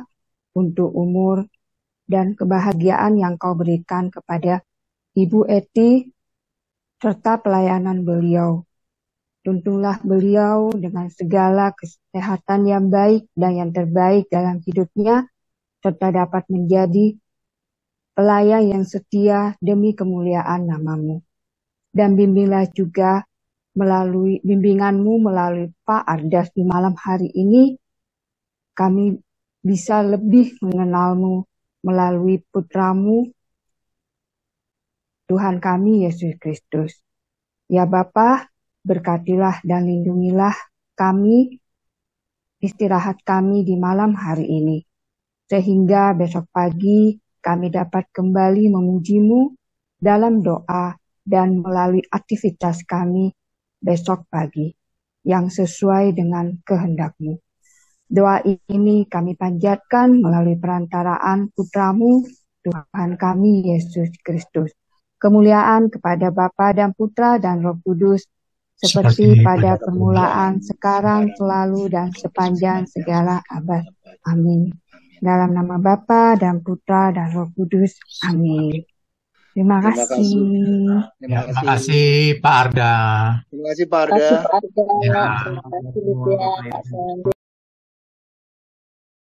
untuk umur dan kebahagiaan yang Kau berikan kepada Ibu Eti serta pelayanan beliau. Tuntunlah beliau dengan segala kesehatan yang baik dan yang terbaik dalam hidupnya, serta dapat menjadi pelayan yang setia demi kemuliaan nama-Mu. Dan bimbinglah juga melalui bimbingan-Mu melalui Pak Ardas di malam hari ini, kami bisa lebih mengenal-Mu melalui Putra-Mu, Tuhan kami Yesus Kristus. Ya Bapa, berkatilah dan lindungilah kami, istirahat kami di malam hari ini, sehingga besok pagi kami dapat kembali memuji-Mu dalam doa dan melalui aktivitas kami besok pagi yang sesuai dengan kehendak-Mu. Doa ini kami panjatkan melalui perantaraan Putra-Mu, Tuhan kami Yesus Kristus. Kemuliaan kepada Bapa dan Putra dan Roh Kudus, seperti pada permulaan, sekarang, selalu, dan sepanjang segala abad. Amin. Dalam nama Bapa dan Putra dan Roh Kudus. Amin. Terima kasih. Terima kasih Pak Arda. Terima kasih Pak Arda. Terima kasih Pak Arda. Terima kasih Lydia.